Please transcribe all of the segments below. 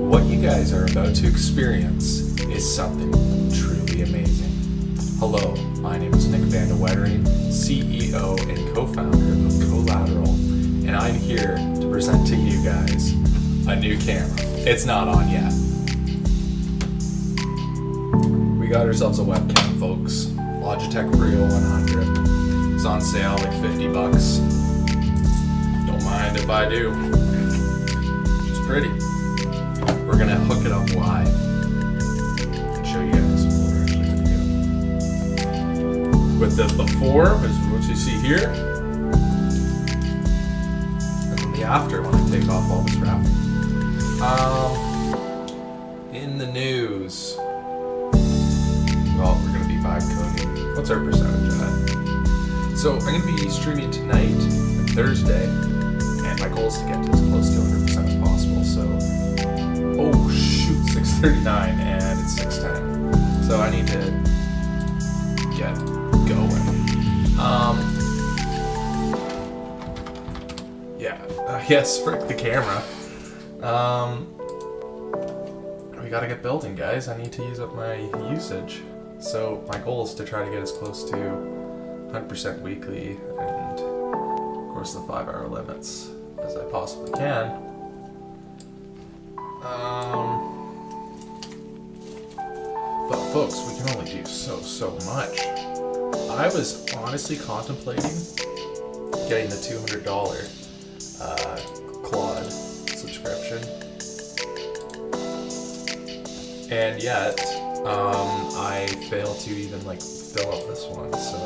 What you guys are about to experience is something truly amazing. Hello, my name is Nick Van de Wettering, CEO and co-founder of Collateral, and I'm here to present to you guys a new camera. It's not on yet. We got ourselves a webcam, folks. Logitech Brio 100. It's on sale like $50. Don't mind if I do. It's pretty. We're gonna hook it up live and show you guys what we're actually gonna do. With the before, is what you see here, and then the after when I take off all this wrapping. In the news, well, we're gonna be vibe coding. What's our percentage on that? So I'm gonna be streaming tonight and Thursday, and my goal is to get to as close to 100% as possible. So. Oh shoot, 6:39 and it's 6:10. So I need to get going. Yes, frick the camera. We gotta get building, guys. I need to use up my usage. So my goal is to try to get as close to 100% weekly and of course the 5-hour limits as I possibly can. But folks, we can only do so much. I was honestly contemplating getting the $200 Claude subscription, and yet I failed to even fill up this one. So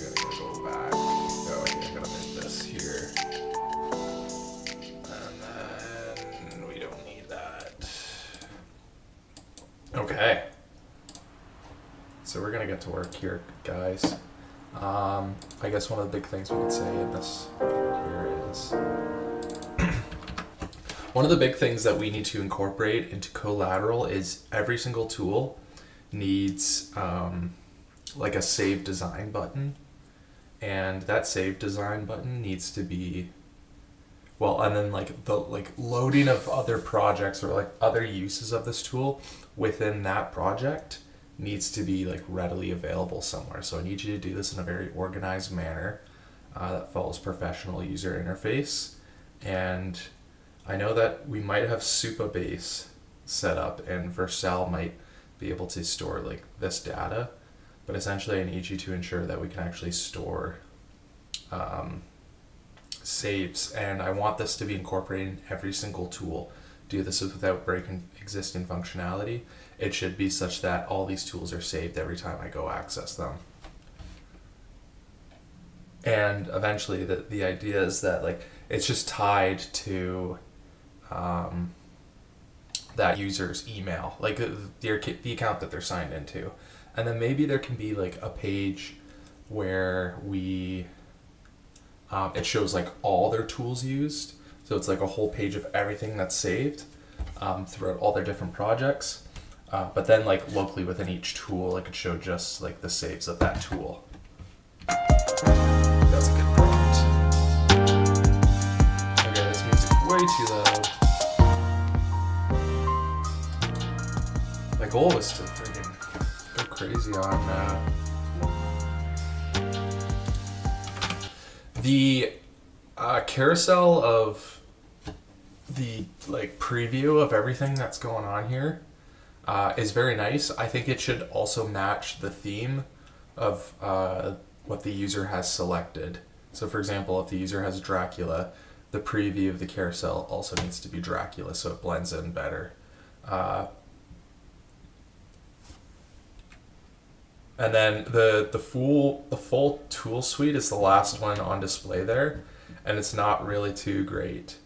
we're gonna go back. Oh, I gotta make this here. Okay, so we're gonna get to work here, guys. I guess one of the big things we could say in this here is one of the big things that we need to incorporate into Collateral is every single tool needs a save design button, and that save design button needs to be and then the loading of other projects or other uses of this tool within that project needs to be readily available somewhere. So I need you to do this in a very organized manner that follows professional user interface. And I know that we might have Supabase set up and Vercel might be able to store this data, but essentially I need you to ensure that we can actually store saves, and I want this to be incorporated in every single tool. Do this without breaking existing functionality. It should be such that all these tools are saved every time I go access them. And eventually the idea is that it's just tied to that user's email, the account that they're signed into. And then maybe there can be a page where we it shows all their tools used. So it's a whole page of everything that's saved throughout all their different projects. But then locally within each tool, it could show just the saves of that tool. That's a good prompt. Okay, this music's way too loud. My goal was to freaking go crazy on the carousel of the preview of everything that's going on here is very nice. I think it should also match the theme of what the user has selected. So for example, if the user has Dracula, the preview of the carousel also needs to be Dracula so it blends in better. And then the full tool suite is the last one on display there, and it's not really too great.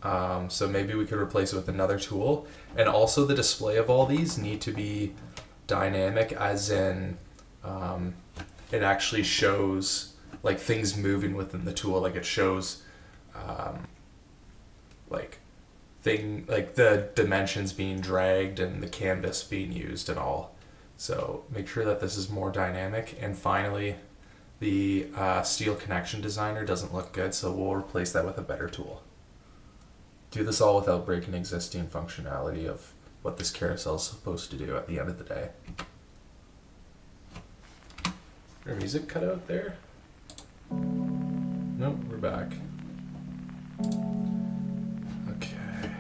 So maybe we could replace it with another tool. And also the display of all these need to be dynamic, as in it actually shows things moving within the tool. It shows the dimensions being dragged and the canvas being used and all. So make sure that this is more dynamic. And finally, the Steel Connection Designer doesn't look good, so we'll replace that with a better tool. Do this all without breaking existing functionality of what this carousel is supposed to do at the end of the day. Is there music cut out there? Nope, we're back. Okay.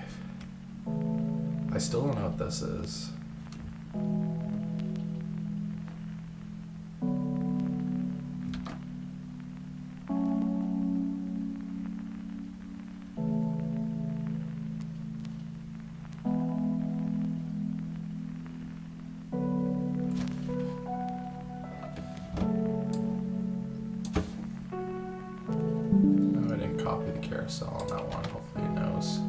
I still don't know what this is. Carousel on that one, hopefully it knows.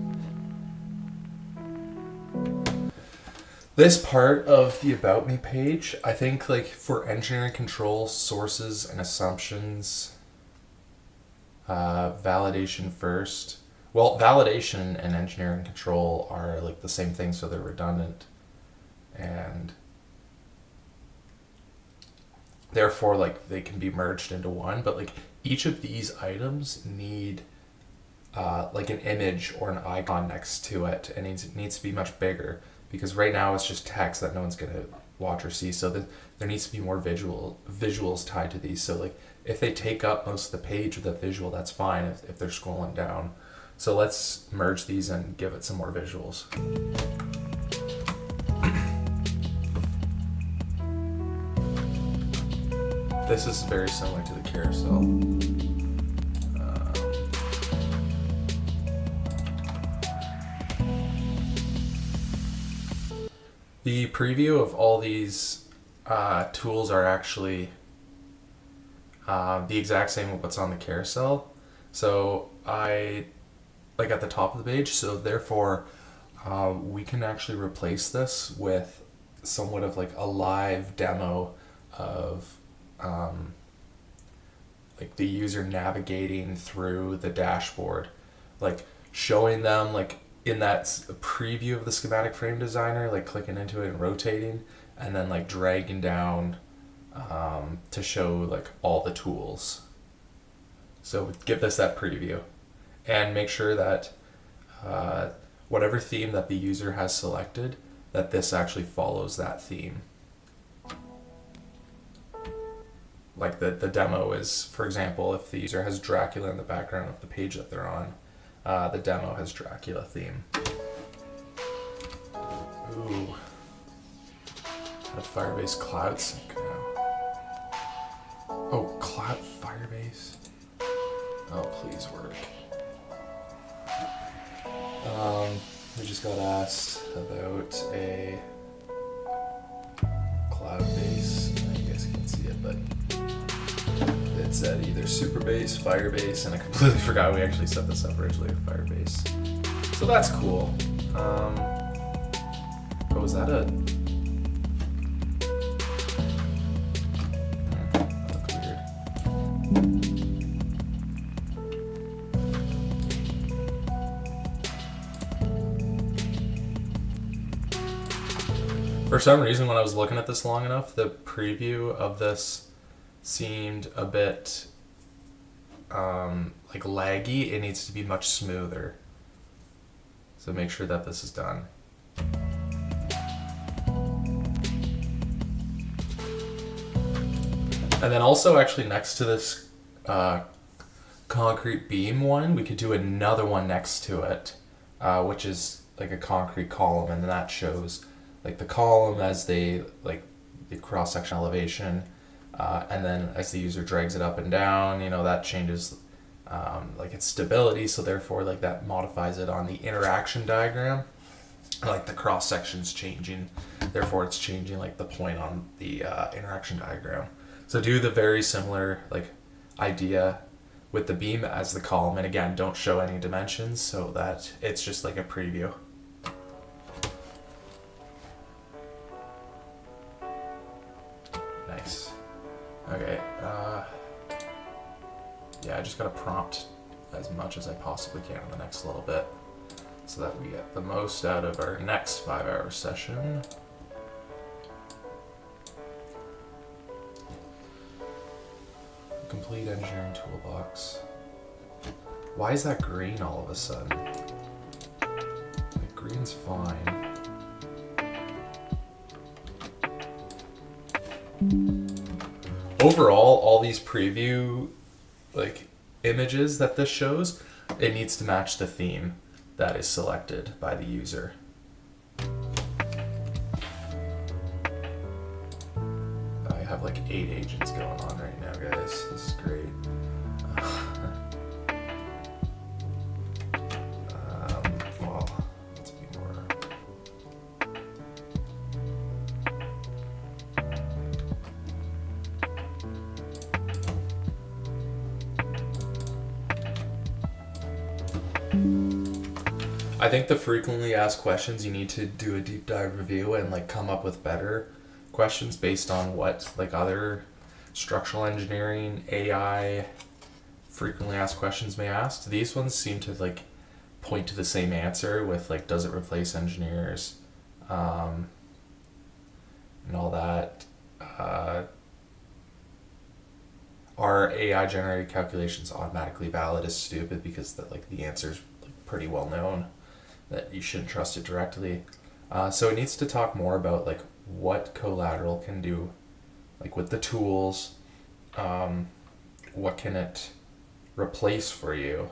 This part of the About Me page, I think like for engineering control, sources and assumptions, validation first. Well, validation and engineering control are like the same thing, so they're redundant. And therefore like they can be merged into one, but like each of these items need like an image or an icon next to it, and it needs to be much bigger, because right now it's just text that no one's going to watch or see, so there needs to be more visuals tied to these. So like if they take up most of the page with a visual, that's fine if they're scrolling down. So let's merge these and give it some more visuals. This is very similar to the carousel. The preview of all these tools are actually the exact same with what's on the carousel. So I like at the top of the page, so therefore we can actually replace this with somewhat of like a live demo of like the user navigating through the dashboard, like showing them like in that preview of the schematic frame designer, like clicking into it and rotating, and then like dragging down to show like all the tools. So give this that preview and make sure that whatever theme that the user has selected, that this actually follows that theme. Like the demo is, for example, if the user has Dracula in the background of the page that they're on, the demo has Dracula theme. Ooh. Got a Firebase Cloud Sync now. Oh, Cloud Firebase. Oh, please work. We just got asked about a Cloudbase. I guess you can see it, but it said either Superbase, Firebase, and I completely forgot we actually set this up originally with Firebase. So that's cool. Oh, was that a... that looked weird. For some reason, when I was looking at this long enough, the preview of this seemed a bit like laggy. It needs to be much smoother. So make sure that this is done. And then also actually next to this concrete beam one, we could do another one next to it, which is like a concrete column, and then that shows like the column as they like the cross-section elevation, and then as the user drags it up and down, you know, that changes like its stability, so therefore like that modifies it on the interaction diagram. Like the cross-section's changing, therefore it's changing like the point on the interaction diagram. So do the very similar like idea with the beam as the column, and again, don't show any dimensions so that it's just like a preview. Nice. Okay, yeah, I just gotta prompt as much as I possibly can in the next little bit so that we get the most out of our next 5-hour session. Complete engineering toolbox. Why is that green all of a sudden? seems fine. Overall, all these preview like images that this shows, it needs to match the theme that is selected by the user. I have like 8 agents going on right now, guys. This is great. Well, let's be more. I think the frequently asked questions, you need to do a deep dive review and like come up with better questions based on what like other structural engineering, AI, frequently asked questions may ask. These ones seem to like point to the same answer with like, does it replace engineers, and all that. Are AI generated calculations automatically valid is stupid because that like the answer's like pretty well known that you shouldn't trust it directly. So it needs to talk more about like what Collateral can do, like with the tools, what can it replace for you,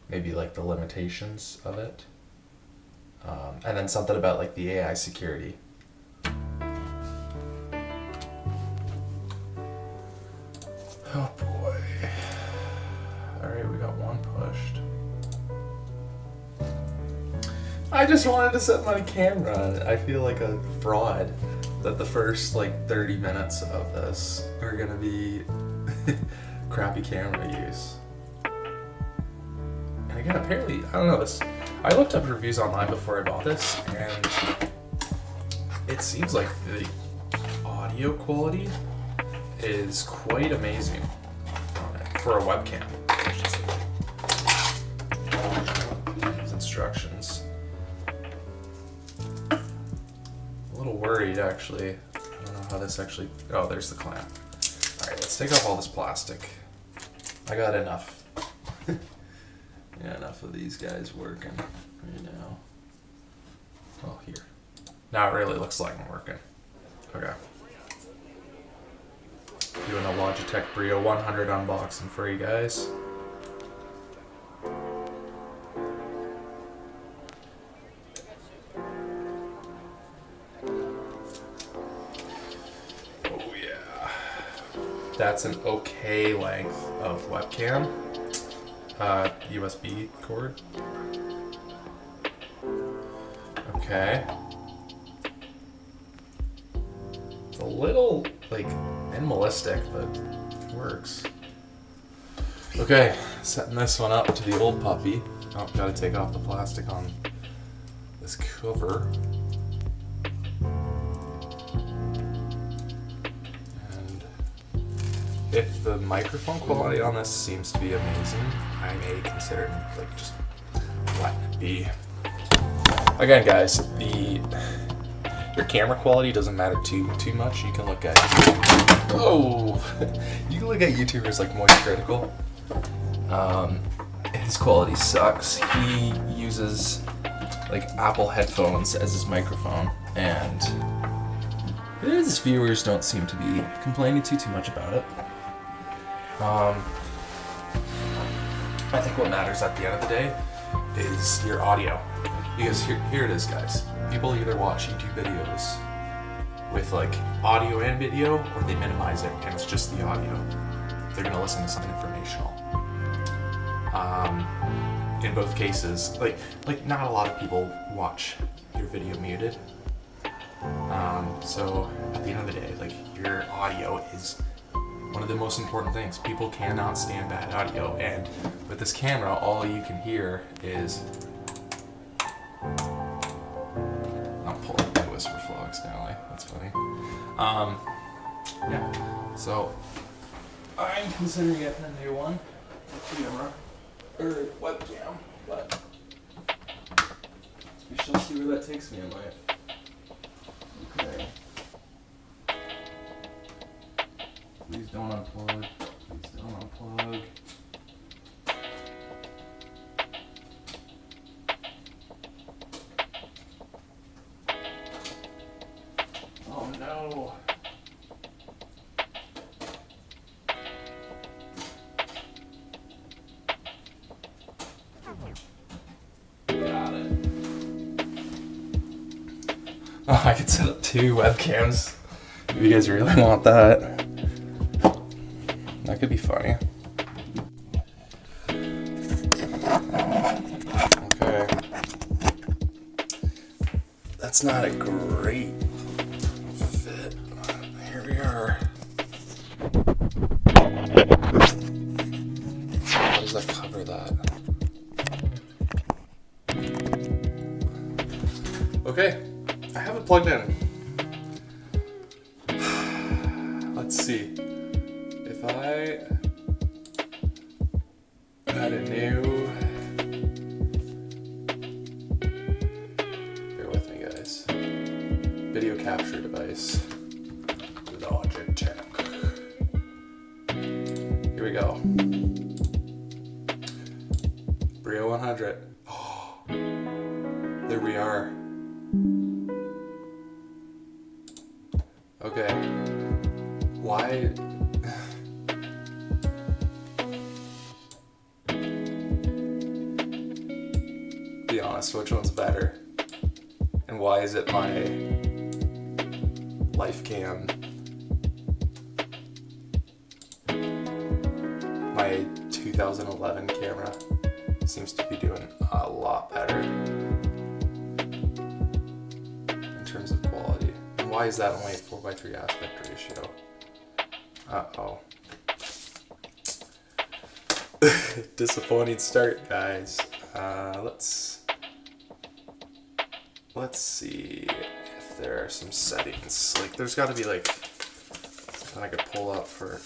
maybe like the limitations of it, and then something about like the AI security. Oh boy. Alright, we got one pushed. I just wanted to set my camera. I feel like a fraud that the first like 30 minutes of this are gonna be crappy camera use. And again, apparently, I don't know this. I looked up reviews online before I bought this, and it seems like the audio quality is quite amazing on it for a webcam. I should say. These instructions. A little worried actually. I don't know how this actually. Oh, there's the clamp. All right, let's take off all this plastic. I got enough. Yeah, enough of these guys working right now. Oh, here. Now it really looks like I'm working. Okay. Doing a Logitech Brio 100 unboxing for you guys. Oh yeah. That's an okay length of webcam. USB cord. Okay. It's a little like minimalistic, but it works. Okay, setting this one up to the old puppy. Oh, gotta take off the plastic on this cover. And if the microphone quality on this seems to be amazing, I may consider like just letting it be. Again, guys, your camera quality doesn't matter too much. You can look at you can look at YouTubers like Moist Critical. His quality sucks. He uses like Apple headphones as his microphone, and his viewers don't seem to be complaining too much about it. I think what matters at the end of the day is your audio. Because here it is, guys. People either watch YouTube videos with like audio and video, or they minimize it and it's just the audio. They're gonna listen to something informational. In both cases, like not a lot of people watch your video muted. So at the end of the day, like your audio is one of the most important things. People cannot stand bad audio, and with this camera, all you can hear is. I'm pulling my Whisper Flow externally. That's funny. Yeah. So I'm considering getting a new one, camera or webcam, but we shall see where that takes me in life. Okay. Please don't unplug. Please don't unplug. Oh, I could set up 2 webcams. If you guys really want that. That could be funny. Okay. That's not a great fit. Here we are. How does that cover that? Okay, I have it plugged in. Let's see. If I add a new, bear with me guys, video capture device, Logitech. Here we go. Brio 100. Oh, there we are. Okay. Why? Be honest, which one's better? And why is it my LifeCam? My 2011 camera seems to be doing a lot better in terms of quality. And why is that only a 4:3 aspect ratio? Uh-oh. Disappointing start, guys. Let's see if there are some settings. Like, there's got to be like something I could pull up for.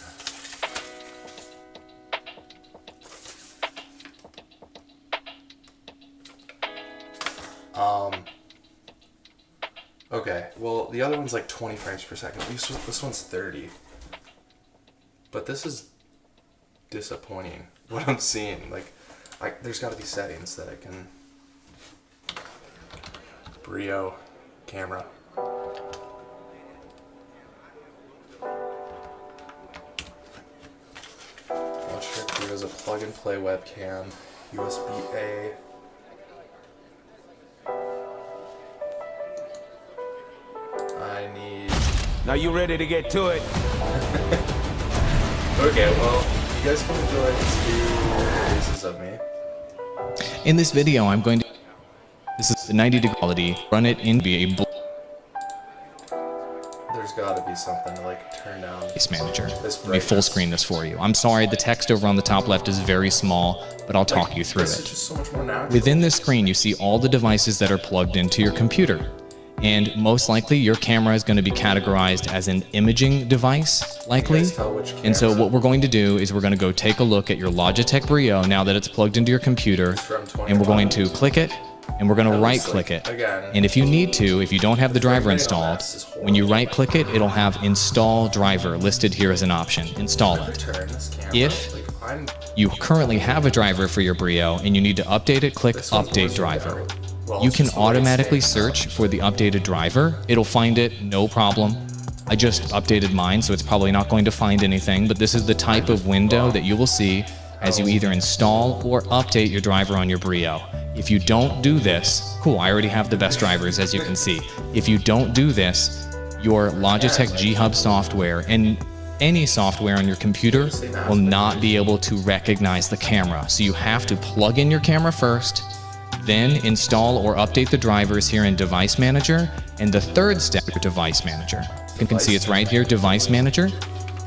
Okay. Well, the other one's like 20 frames per second. This one's 30. But this is disappointing. What I'm seeing, like, there's got to be settings that I can. Brio camera. Logitech Brio is a plug-and-play webcam. USB-A. I need. Now you ready to get to it? Okay, well, you guys can enjoy 2 pieces of me. In this video, I'm going to. This is the 90-degree quality. Run it in a There's got to be something to like turn down. Voice Manager. This Let me full screen this for you. I'm sorry, the text over on the top left is very small, but I'll talk you through This is it. just so much more natural. Within this screen, you see all the devices that are plugged into your computer. And most likely, your camera is going to be categorized as an imaging device, likely. guys tell which And so camera? what we're going to do is we're going to go take a look at your Logitech Brio now that it's plugged into your computer. From And we're going to 2011. click it, and we're going to At right least, click like, it. again, And if you need to, if you don't have the driver installed, when you right click it, it'll have install driver listed here as an option. Install it. Turn this camera. If like, I'm you currently have a driver for your Brio and you need to update it, click This one's update worse driver. than that. Well, You it's can just the way it's automatically staying. search for the updated driver. It'll find it, no problem. I just updated mine, so it's probably not going to find anything, but this is the type of window that you will see as you either install or update your driver on your Brio. If you don't do this, cool, I already have the best drivers, as you can see. If you don't do this, your Logitech G Hub software and any software on your computer will not be able to recognize the camera. So you have to plug in your camera first, then install or update the drivers here in Device Manager, and the third step, your Device Manager. You can see it's right here, Device Manager,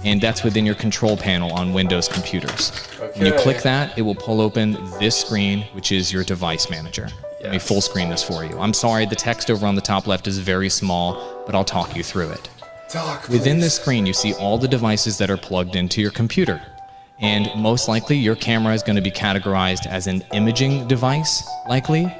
and that's within your control panel on Windows computers. When you Okay. click that, it will pull open this screen, which is your Device Manager. Let me Yes. full screen this for you. I'm sorry, the text over on the top left is very small, but I'll talk you through it. Talk, Within please. this screen, you see all the devices that are plugged into your computer. And most likely, your camera is going to be categorized as an imaging device, likely.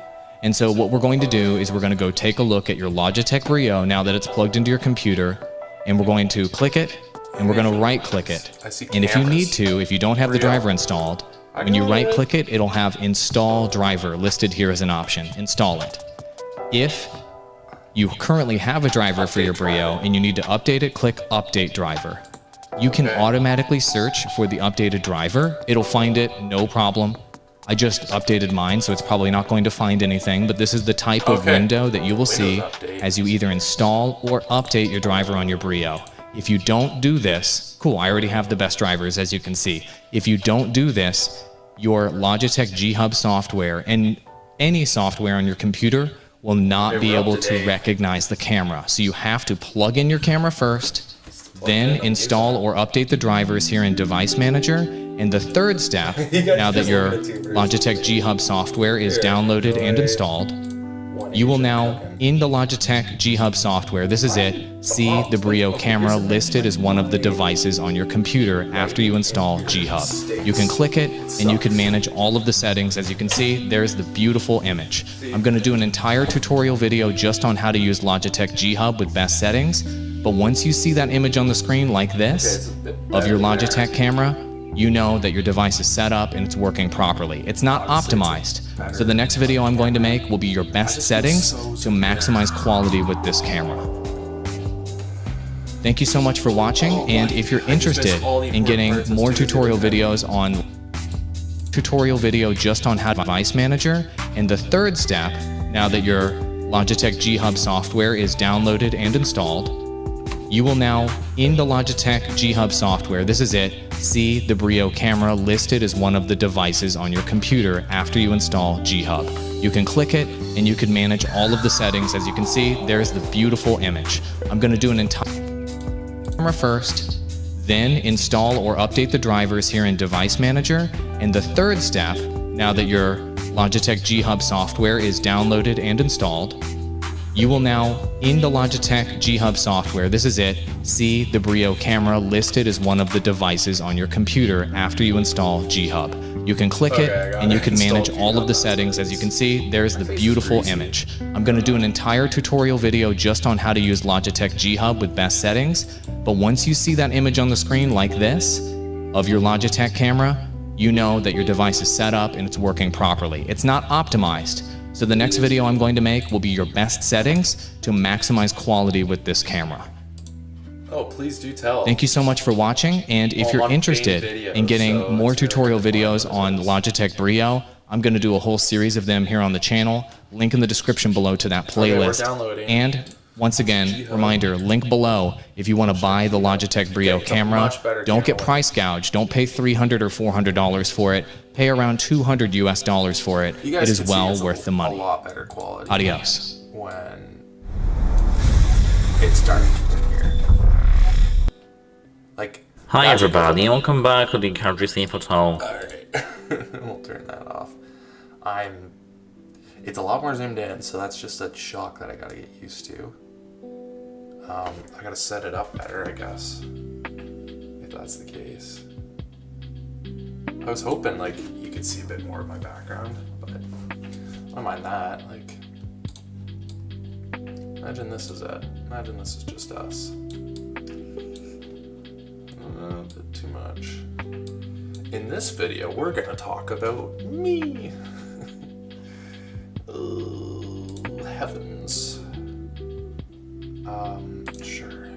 And so what we're going to do is we're going to go take a look at your Logitech Brio now that it's plugged into your computer, and we're going to click it, and we're going to right-click it. I see And if you need cameras. to, if you don't have the Brio. driver installed, when you got it. right-click it, it'll have Install Driver listed here as an option. Install it. If you currently have a driver for your Brio and you need to update it, click Update Driver. You can Okay. automatically search for the updated driver. It'll find it, no problem. I just updated mine, so it's probably not going to find anything, but this is the type of Okay. window that you will see update. as you either install or update your driver on your Brio. If you don't do this, cool, I already have the best drivers, as you can see. If you don't do this, your Logitech G Hub software and any software on your computer will not be we're up able to to date. recognize the camera. So you have to plug in your camera first, then install or update the drivers here in Device Manager. And the third step, now that your Logitech G Hub software is downloaded and installed, you will now, in the Logitech G Hub software, this is it, see the Brio camera listed as one of the devices on your computer after you install G Hub. You can click it and you can manage all of the settings. As you can see, there's the beautiful image. I'm going to do an entire tutorial video just on how to use Logitech G Hub with best settings, but once you see that image on the screen like this of your Logitech camera, you know that your device is set up and it's working properly. It's not optimized. So the next video I'm going to make will be your best settings to maximize quality with this camera. Thank you so much for watching, and if you're interested in getting more tutorial videos on tutorial video just on how to Device Manager, and the third step, now that your Logitech G Hub software is downloaded and installed, you will now, in the Logitech G Hub software, this is it, see the Brio camera listed as one of the devices on your computer after you install G Hub. You can click it and you can manage all of the settings. As you can see, there's the beautiful image. I'm going to do an entire camera first, then install or update the drivers here in Device Manager. And the third step, now that your Logitech G Hub software is downloaded and installed, you will now, in the Logitech G Hub software, this is it, see the Brio camera listed as one of the devices on your computer after you install G Hub. You can click it and you can manage all of the settings. As you can see, there's the beautiful image. I'm going to do an entire tutorial video just on how to use Logitech G Hub with best settings, but once you see that image on the screen like this of your Logitech camera, you know that your device is set up and it's working properly. It's not optimized. So the next video I'm going to make will be your best settings to maximize quality with this camera. Oh, please do tell. Thank you so much for watching, and if you're interested in getting more tutorial videos on Logitech Brio, I'm going to do a whole series of them here on the channel. Link in the description below to that playlist. downloading. And once again, reminder, link below if you want to buy the Logitech Brio it's a camera. much better Don't get camera. price gouged. Don't pay $300 or $400 for it. Pay around $200 US for it. You It guys is can see well it's worth the A money. lot better quality. Adios. When it's starting from here. Like. Hi that's- everybody, welcome back to the Country Safe Hotel. Alright. We'll turn that off. It's a lot more zoomed in, so that's just a shock that I gotta get used to. I gotta set it up better, I guess. If that's the case. I was hoping, like, you could see a bit more of my background, but I don't mind that. Like, imagine this is it. Imagine this is just us. A bit too much. In this video, we're gonna talk about me. Oh, heavens. Sure.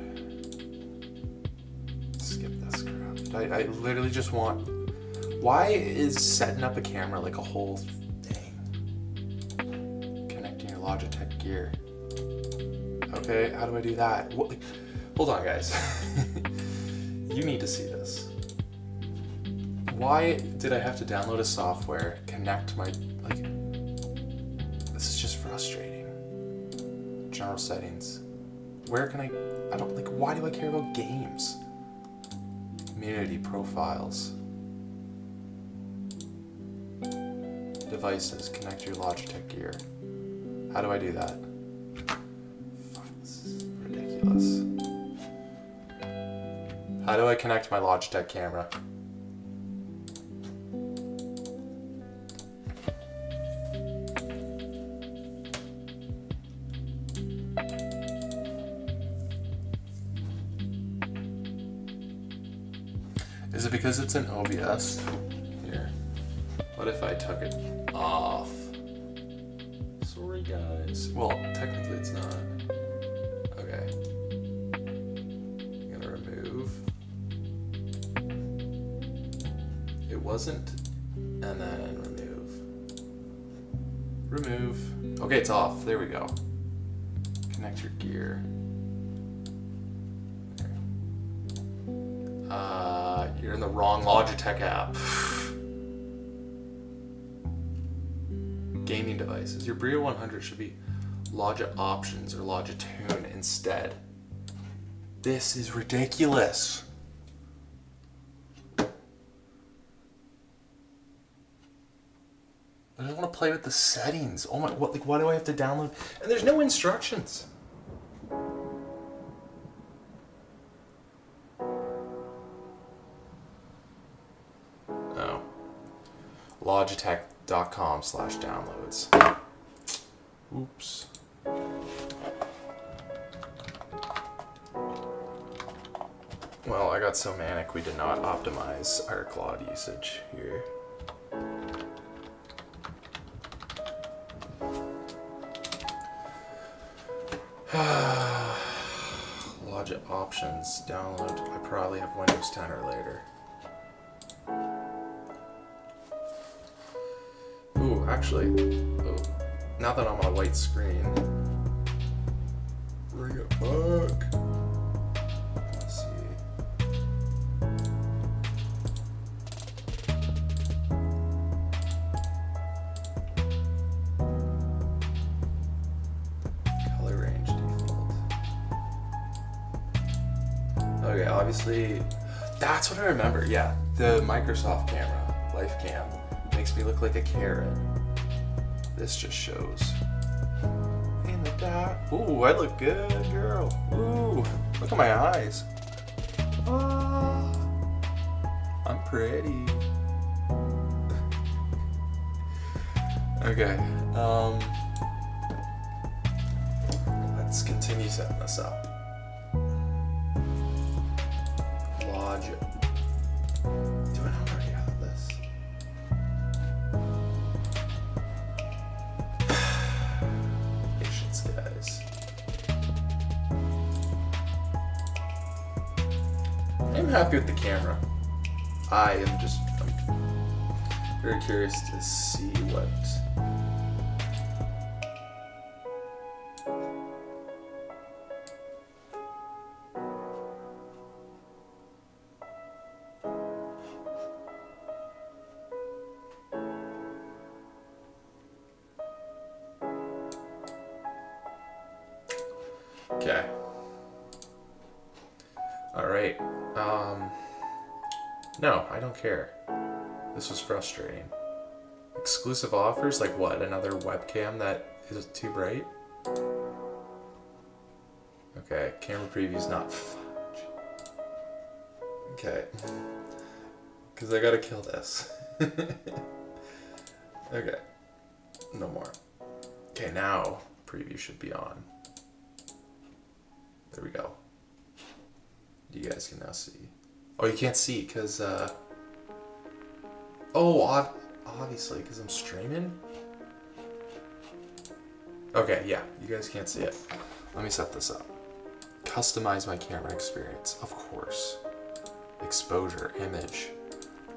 Skip this crap. I literally just want... Why is setting up a camera like a whole thing? Connecting your Logitech gear. Okay, how do I do that? What? Hold on, guys. You need to see this. Why did I have to download a software, connect my... Like, this is just frustrating. General settings. Where can I don't, like, why do I care about games? Community profiles. Devices, connect your Logitech gear. How do I do that? Fuck, this is ridiculous. How do I connect my Logitech camera? Is it because it's in OBS? Here. What if I took it off? Sorry, guys. Well, technically it's not. Okay. I'm gonna remove. It wasn't. And then remove. Remove. Okay, it's off. There we go. Connect your gear. You're in the wrong Logitech app. Gaming devices. Your Brio 100 should be Logi Options or Logitune instead. This is ridiculous. I just want to play with the settings. Oh my, what? Like, why do I have to download? And there's no instructions. Oh. Logitech.com/downloads. Oops. Well, I got so manic we did not optimize our cloud usage here. Logic options, download. I probably have Windows 10 or later. Ooh, actually, now that I'm on a white screen, bring it back. Let's see. Color range default. Okay, obviously, that's what I remember. Yeah, the Microsoft camera, LifeCam, makes me look like a carrot. This just shows. In the dark. Ooh, I look good, girl. Ooh, look at my eyes. Ah, I'm pretty. Okay, let's continue setting this up. Logic. Do I not already have this? Patience, guys. I'm happy with the camera. I'm very curious to see what. Okay. All right. No, I don't care. This was frustrating. Exclusive offers? Like what? Another webcam that is too bright? Okay, camera preview's not fudge. Okay. Because I gotta kill this. Okay. No more. Okay, now preview should be on. There we go. You guys can now see. Oh, you can't see because, obviously, because I'm streaming? Okay, yeah, you guys can't see it. Let me set this up. Customize my camera experience, of course. Exposure, image.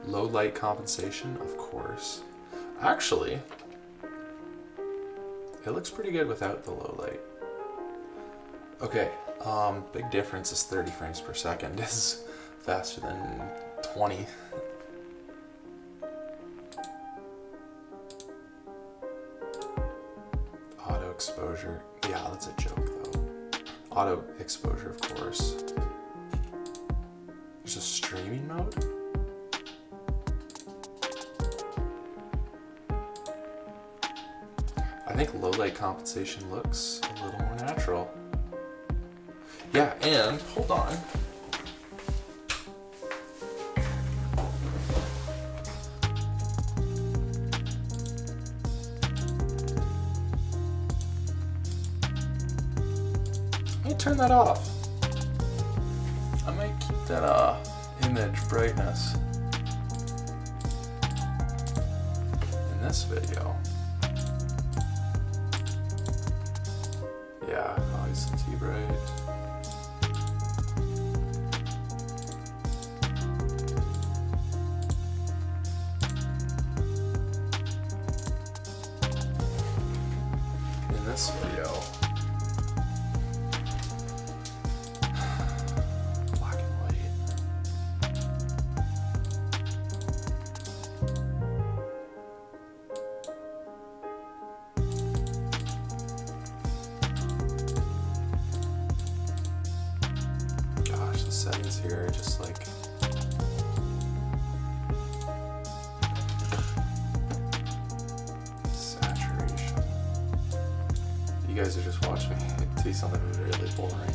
Low light compensation, of course. Actually, it looks pretty good without the low light. Okay, big difference is 30 frames per second is faster than 20. Auto exposure, yeah, that's a joke though. Auto exposure, of course. There's a streaming mode? I think low light compensation looks a little more natural. Yeah, and hold on. I might turn that off. I might keep that image brightness in this video. Yeah, obviously too bright. this video. Black and white. Gosh, the settings here are just like saturation. You guys are just watching me see something really boring.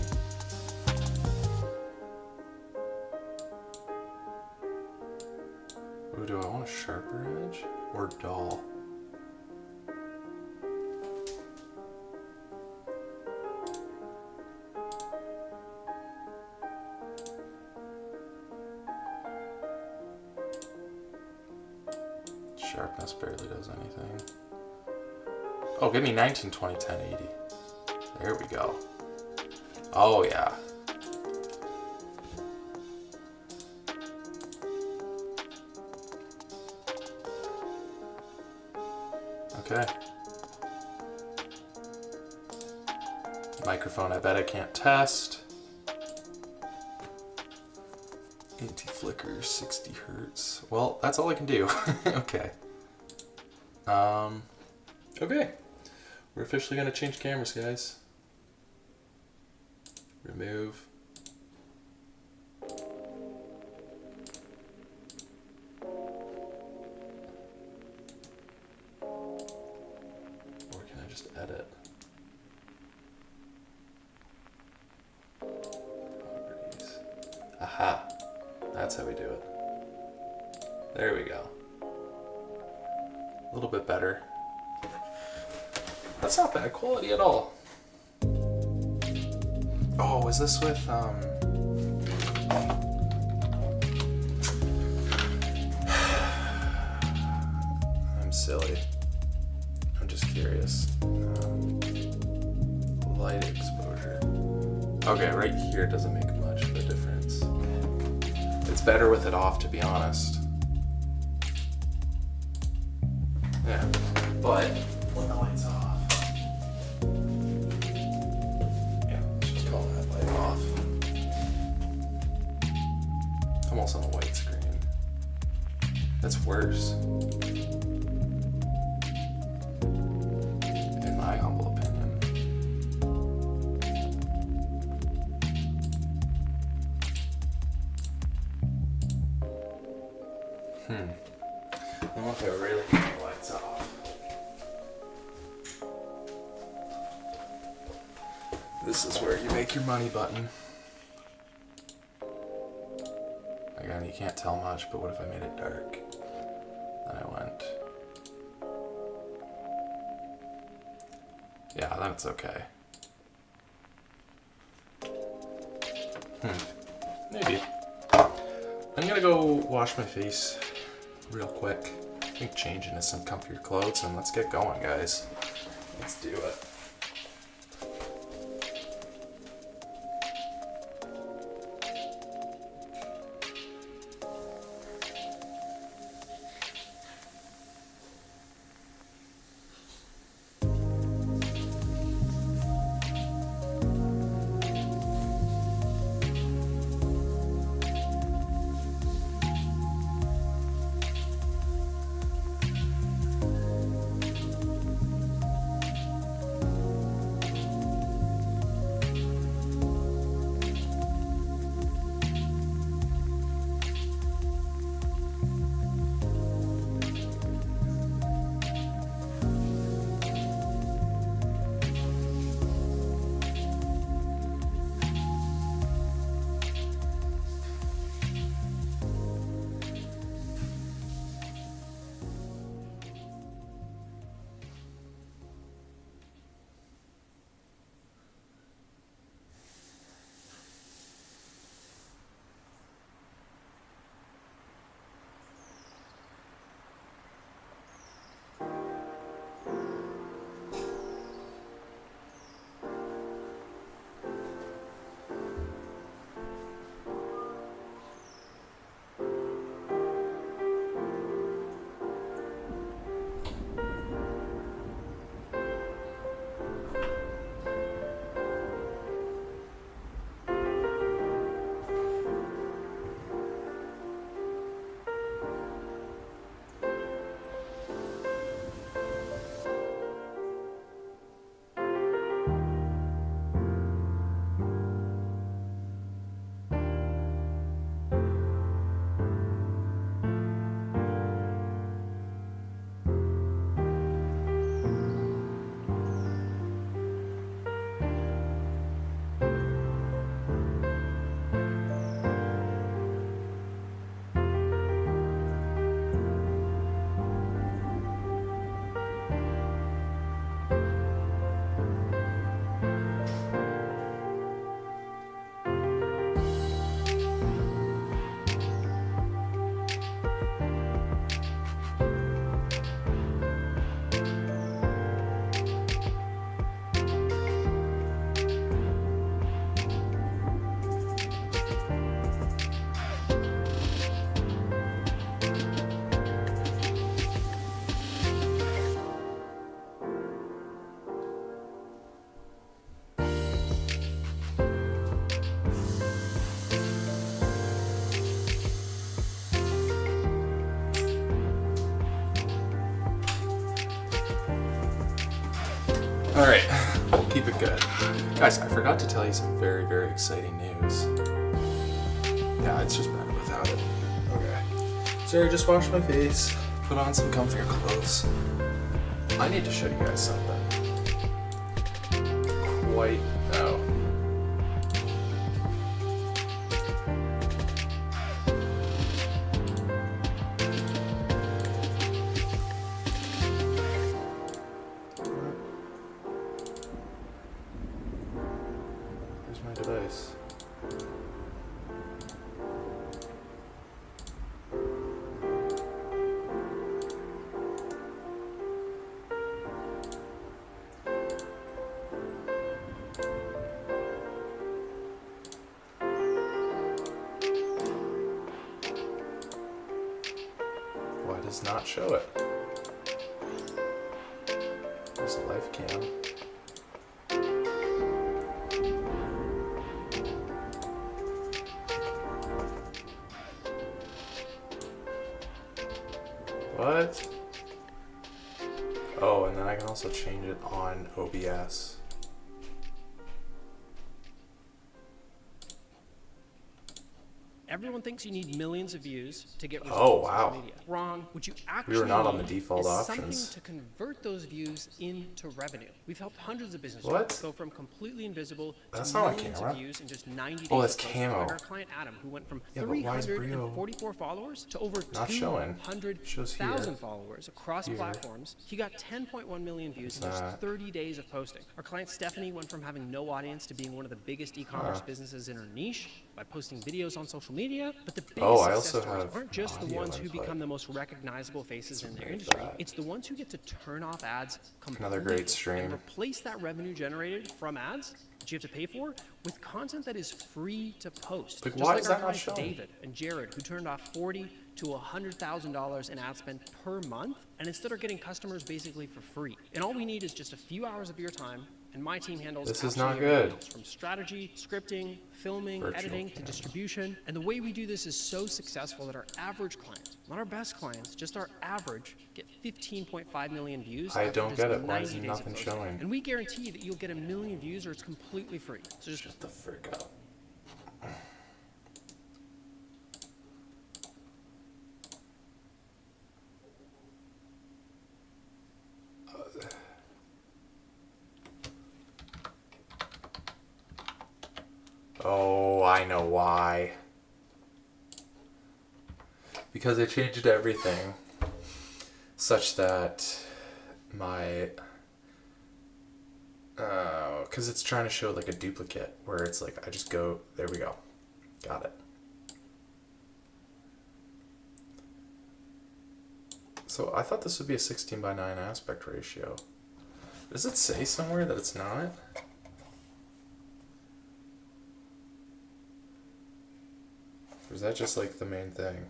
Ooh, do I want a sharper edge or dull? Sharpness barely does anything. Oh, give me 1920 1080. There we go. Oh yeah. Okay. Microphone, I bet I can't test. Anti-flicker, 60 hertz. Well, that's all I can do. Okay. Okay. We're officially gonna change cameras, guys. Remove. Or can I just edit? Properties. Aha. That's how we do it. There we go. A little bit better. That's not bad quality at all. Oh, is this with I'm silly. I'm just curious. Light exposure. Okay, right here doesn't make much of a difference. It's better with it off, to be honest. Yeah, but when the light's off. Yeah, let's just call that light off. Almost on a white screen. That's worse. In my humble opinion. I wonder if I really get the lights off. This is where you make your money button. Again, you can't tell much, but what if I made it dark? Then I went. Yeah, that's okay. Maybe. I'm gonna go wash my face real quick. I think change into some comfier clothes and let's get going, guys. Let's do it. Alright, we'll keep it good. Guys, I forgot to tell you some very, very exciting news. Yeah, it's just better without it. Okay. Sorry, just washed my face, put on some comfier clothes. I need to show you guys something. Quite. Oh. Where's my device? Why does not show it? There's a live cam. What? Oh, and then I can also change it on OBS. Everyone thinks you need millions of views to get results Oh, on wow. social media. Wrong. What you actually We were not on the need default is options. something to convert those views into revenue. We've helped hundreds of businesses What? go from completely invisible That's to not on millions camera. of views in just 90 days. Oh, that's of posting. camo. Like our client Adam, who went from Yeah, but why is Brio 344 followers to over not showing? Shows here. 200,000 followers across Here. platforms. He got 10.1 million views in What's just that? 30 days of posting. Our client Stephanie went from having no audience to being one of the biggest e-commerce businesses in her niche by posting videos on social media. But the biggest Oh, I success also stories have aren't just the audio ones who input. become the most recognizable faces in their great industry. that. It's the ones who get to turn off ads completely Another great stream. and replace that revenue generated from ads that you have to pay for with content that is free to post. Like, Just why like is our that not clients showing? David and Jared, who turned off $40,000 to $100,000 in ad spend per month, and instead are getting customers basically for free. And all we need is just a few hours of your time, and my team handles This is not absolutely good. everything else, from strategy, scripting, filming, Virtual editing, to cam. distribution. And the way we do this is so successful that our average clients, not our best clients, just our average, get 15.5 million views. I after don't just get it. Why 90 is days of nothing posting. showing? And we guarantee that you'll get 1 million views or it's completely free. So just Shut the frick up. Oh, I know why. Because I changed everything such that my because it's trying to show like a duplicate where it's like I just go, there we go, got it. So I thought this would be a 16:9 aspect ratio. Does it say somewhere that it's not? Or is that just like the main thing?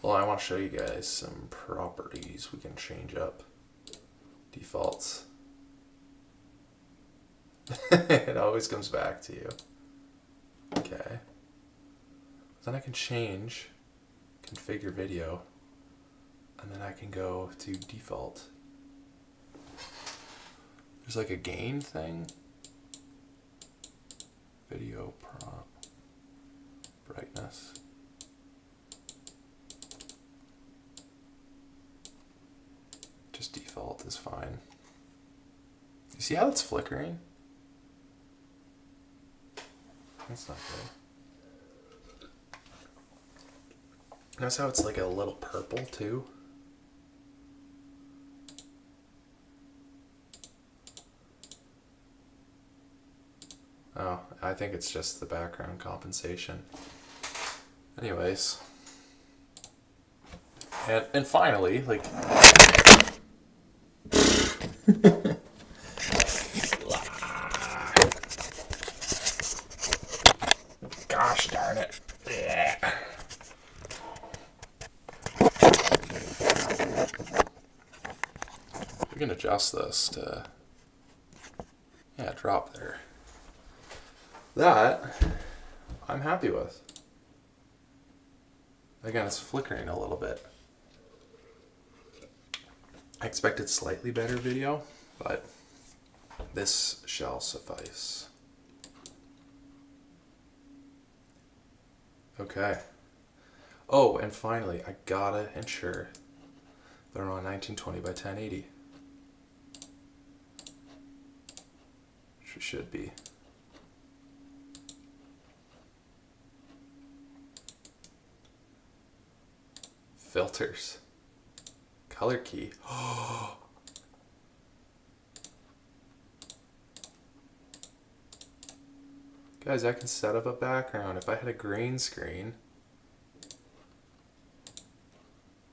Well, I want to show you guys some properties we can change up. Defaults. It always comes back to you. Okay. Then I can change, configure video, and then I can go to default. There's like a gain thing. Video prop. Brightness. Just default is fine. You see how it's flickering? That's not good. Notice how it's like a little purple too? Oh, I think it's just the background compensation. Anyways. And finally, like... Gosh darn it. Yeah. We can adjust this to... Yeah, drop there. That, I'm happy with. Again, it's flickering a little bit. I expected slightly better video, but this shall suffice. Okay. Oh, and finally, I gotta ensure they're on 1920 by 1080. Should be. Filters. Color key. Guys, I can set up a background if I had a green screen.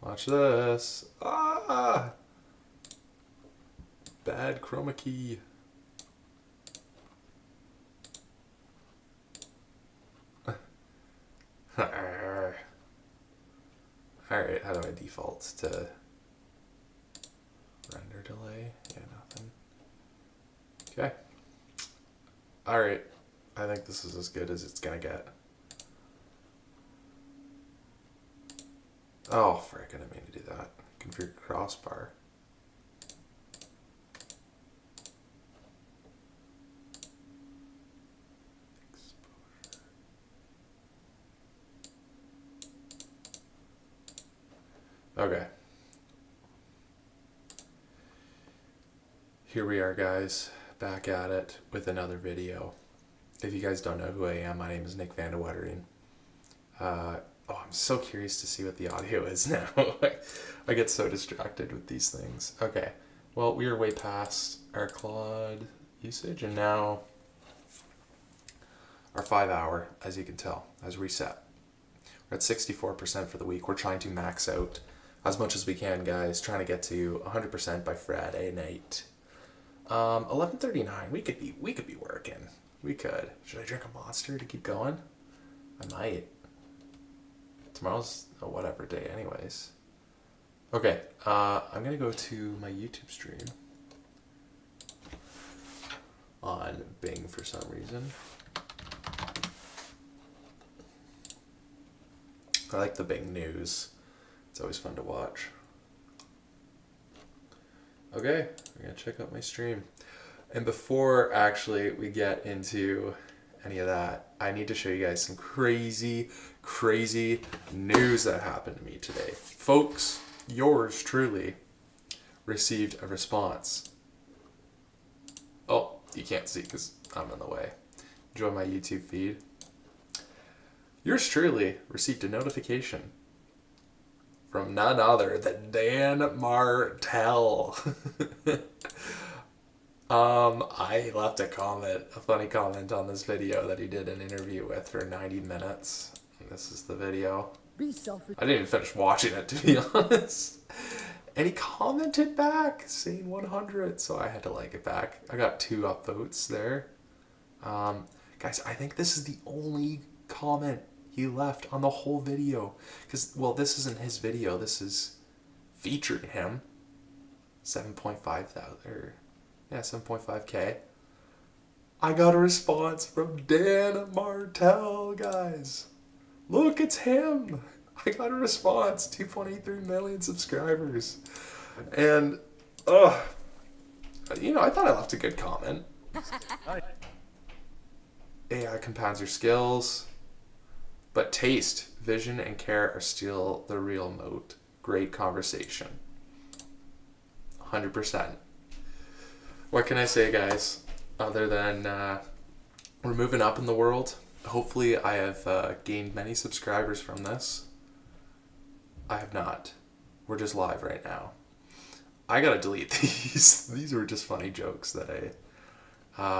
Watch this. Ah! Bad chroma key. Alright, how do I default to render delay? Yeah, nothing. Okay. Alright, I think this is as good as it's gonna get. Oh, frick, I didn't mean to do that. Configure crossbar. Okay. Here we are, guys, back at it with another video. If you guys don't know who I am, my name is Nick Van de Wettering. Oh, I'm so curious to see what the audio is now. I get so distracted with these things. Okay, well, we are way past our Claude usage, and now our 5 hour, as you can tell, has reset. We're at 64% for the week. We're trying to max out as much as we can, guys, trying to get to 100% by Friday night. 11:39. We could be working. We could. Should I drink a Monster to keep going? I might. Tomorrow's a whatever day, anyways. Okay. I'm gonna go to my YouTube stream on Bing for some reason. I like the Bing News. It's always fun to watch. Okay, we're gonna check out my stream. And before actually we get into any of that, I need to show you guys some crazy news that happened to me today. Folks, yours truly received a response. Oh, you can't see because I'm in the way. Enjoy my YouTube feed. Yours truly received a notification from none other than Dan Martell. I left a funny comment on this video that he did an interview with for 90 minutes. And this is the video. I didn't even finish watching it, to be honest. And he commented back saying 100, so I had to like it back. I got 2 upvotes there. Guys, I think this is the only comment he left on the whole video, because, well, this isn't his video, this is featuring him. 7.5K. I got a response from Dan Martell, guys. Look, it's him. I got a response. 2.83 million subscribers. And I thought I left a good comment. AI compounds your skills, but taste, vision, and care are still the real moat. Great conversation. 100%. What can I say, guys? Other than we're moving up in the world. Hopefully I have gained many subscribers from this. I have not. We're just live right now. I gotta delete these. These were just funny jokes that I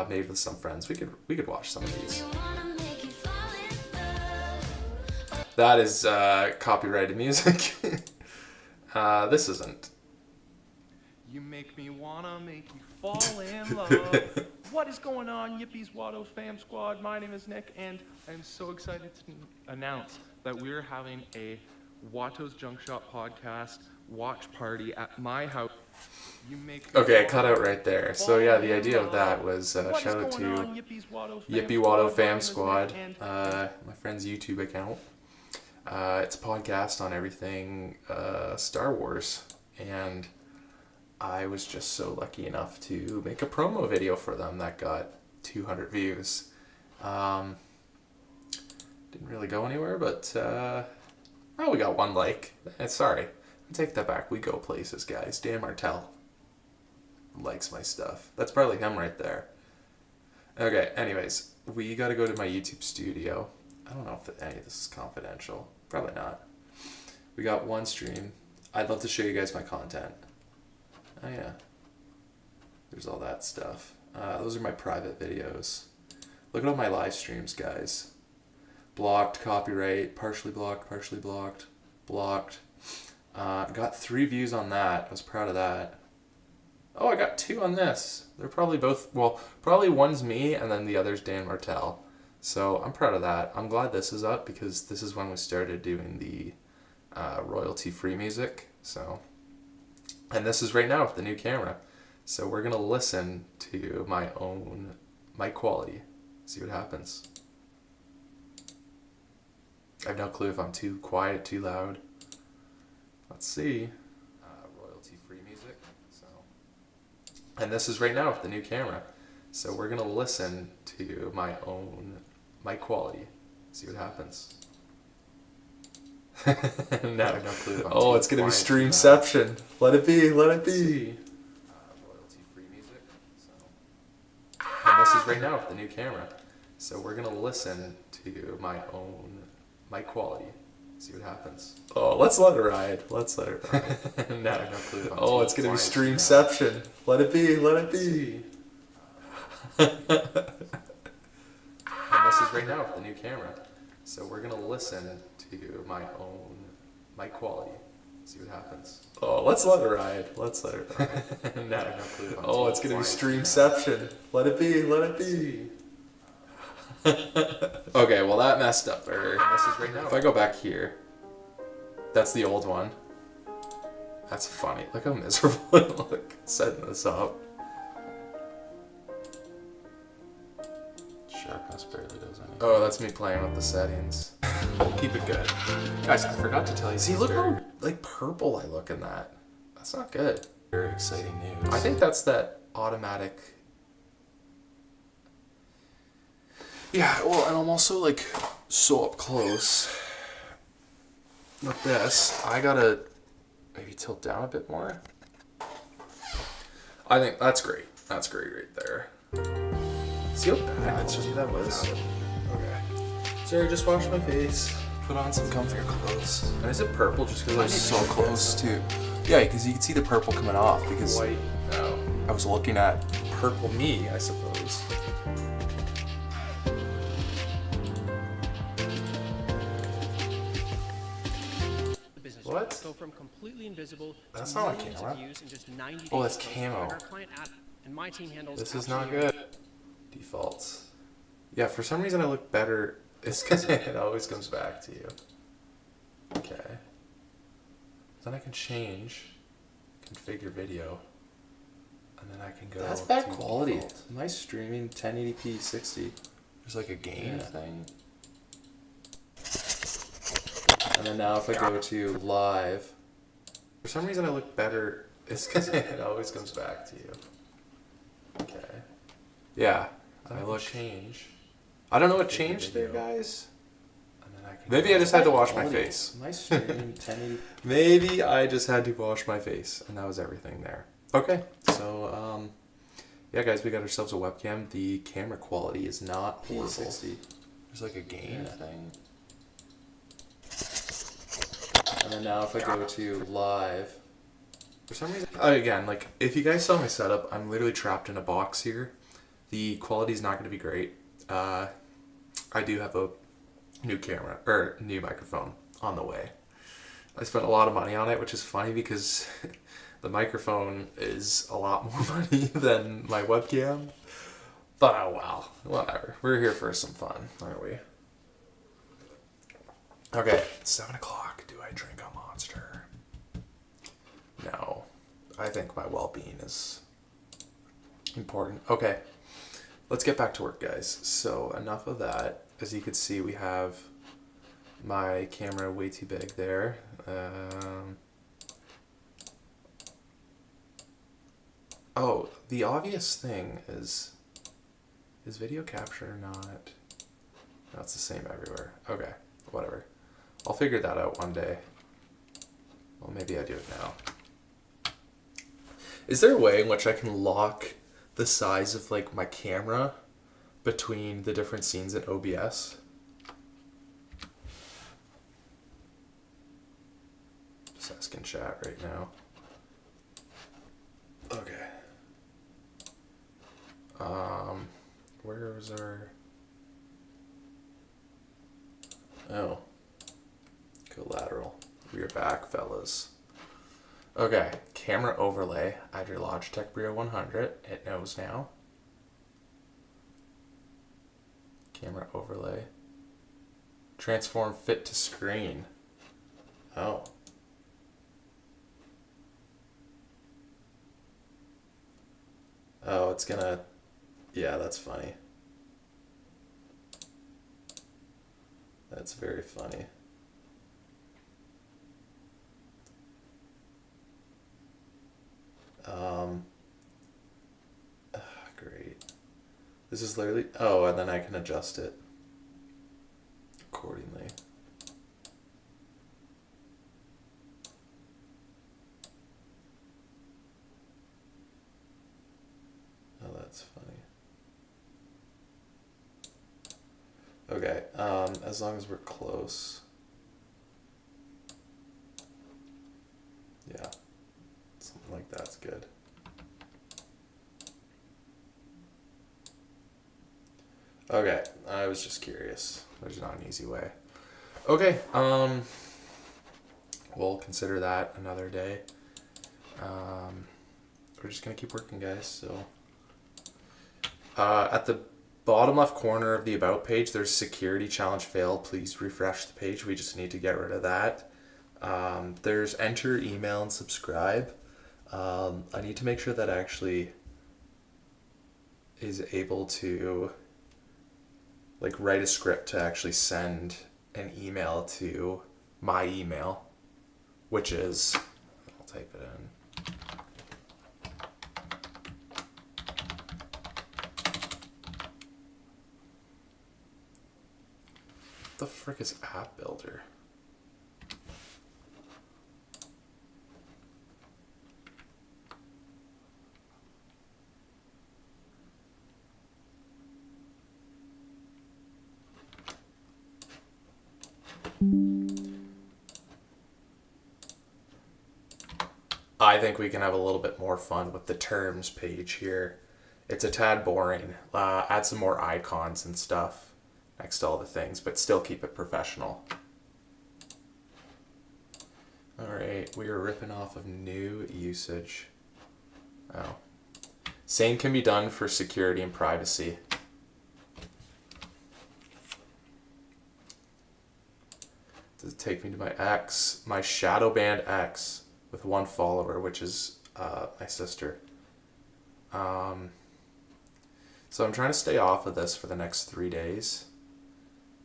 made with some friends. We could watch some of these. That is copyrighted music. This isn't. You make me wanna make you fall in love. What is going on, Yippies Watto Fam Squad? My name is Nick, and I'm so excited to announce that we're having a Watto's Junk Shop podcast watch party at my house. Okay, cut out right there. So yeah, the idea of that was shout out to Yippee Watto Fam Squad, my friend's YouTube account. It's a podcast on everything Star Wars, and I was just so lucky enough to make a promo video for them that got 200 views. Didn't really go anywhere, but oh, we got 1 like. Sorry, I take that back. We go places, guys. Dan Martell likes my stuff. That's probably him right there. Okay, anyways, we got to go to my YouTube studio. I don't know if any of this is confidential. Probably not. We got 1 stream. I'd love to show you guys my content. Oh yeah. There's all that stuff. Those are my private videos. Look at all my live streams, guys. Blocked, copyright, partially blocked, blocked. Got 3 views on that. I was proud of that. Oh, I got 2 on this. They're probably both, well, probably one's me and then the other's Dan Martell. So I'm proud of that. I'm glad this is up because this is when we started doing the royalty-free music. So, and this is right now with the new camera. So we're gonna listen to my own mic quality. See what happens. I have no clue if I'm too quiet, too loud. Let's see. Royalty-free music. So, and this is right now with the new camera. So we're gonna listen to my own mic quality. See what happens. No, I have no clue if I'm too it's gonna be quiet, too loud. Streamception. Let it be. Let it See. Royalty-free music. So, and this is right now with the new camera. So we're gonna listen to my own mic quality. See what happens. Oh, let's let it ride. Let's let it ride. No, I have no clue if I'm Oh, too it's gonna be quiet, too loud. Streamception. Let it be. Let it be. See. And this is right now with the new camera. So we're gonna listen to my own mic quality. See what happens. Oh, let's let it ride. Let's let it ride. No, I have no clue if I'm Oh, too it's gonna be quiet, too loud. Streamception. Let it be. Let it be. Okay, well that messed up. This is right now. If I go back here, that's the old one. That's funny. Look how miserable I look setting this up. Sharpness barely does anything. Oh, that's me playing with the settings. Keep it good. Guys, I forgot to tell you. See, look how like purple I look in that. That's not good. Very exciting news. I think that's that automatic. Yeah, well, and I'm also like so up close with this. I gotta maybe tilt down a bit more. I think that's great. That's great right there. See how bad that was? Okay. Sorry, just washed my face. Put on some comfier clothes. And is it purple just because I was so close too. Yeah, because you can see the purple coming off because White. No. I was looking at Purple me, I suppose. The business What? go from completely invisible That's to not on millions camera. of views in just 90 days. Oh, that's Post camo. our client app, and my team handles This is not absolutely good. Defaults. Yeah, for some reason I look better. It's because it always comes back to you. Okay. Then I can change, configure video, and then I can go. That's bad to quality. default. Am I streaming 1080p 60? there's like a gain Yeah. thing. And then now if I go to live, for some reason I look better. It's because it always comes back to you. Okay. Yeah. I look change. I don't know what changed there, guys. And then I can maybe I just had to wash my face. Am I streaming 1080? Maybe I just had to wash my face, and that was everything there. Okay. So yeah, guys, we got ourselves a webcam. The camera quality is not horrible. There's like a gain thing. And then now if I go to live, for some reason, again, like if you guys saw my setup, I'm literally trapped in a box here. The quality is not going to be great. I do have a new camera, or new microphone on the way. I spent a lot of money on it, which is funny because the microphone is a lot more money than my webcam. But oh well, whatever. We're here for some fun, aren't we? Okay, 7 o'clock. Do I drink a Monster? No. I think my well-being is important. Okay, let's get back to work, guys. So enough of that. As you can see, we have my camera way too big there. Oh, the obvious thing is video capture not... No, it's the same everywhere. Okay, whatever. I'll figure that out one day. Well, maybe I do it now. Is there a way in which I can lock the size of like my camera between the different scenes in OBS? Just asking chat right now. Okay. Where was our... Oh. Collateral. We're back, fellas. Okay, camera overlay. Add your Logitech Brio 100. It knows now. Camera overlay. Transform fit to screen. Oh. Oh, it's gonna... Yeah, that's funny. That's very funny. Great. This is literally... Oh, and then I can adjust it accordingly. Oh, that's funny. Okay, as long as we're close. Yeah, something like that's good. Okay, I was just curious. There's not an easy way. Okay, we'll consider that another day. We're just gonna keep working, guys, so. At the bottom left corner of the About page, there's security challenge failed. Please refresh the page. We just need to get rid of that. There's enter, email, and subscribe. I need to make sure that actually is able to like write a script to actually send an email to my email, which is, I'll type it in. What the frick is App Builder? I think we can have a little bit more fun with the terms page here. It's a tad boring. Add some more icons and stuff next to all the things, but still keep it professional. Alright, we are ripping off of new usage. Oh. Same can be done for security and privacy. Does it take me to my ex? My shadow banned ex with 1 follower, which is my sister. So I'm trying to stay off of this for the next 3 days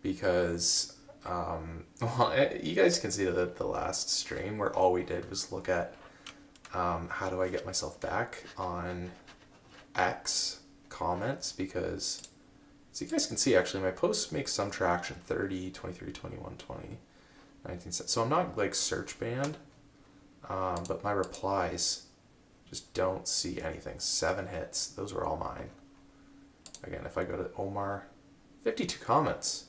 because well, you guys can see that the last stream where all we did was look at how do I get myself back on X comments, because as you guys can see, actually my posts make some traction, 30, 23, 21, 20, 19, so I'm not like search banned, but my replies just don't see anything. 7 hits, those were all mine. Again, if I go to Omar, 52 comments.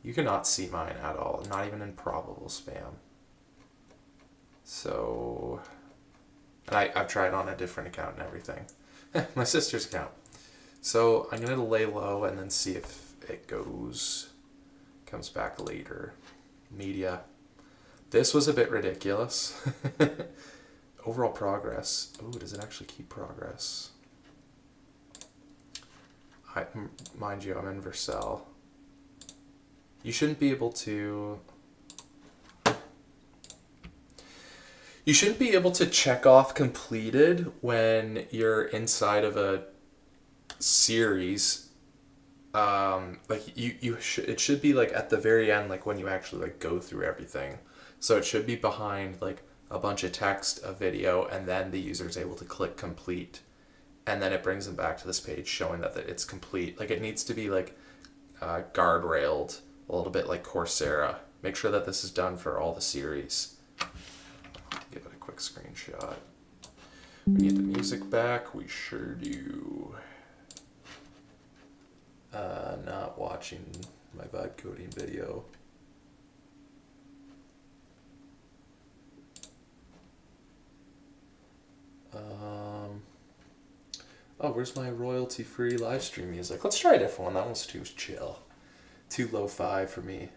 You cannot see mine at all, not even in probable spam. So, and I've tried on a different account and everything. My sister's account. So I'm gonna lay low and then see if it comes back later. Media. This was a bit ridiculous. Overall progress. Oh, does it actually keep progress? Mind you, I'm in Vercel. You shouldn't be able to... You shouldn't be able to check off completed when you're inside of a series. Like it should be like at the very end, like when you actually like go through everything. So it should be behind like a bunch of text, a video, and then the user is able to click complete and then it brings them back to this page showing that it's complete. Like, it needs to be like guardrailed a little bit like Coursera. Make sure that this is done for all the series. Give it a quick screenshot. We need the music back. We sure do. Not watching my vibe coding video. Oh, where's my royalty-free live stream music? Let's try a different one. That one's too chill. Too lo-fi for me.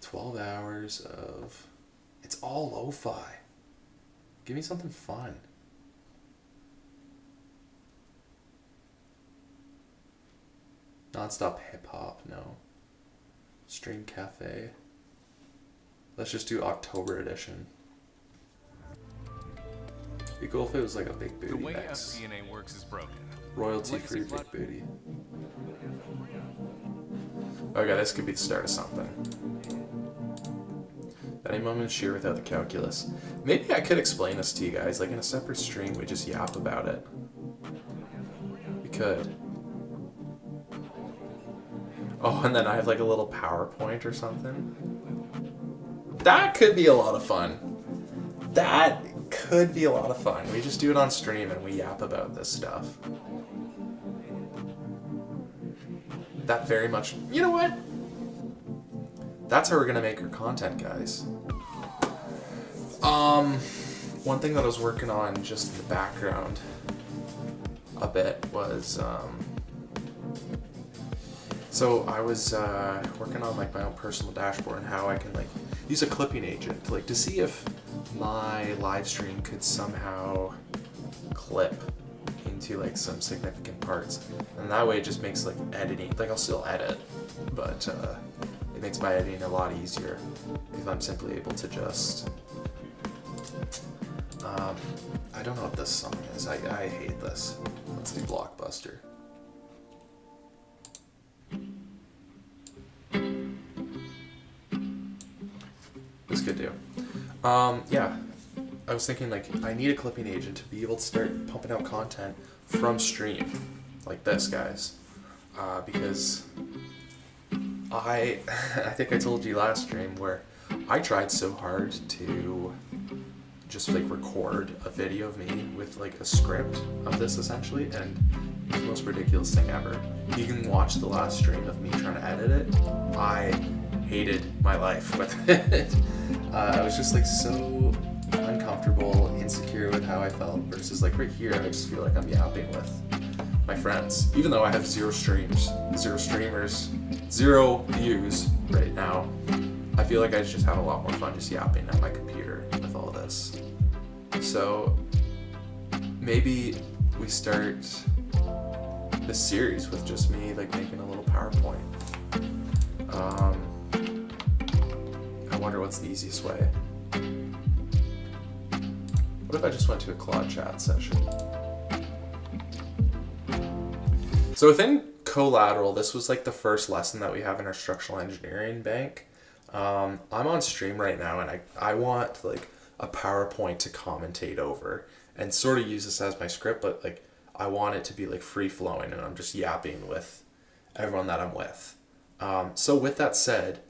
"12 hours of..." It's all lo-fi. Give me something fun. Non-stop hip-hop, no. Stream Cafe. Let's just do October edition. Be cool if it was like a big booty The way mix. FP&A works is broken. Royalty-free big booty. Okay, this could be the start of something. Any moment sheer without the calculus. Maybe I could explain this to you guys, like in a separate stream, we just yap about it. We could. Oh, and then I have like a little PowerPoint or something. That could be a lot of fun. That could be a lot of fun. We just do it on stream and we yap about this stuff. That very much... You know what? That's how we're gonna make our content, guys. One thing that I was working on just in the background a bit was, so I was working on like my own personal dashboard and how I can like use a clipping agent to see if my live stream could somehow clip into like some significant parts, and that way it just makes like editing, like I'll still edit, but it makes my editing a lot easier if I'm simply able to just I don't know what this song is. I hate this. Let's do Blockbuster. This could do. Yeah, I was thinking like I need a clipping agent to be able to start pumping out content from stream like this, guys, because I think I told you last stream where I tried so hard to just like record a video of me with like a script of this essentially, and it's the most ridiculous thing ever. You can watch the last stream of me trying to edit it. I hated my life with it. I was just like so uncomfortable, insecure with how I felt, versus like right here I just feel like I'm yapping with my friends, even though I have 0 streams, 0 streamers, 0 views right now. I feel like I just have a lot more fun just yapping at my computer with all this. So maybe we start this series with just me like making a little PowerPoint. I wonder what's the easiest way. What if I just went to a Claude chat session? So within Collateral, this was like the first lesson that we have in our structural engineering bank. I'm on stream right now and I want like a PowerPoint to commentate over and sort of use this as my script, but like I want it to be like free flowing and I'm just yapping with everyone that I'm with. So with that said,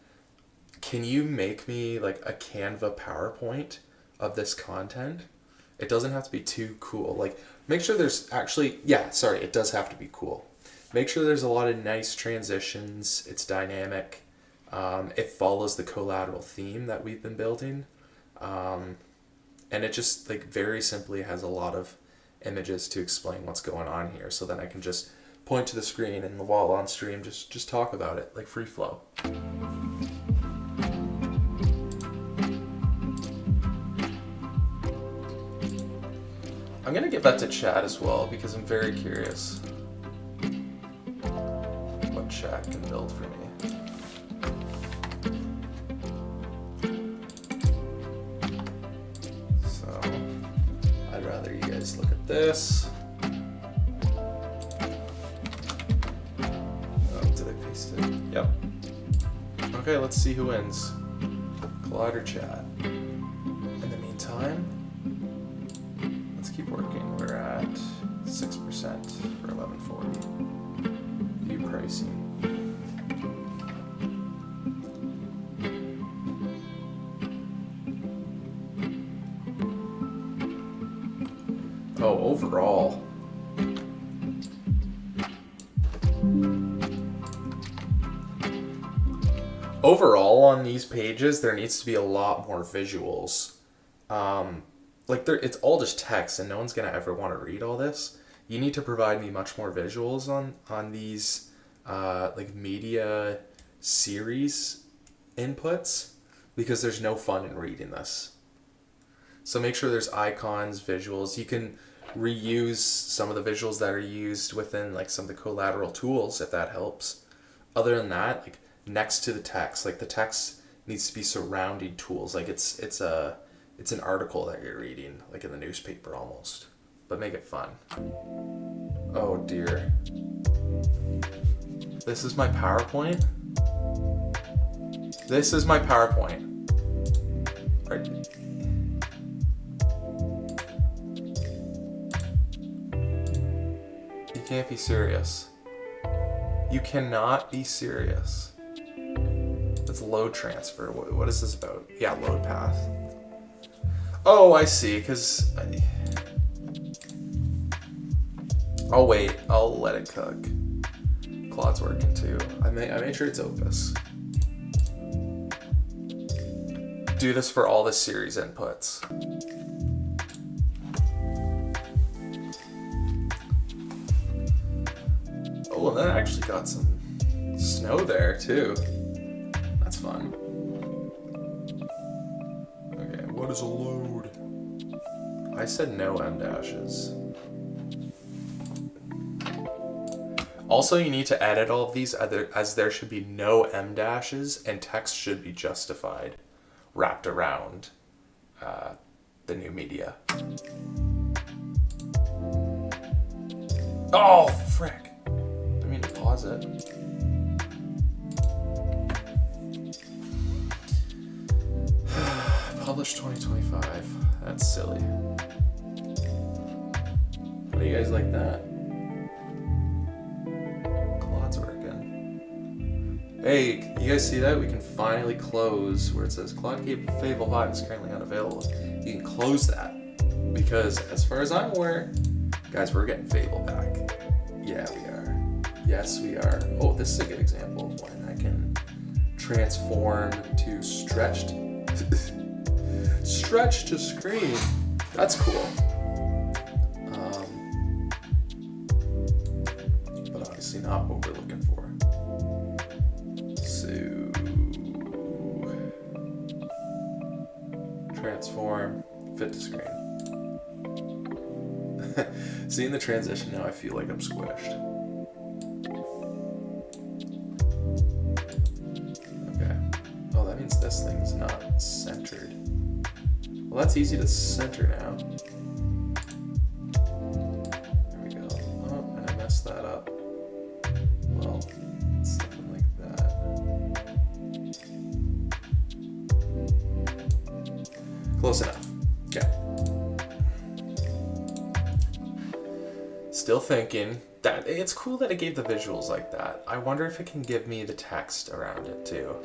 can you make me like a Canva PowerPoint of this content? It doesn't have to be too cool. Like make sure there's actually, yeah, sorry, it does have to be cool. Make sure there's a lot of nice transitions. It's dynamic. It follows the Collateral theme that we've been building. And it just like very simply has a lot of images to explain what's going on here. So then I can just point to the screen and while on stream, just talk about it like free flow. I'm gonna give that to chat as well because I'm very curious what chat can build for me. So I'd rather you guys look at this. Oh, did I paste it? Yep. Okay, let's see who wins. Collider chat. In the meantime, time. Let's keep working. We're at 6% for 1140. View pricing. Oh, overall. Overall on these pages, there needs to be a lot more visuals. It's all just text and no one's going to ever want to read all this. You need to provide me much more visuals on these media series inputs because there's no fun in reading this. So make sure there's icons, visuals. You can reuse some of the visuals that are used within like some of the collateral tools if that helps. Other than that, like next to the text, like the text needs to be surrounding tools. Like it's an article that you're reading, like in the newspaper almost, but make it fun. Oh dear. This is my PowerPoint. This is my PowerPoint. You can't be serious. You cannot be serious. It's load transfer. What is this about? Yeah, load path. Oh, I see, because... I'll wait. I'll let it cook. Claude's working too. I made sure it's Opus. Do this for all the series inputs. Oh, and that actually got some snow there too. That's fun. Okay, what is a load? I said no M dashes. Also, you need to edit all of these as there should be no M dashes and text should be justified, wrapped around the new media. Oh, frick. I mean to pause it. Published 2025. That's silly. How do you guys like that? Claude's working. Hey, you guys see that? We can finally close where it says Claude Fable 5 is currently unavailable. You can close that. Because as far as I'm aware, guys, we're getting Fable back. Yeah, we are. Yes, we are. Oh, this is a good example of when I can transform to stretched. Stretch to screen. That's cool. But obviously not what we're looking for. So transform, fit to screen. Seeing the transition now, I feel like I'm squished. Okay. Oh, that means this thing's not centered. Well, that's easy to center now. There we go. Oh, and I messed that up. Well, something like that. Close enough. Okay. Still thinking that it's cool that it gave the visuals like that. I wonder if it can give me the text around it too.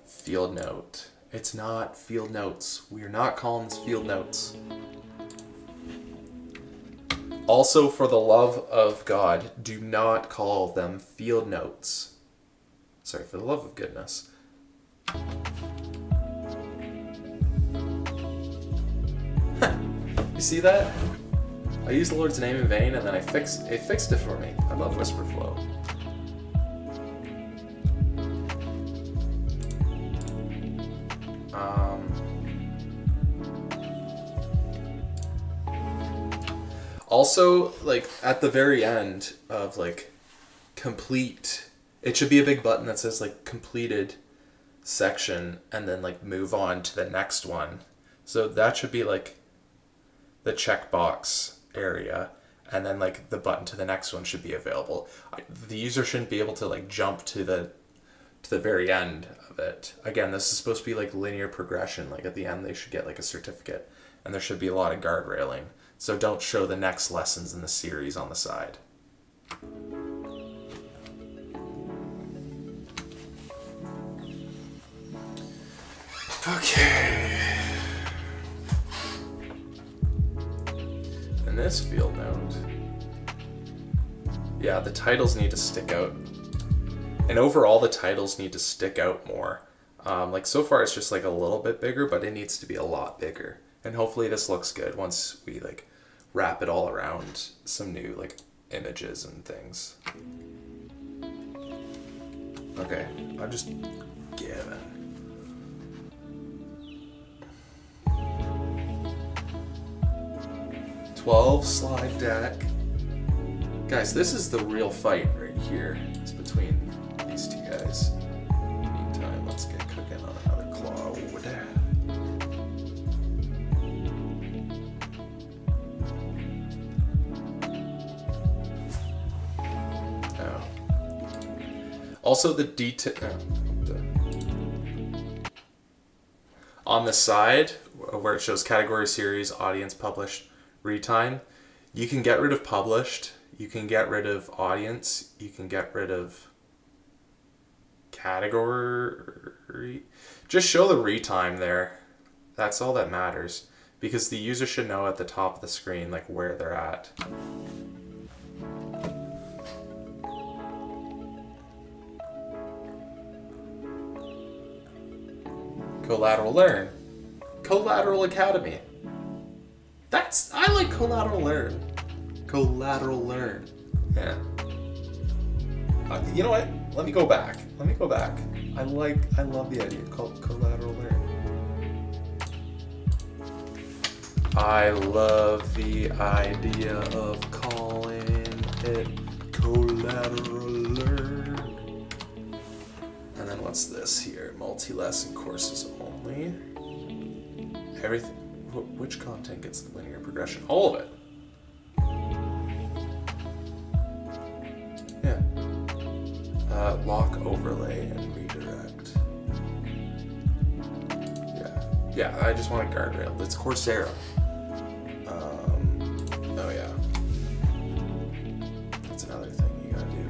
Field note. It's not field notes. We're not calling this field notes. Also, for the love of God, do not call them field notes. Sorry, for the love of goodness. You see that? I used the Lord's name in vain and then it fixed it for me. I love Whisperflow. Also, like at the very end of like complete, it should be a big button that says like completed section and then like move on to the next one. So that should be like the checkbox area, and then like the button to the next one should be available. The user shouldn't be able to like jump to to the very end of it. Again, this is supposed to be like linear progression. Like at the end, they should get like a certificate, and there should be a lot of guardrailing. So don't show the next lessons in the series on the side. Okay. In this field note, yeah, the titles need to stick out. And overall, the titles need to stick out more. Like so far, it's just like a little bit bigger, but it needs to be a lot bigger. And hopefully this looks good once we like wrap it all around some new like images and things. Okay, I'm just giving. Slide deck. Guys, this is the real fight right here. It's between these two guys. Meantime, let's get cooking on another Cloud. Oh. Also, the detail on the side where it shows category, series, audience, published, read time, you can get rid of published, you can get rid of audience, you can get rid of category. Just show the read time there. That's all that matters, because the user should know at the top of the screen like where they're at. Collateral Learn. Collateral Academy. I like Collateral Learn. Collateral Learn. Yeah. You know what? Let me go back. I love the idea called Collateral Learn. I love the idea of calling it Collateral Learn. And then what's this here? Multi-lesson courses only. Everything. Which content gets the linear progression? All of it. Yeah. Lock, overlay, and redirect. Yeah, I just want a guardrail. It's Coursera. Oh yeah. That's another thing you gotta do.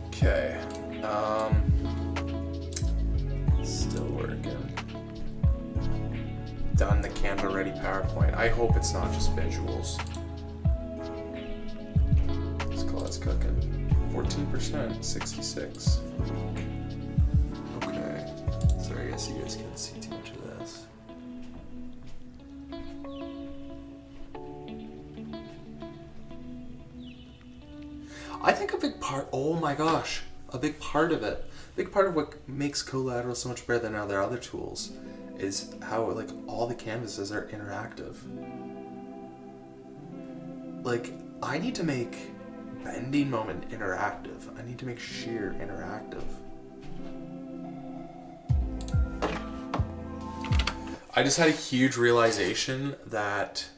Okay. Still working. Done the Canva ready PowerPoint. I hope it's not just visuals. It's cooking. 14%, 66. Okay. Sorry, I guess you guys can't see too much of this. I think a big part, oh my gosh, a big part of what makes Collateral so much better than other tools is how like all the canvases are interactive. Like, I need to make Bending Moment interactive. I need to make Shear interactive. I just had a huge realization that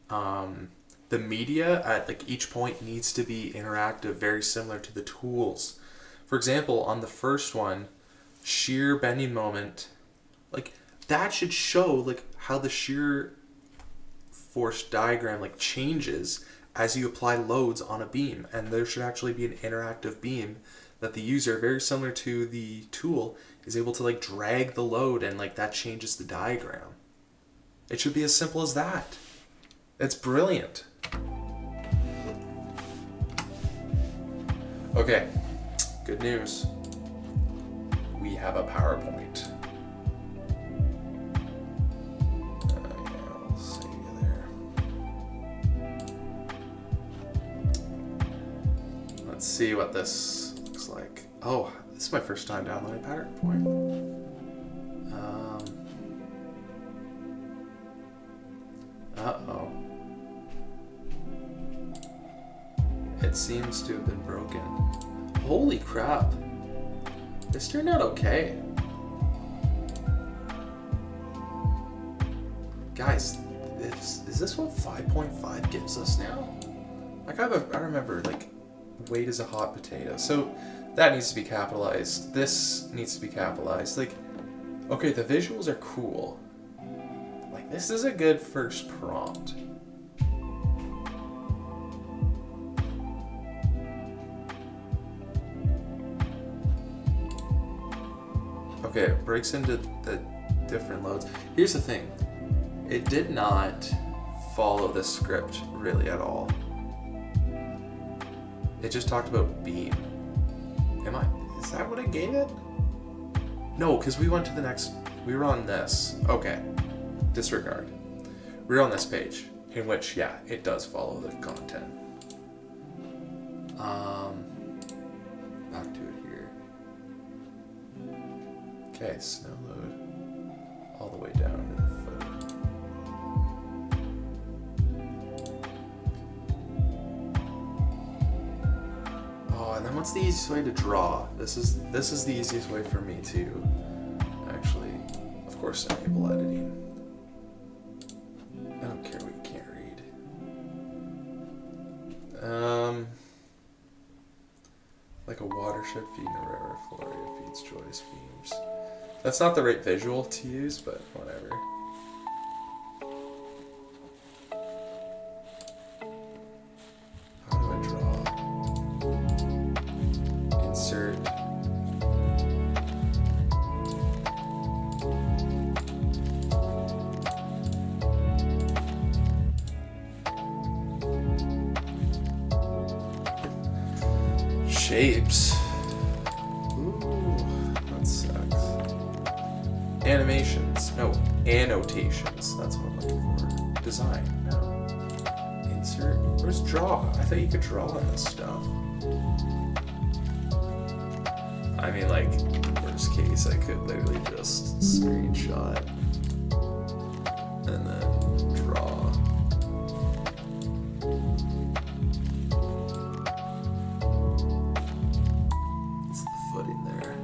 the media at like each point needs to be interactive, very similar to the tools. For example, on the first one, Shear Bending Moment, like that should show like how the shear force diagram like changes as you apply loads on a beam, and there should actually be an interactive beam that the user, very similar to the tool, is able to like drag the load, and like that changes the diagram. It should be as simple as that. It's brilliant. Okay, good news. We have a PowerPoint. Yeah, I'll save you there. Let's see what this looks like. Oh, this is my first time downloading PowerPoint. Uh-oh. It seems to have been broken. Holy crap. This turned out okay. Guys, is this what 5.5 gives us now? Like I remember like weight is a hot potato. So that needs to be capitalized. This needs to be capitalized. Like, okay, the visuals are cool. Like, this is a good first prompt. Okay, it breaks into the different loads. Here's the thing. It did not follow the script really at all. It just talked about beam. Is that what it gave it? No, because we went to the next, we were on this. Okay, disregard. We were on this page, in which, yeah, it does follow the content. Back to it here. Okay, snow load. All the way down to the foot. Oh, and then what's the easiest way to draw? This is the easiest way for me to actually, of course, enable editing. I don't care what you can't read. Like a watershed feeding Aurora Floria feeds Joyous Beams. That's not the right visual to use, but whatever. How do I draw? Insert. Shapes. Ooh, that sucks. Animations. No, annotations. That's what I'm looking for. Design. No. Insert. Where's draw? I thought you could draw on this stuff. I mean, like, worst case, I could literally just screenshot and then draw. In there.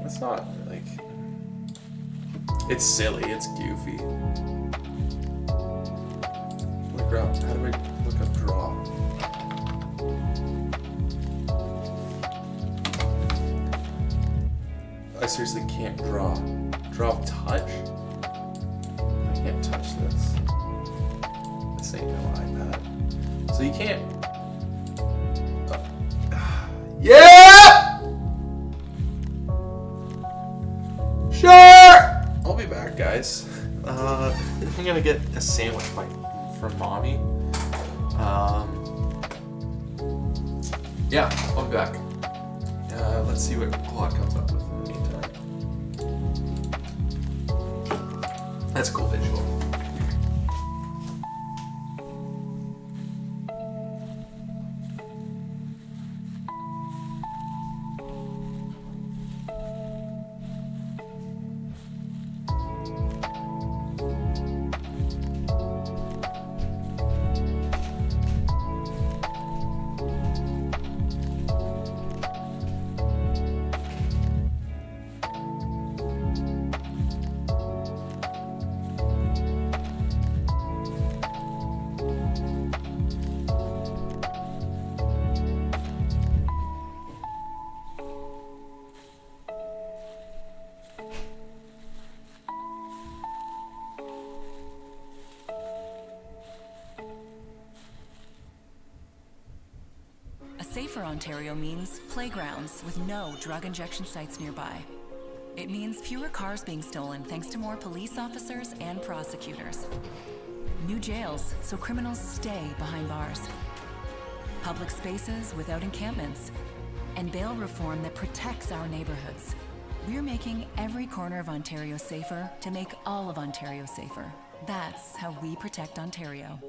That's not like, it's silly, it's goofy. Look up, how do I look up draw? I seriously can't draw. Draw touch? I can't touch this. This ain't no iPad. So you can't. Yeah! Sure! I'll be back, guys. I'm gonna get a sandwich from mommy. Yeah, I'll be back. Let's see what Claude comes up with in the meantime. That's a cool visual. Safer Ontario means playgrounds with no drug injection sites nearby. It means fewer cars being stolen thanks to more police officers and prosecutors. New jails so criminals stay behind bars. Public spaces without encampments. And bail reform that protects our neighborhoods. We're making every corner of Ontario safer to make all of Ontario safer. That's how we protect Ontario.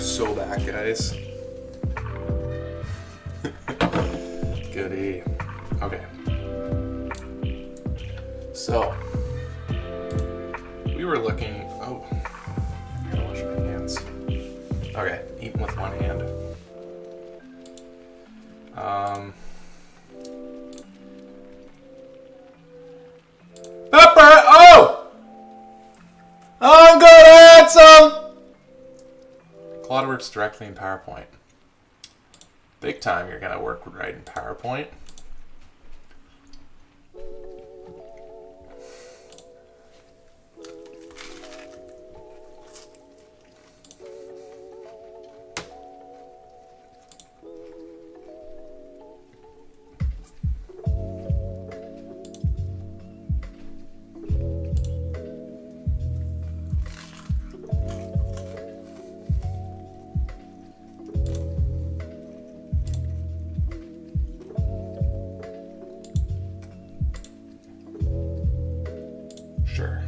so bad, guys. Goody. Okay. So, we were looking. Oh, I gotta wash my hands. Okay, eating with one hand. Pepper! Oh! I'm good at some! Claude works directly in PowerPoint. Big time you're gonna work right in PowerPoint. Sure.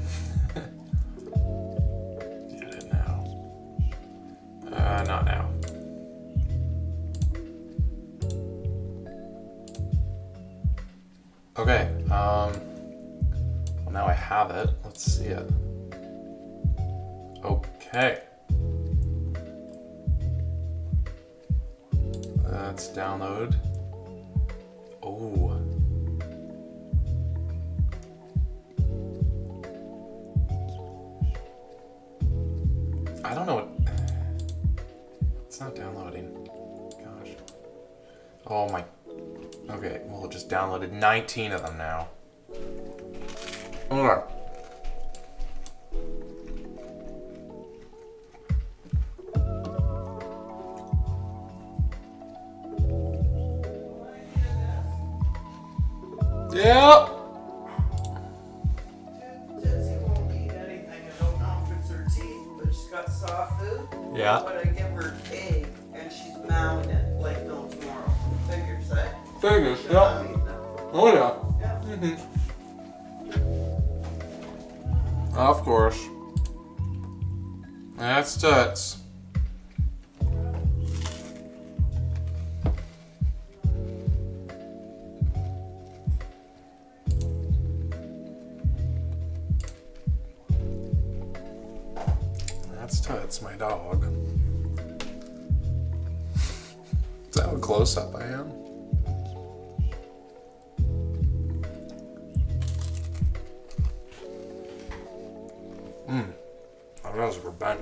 Get it now. Not now. Okay, well now I have it. Let's see it. Okay. Let's download. Oh. I don't know what. It's not downloading. Gosh. Oh my. Okay, well, it just downloaded 19 of them now. Okay. Yep. Tootsie won't eat anything. I don't know if it's her teeth, but she's got soft food. Yeah. But I give her egg, and she's mounting it like no tomorrow. Figures, eh? Figures, She's not eating them. Oh yeah. Yeah. Of course. That's Toots. That's Toots, my dog. Is that how close up I am? My nails were bent.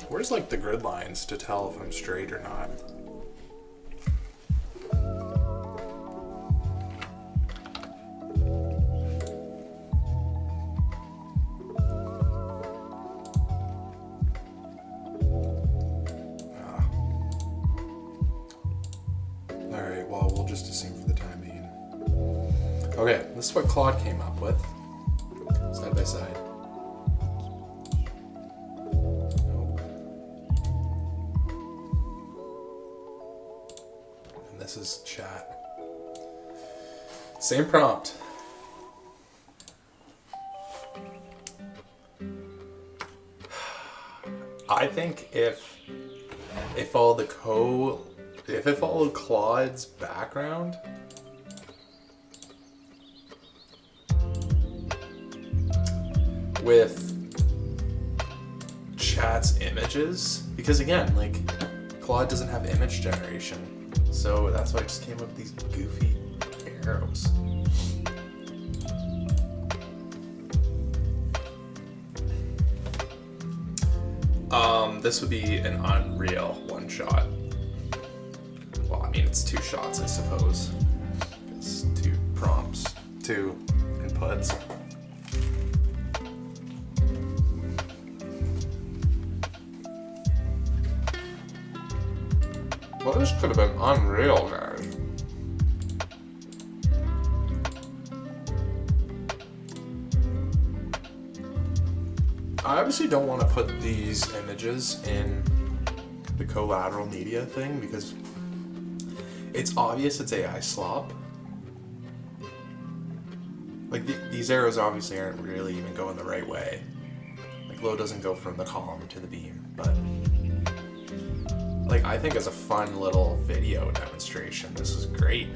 Where's like the grid lines to tell if I'm straight or not? Alright, well, we'll just assume for the time being. Okay, this is what Claude came up with. Side by side. Nope. And this is chat. Same prompt. I think if it followed if it followed Claude's background, with chat's images, because again, like, Claude doesn't have image generation, so that's why I just came up with these goofy arrows. This would be an Unreal one shot. Well, I mean, it's two shots, I suppose. It's two prompts, two inputs. Well, this could have been Unreal, guys. I obviously don't want to put these images in the collateral media thing because it's obvious it's AI slop. Like these arrows obviously aren't really even going the right way. Like load doesn't go from the column to the beam, but like I think as a fun little video demonstration, this is great.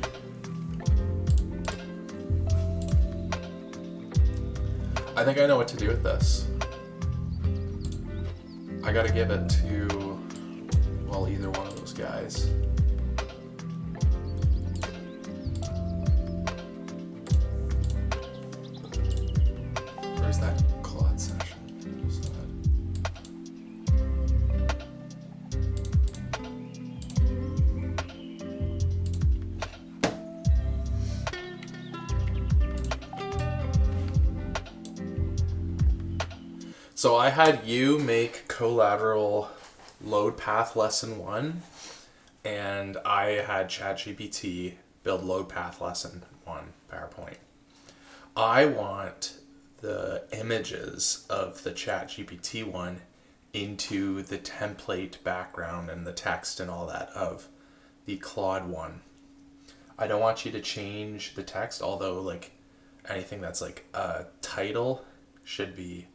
I think I know what to do with this. I gotta give it to, well, either one of those guys. Where's that Claude session? Where's that? So I had you make collateral load path lesson 1, and I had ChatGPT build load path lesson 1 PowerPoint. I want the images of the ChatGPT one into the template background and the text and all that of the Claude one. I don't want you to change the text, although like anything that's like a title should be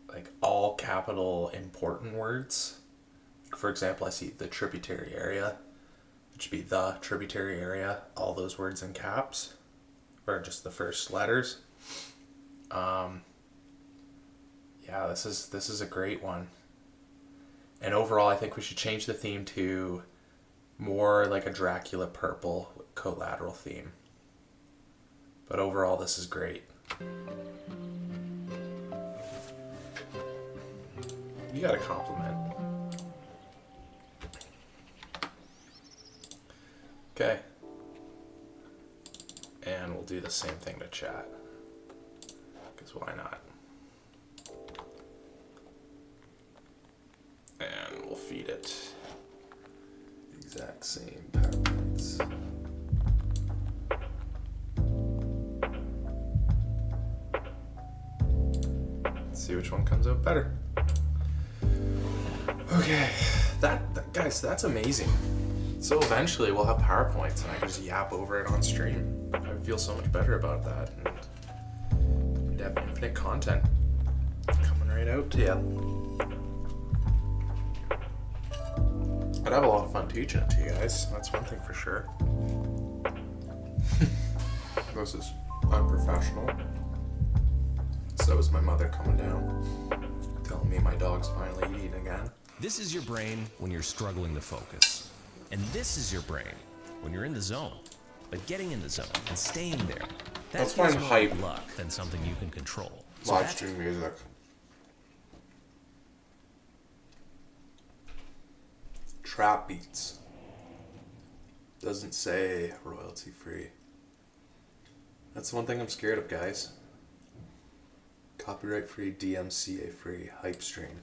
like all capital important words. For example, I see the tributary area, which would be the tributary area, all those words in caps, or just the first letters. Yeah, this is a great one. And overall, I think we should change the theme to more like a Dracula purple collateral theme. But overall, this is great. You got a compliment. Okay. And we'll do the same thing to chat. Because why not? And we'll feed it the exact same PowerPoints. Let's see which one comes out better. Okay, that guys, that's amazing. So eventually we'll have PowerPoints and I can just yap over it on stream. I feel so much better about that. And we'd have infinite content coming right out to you. I'd have a lot of fun teaching it to you guys. That's one thing for sure. This is unprofessional. So is my mother coming down, telling me my dog's finally eating again. This is your brain when you're struggling to focus. And this is your brain when you're in the zone. But getting in the zone and staying there, That's feels fine more hype. like luck than something you can control. So Live that's stream music. Trap beats. Doesn't say royalty free. That's the one thing I'm scared of, guys. Copyright free, DMCA free, hype stream.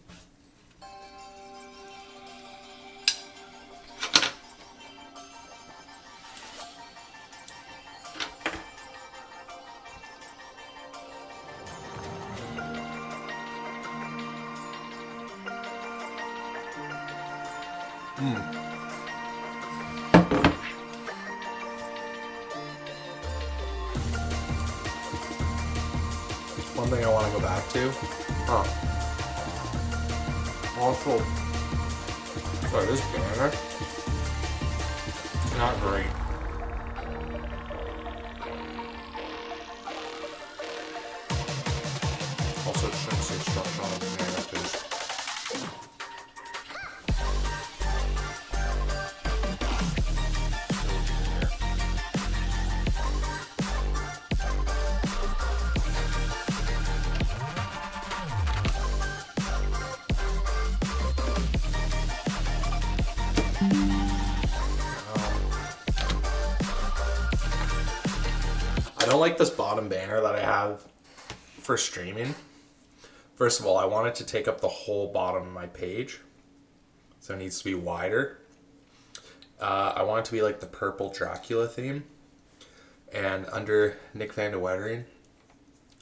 One thing I want to go back to. Also, sorry, this banner. Not great. Also, it shouldn't say structural engineering because I don't like this bottom banner that I have for streaming. First of all, I want it to take up the whole bottom of my page, so it needs to be wider. I want it to be like the purple Dracula theme, and under Nick Van de Wettering,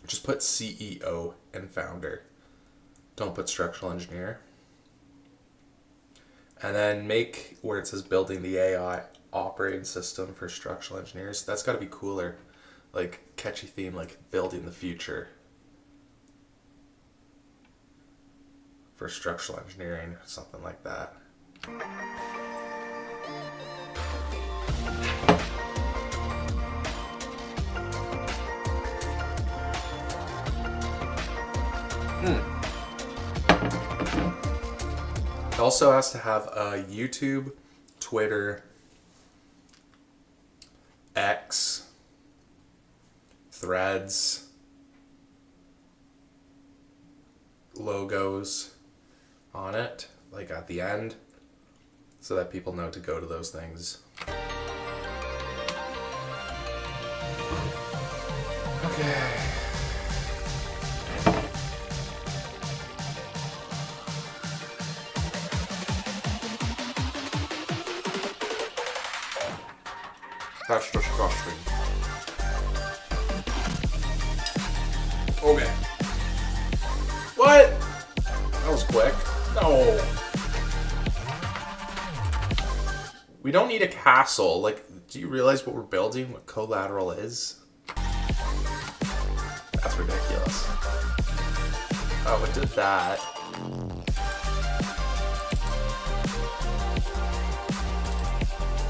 just put CEO and founder. Don't put structural engineer. And then make where it says building the AI operating system for structural engineers. That's got to be cooler. Like catchy theme like building the future for structural engineering, something like that. It also has to have a YouTube, Twitter, X, Threads, logos on it, like at the end, so that people know to go to those things. Okay. That's disgusting. Okay. What? That was quick. No. We don't need a castle. Like, do you realize what we're building? What collateral is? That's ridiculous. Oh, it did that.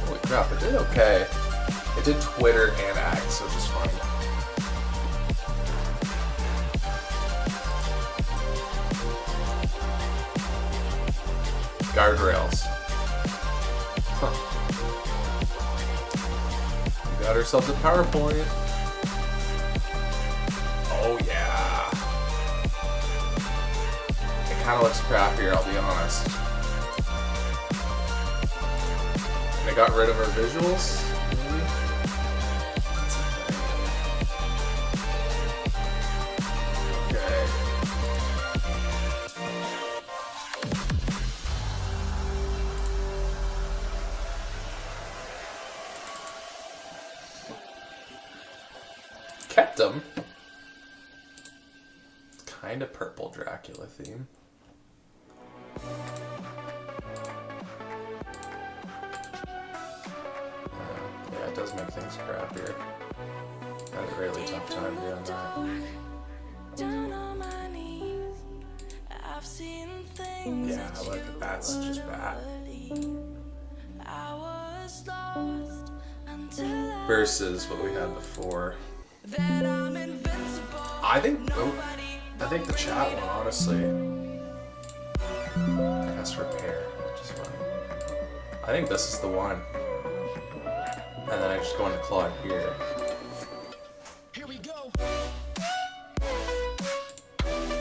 Holy crap, it did okay. It did Twitter and X, which is fine. Guardrails. Huh. We got ourselves a PowerPoint. Oh yeah. It kind of looks crappier, I'll be honest. And I got rid of our visuals. Maybe? Okay. Kept them. Kind of purple Dracula theme. Yeah, it does make things crappier. I had a really tough time doing that. Yeah, look, that's just bad. Versus what we had before. I think the chat one, honestly, has repair, which is funny. I think this is the one. And then I just go into Claude here. Here we go.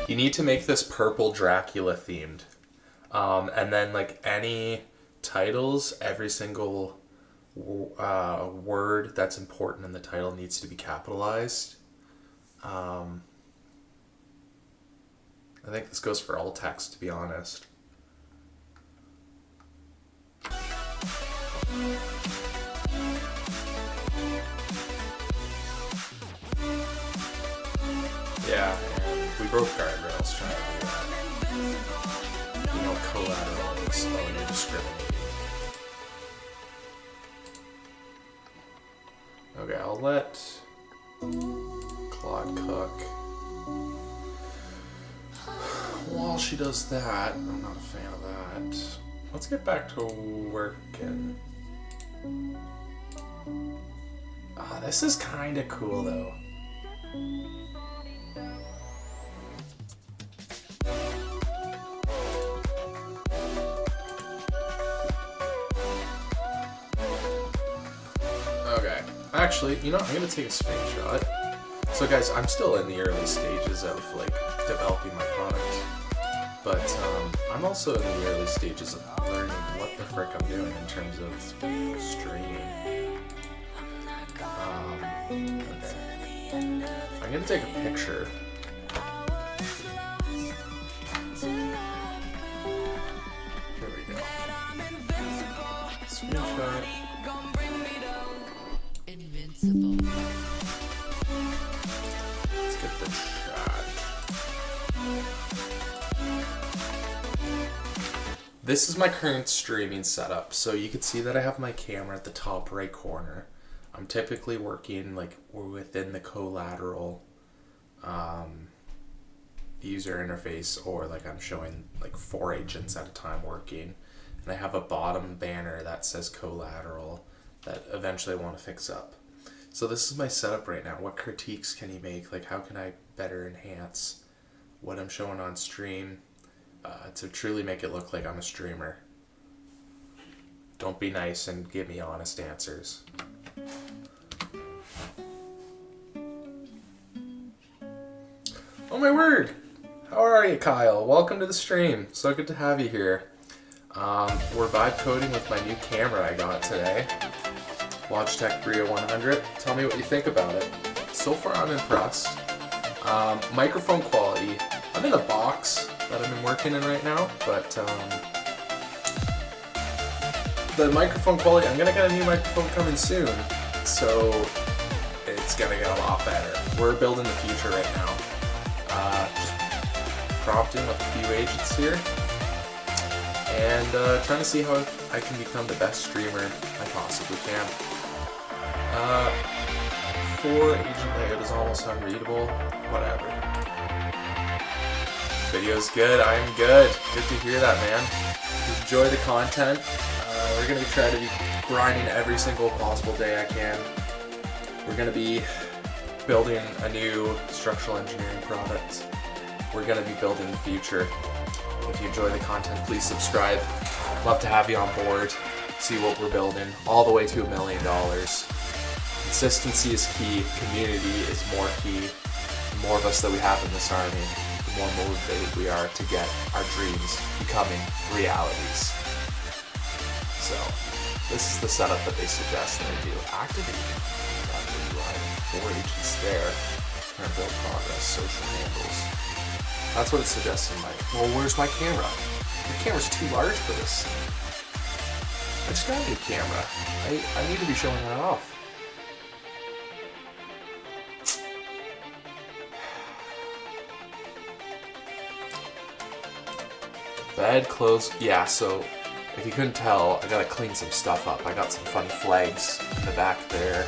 You need to make this purple Dracula themed. And then like any titles, every single word that's important in the title needs to be capitalized. I think this goes for all text, to be honest. Yeah, and we broke guardrails trying to do that. You know, collateral is when you're discriminating. Okay, I'll let Claude cook. While she does that, I'm not a fan of that. Let's get back to working. This is kind of cool though. Okay, actually, you know, I'm gonna take a screenshot. So guys, I'm still in the early stages of like developing my product. But I'm also in the early stages of learning what the frick I'm doing in terms of streaming. Okay. I'm gonna take a picture. Here we go. Screenshot. Invincible. Let's get the shot. This is my current streaming setup. So you can see that I have my camera at the top right corner. I'm typically working like we're within the collateral user interface, or like I'm showing like 4 agents at a time working, and I have a bottom banner that says collateral that eventually I want to fix up. So this is my setup right now. What critiques can you make? Like, how can I better enhance what I'm showing on stream to truly make it look like I'm a streamer? Don't be nice and give me honest answers. Oh my word! How are you, Kyle? Welcome to the stream. So good to have you here. We're vibe coding with my new camera I got today. Logitech Brio 100. Tell me what you think about it. So far I'm impressed. Microphone quality. I'm in a box that I've been working in right now, but the microphone quality, I'm gonna get a new microphone coming soon, so it's gonna get a lot better. We're building the future right now. Just prompting with a few agents here, and trying to see how I can become the best streamer I possibly can. 4 agent layout is almost unreadable. Whatever. Video's good. I'm good. Good to hear that, man. Enjoy the content. We're gonna try to be grinding every single possible day I can. We're gonna be building a new structural engineering product. We're gonna be building the future. If you enjoy the content, please subscribe. Love to have you on board. See what we're building, all the way to $1 million. Consistency is key. Community is more key. The more of us that we have in this army, the more motivated we are to get our dreams becoming realities. So, this is the setup that they suggest that I do. Activate. 4 agents there. Current build progress, social handles. That's what it's suggesting. Like, well, where's my camera? The camera's too large for this. I just got a new camera. I need to be showing that off. Bed, clothes, yeah, so if you couldn't tell, I gotta clean some stuff up. I got some funny flags in the back there.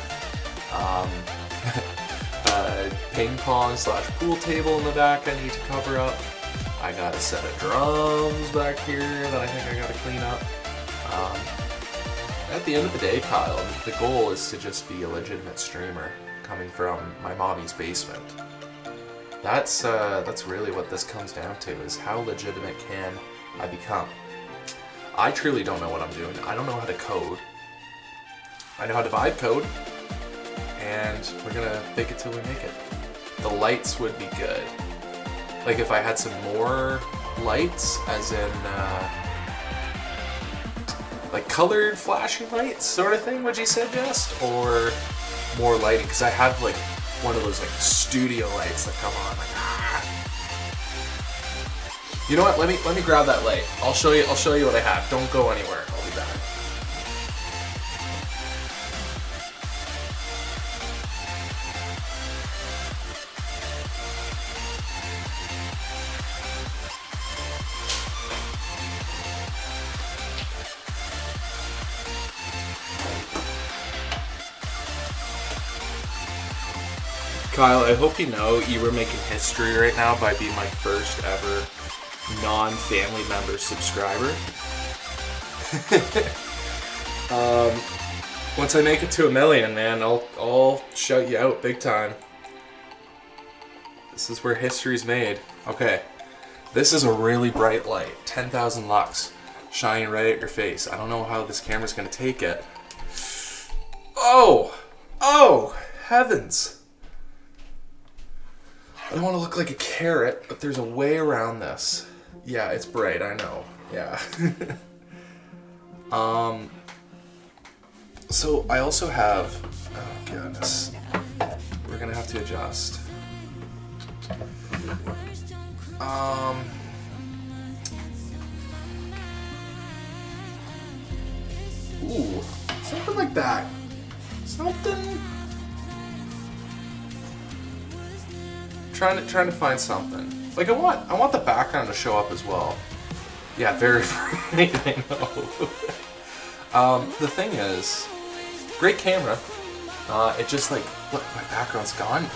Ping pong / pool table in the back I need to cover up. I got a set of drums back here that I think I gotta clean up. At the end of the day, Kyle, the goal is to just be a legitimate streamer coming from my mommy's basement. That's really what this comes down to, is how legitimate can I become. I truly don't know what I'm doing. I don't know how to code. I know how to vibe code, and we're gonna fake it till we make it. The lights would be good. Like if I had some more lights, as in like colored flashing lights sort of thing, would you suggest? Or more lighting? Because I have like one of those like studio lights that come on like You know what? Let me grab that light. I'll show you what I have. Don't go anywhere. I'll be back. Kyle, I hope you know you were making history right now by being my first ever non-family member subscriber. Once I make it to 1 million, man, I'll shout you out big time. This is where history's made. Okay, this is a really bright light, 10,000 lux, shining right at your face. I don't know how this camera's gonna take it. Oh, heavens. I don't want to look like a carrot, but there's a way around this. Yeah, it's bright, I know. Yeah. So I also have, oh goodness, we're gonna have to adjust. Ooh, something like that. Something. Trying to find something. Like I want the background to show up as well. Yeah, very bright, I know. The thing is, great camera. It just like, look, my background's gone.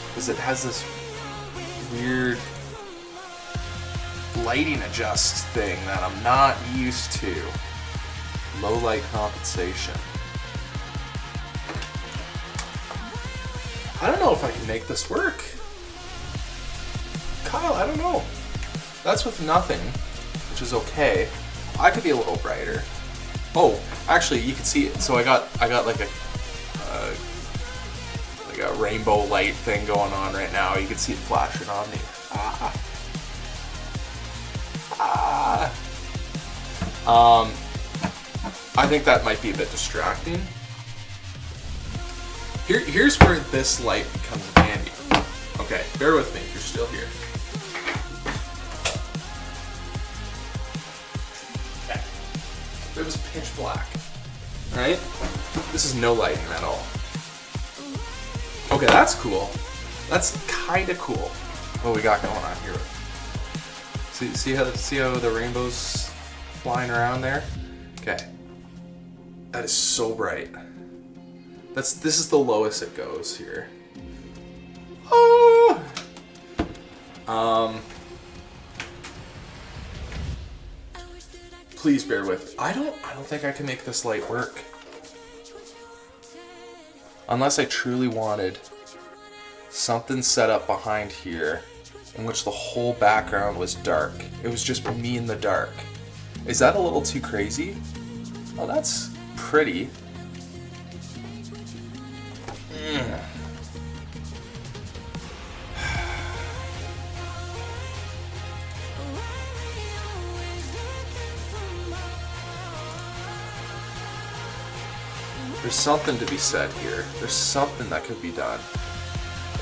Because it has this weird lighting adjust thing that I'm not used to. Low light compensation. I don't know if I can make this work. Kyle, I don't know. That's with nothing, which is okay. I could be a little brighter. Oh, actually, you can see it. So I got like a rainbow light thing going on right now. You can see it flashing on me. I think that might be a bit distracting. Here's where this light becomes handy. Okay, bear with me. You're still here. Okay. It was pitch black. Right? This is no lighting at all. Okay, that's cool. That's kind of cool. What we got going on here. See how the rainbow's flying around there? Okay. That is so bright. This is the lowest it goes here. Oh! Please bear with me. I don't think I can make this light work. Unless I truly wanted something set up behind here in which the whole background was dark. It was just me in the dark. Is that a little too crazy? Oh, that's pretty. There's something to be said here. There's something that could be done.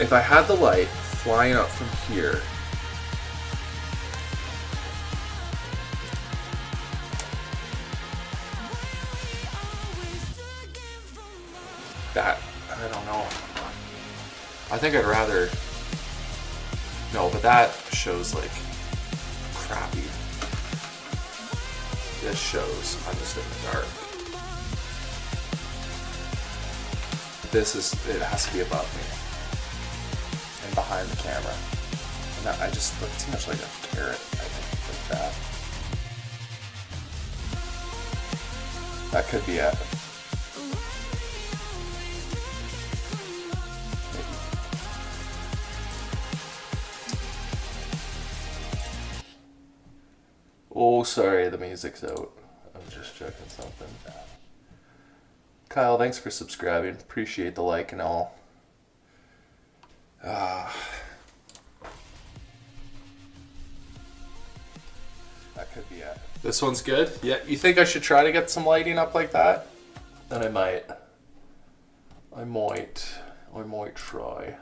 If I had the light flying up from here, that, I don't know. I think I'd rather, no, but that shows like crappy. This shows I'm just in the dark. It has to be above me and behind the camera. And that, I just look too much like a carrot, I think, like that. That could be it. Maybe. Oh, sorry, the music's out. I'm just checking something. Kyle, thanks for subscribing. Appreciate the like and all. That could be it. This one's good? Yeah, you think I should try to get some lighting up like that? Then I might. I might try.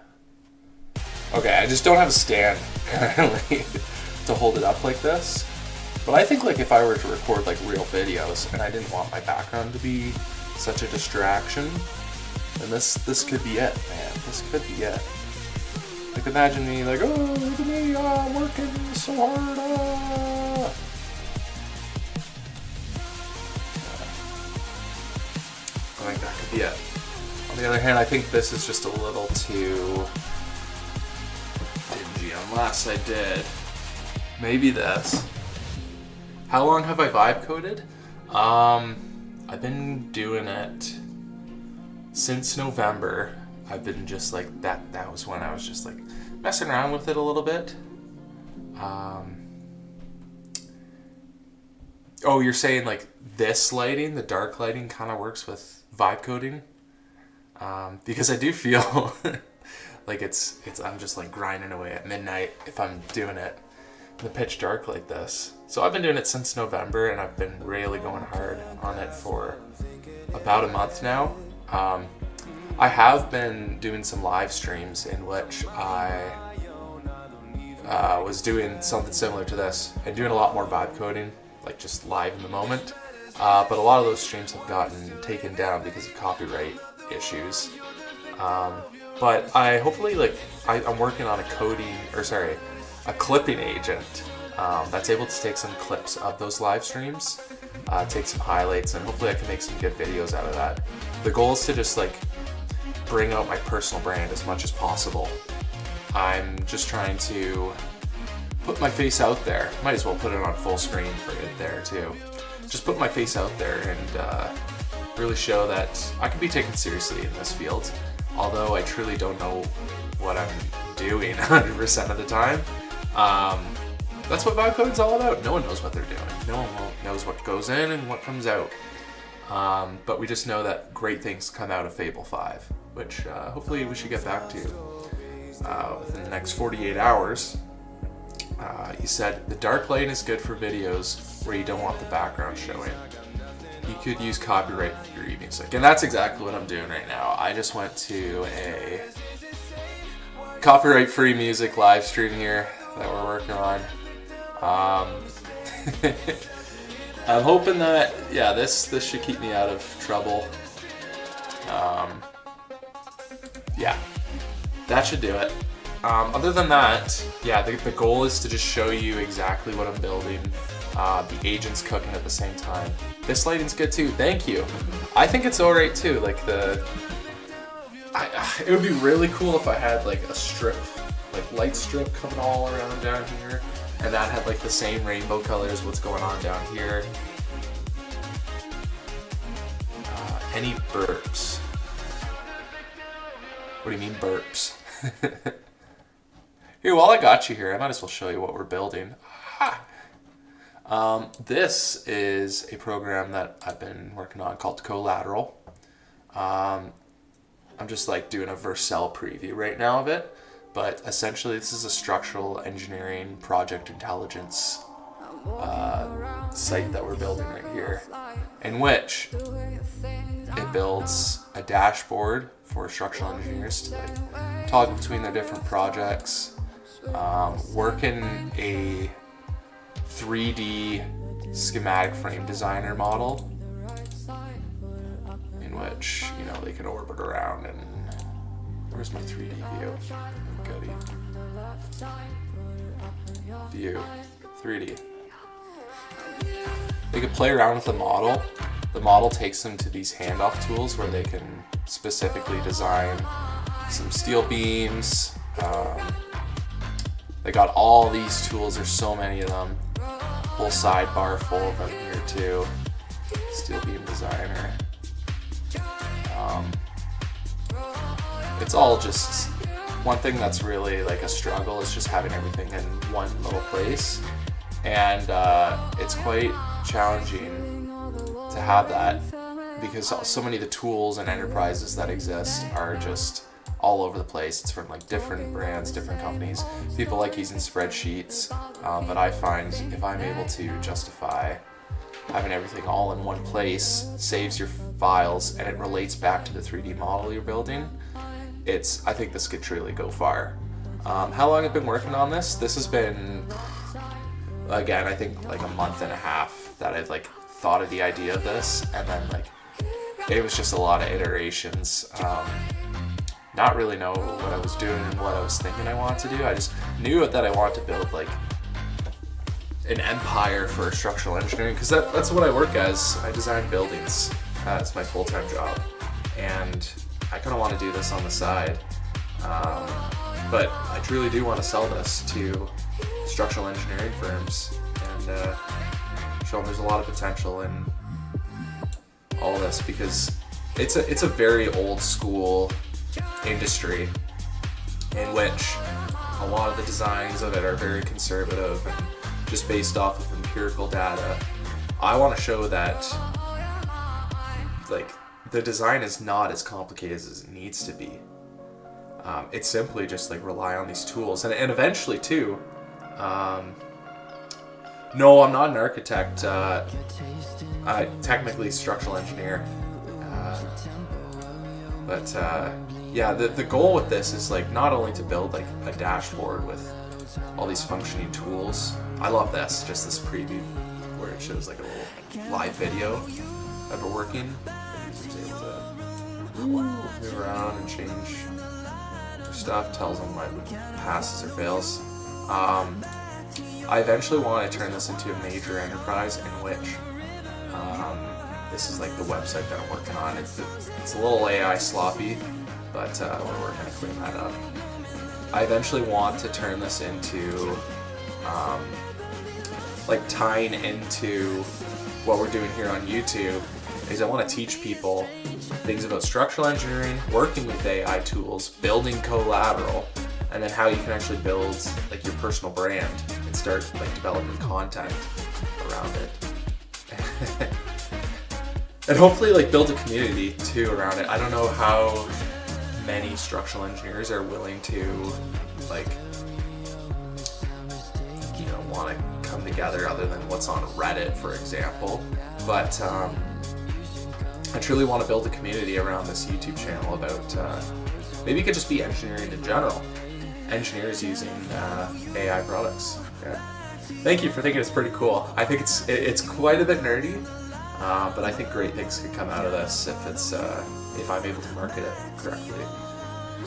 Okay, I just don't have a stand currently to hold it up like this. But I think like if I were to record like real videos and I didn't want my background to be such a distraction, and this could be it, man. This could be it. Like imagine me like, oh, look at me, I'm working so hard. I think that could be it. On the other hand, I think this is just a little too dingy, unless I did maybe this. How long have I vibe coded? I've been doing it since November. I've been just like that was when I was just like messing around with it a little bit. Oh, you're saying like this lighting, the dark lighting kind of works with vibe coding? Because I do feel like it's I'm just like grinding away at midnight if I'm doing it in the pitch dark like this. So I've been doing it since November, and I've been really going hard on it for about a month now. I have been doing some live streams in which I was doing something similar to this and doing a lot more vibe coding, like just live in the moment. But a lot of those streams have gotten taken down because of copyright issues. But I hopefully I'm working on a clipping agent that's able to take some clips of those live streams, take some highlights, and hopefully I can make some good videos out of that. The goal is to just like bring out my personal brand as much as possible. I'm just trying to put my face out there. Might as well put it on full screen for it there too. Just put my face out there and really show that I can be taken seriously in this field, although I truly don't know what I'm doing 100% of the time. That's what vibe coding's all about. No one knows what they're doing. No one knows what goes in and what comes out. But we just know that great things come out of Fable 5, which hopefully we should get back to within the next 48 hours. You said the dark light is good for videos where you don't want the background showing. You could use copyright free music, and that's exactly what I'm doing right now. I just went to a copyright free music live stream here that we're working on. I'm hoping that, yeah, this should keep me out of trouble. Yeah, that should do it. Other than that, yeah, the goal is to just show you exactly what I'm building. The agent's cooking at the same time. This lighting's good too, thank you. I think it's alright too, like it would be really cool if I had like a strip, like light strip coming all around down here, and that had like the same rainbow colors, what's going on down here. Any burps? What do you mean burps? Here, while I got you here, I might as well show you what we're building. This is a program that I've been working on called Collateral. I'm just like doing a Vercel preview right now of it, but essentially this is a structural engineering project intelligence site that we're building right here, in which it builds a dashboard for structural engineers to like toggle between their different projects, work in a 3D schematic frame designer model in which, you know, they can orbit around and where's my 3D view? Goody. View. 3D. They could play around with the model. The model takes them to these handoff tools where they can specifically design some steel beams. They got all these tools, there's so many of them. Whole sidebar full of them here too. Steel beam designer. It's all just, one thing that's really like a struggle is just having everything in one little place. And it's quite challenging to have that because so many of the tools and enterprises that exist are just all over the place. It's from like different brands, different companies. People like using spreadsheets, but I find if I'm able to justify having everything all in one place, saves your files, and it relates back to the 3D model you're building, I think this could truly go far. How long I've been working on this? This has been, again, I think like a month and a half that I've like thought of the idea of this, and then like it was just a lot of iterations. Not really know what I was doing and what I was thinking I wanted to do. I just knew that I wanted to build like an empire for structural engineering, because that's what I work as. I design buildings as my full-time job, and I kind of want to do this on the side, but I truly do want to sell this to structural engineering firms and show them there's a lot of potential in all this, because it's a very old school industry in which a lot of the designs of it are very conservative and just based off of empirical data. I want to show that like the design is not as complicated as it needs to be. It's simply just like rely on these tools, and eventually too. No, I'm not an architect. I'm technically a structural engineer, but yeah, the goal with this is like not only to build like a dashboard with all these functioning tools. I love this, just this preview where it shows like a little live video of it working. The user's able to move around and change their stuff, tells them what passes or fails. I eventually want to turn this into a major enterprise in which this is like the website that I'm working on. It's a little AI sloppy, but we're working to clean that up. I eventually want to turn this into like tying into what we're doing here on YouTube is I want to teach people things about structural engineering, working with AI tools, building collateral, and then how you can actually build like your personal brand and start like developing content around it. And hopefully like build a community too around it. I don't know how many structural engineers are willing to like, you know, want to come together other than what's on Reddit, for example. But I truly want to build a community around this YouTube channel about maybe it could just be engineering in general. Engineers using AI products. Yeah. Thank you for thinking it's pretty cool. I think it's quite a bit nerdy, but I think great things could come out of this if I'm able to market it correctly.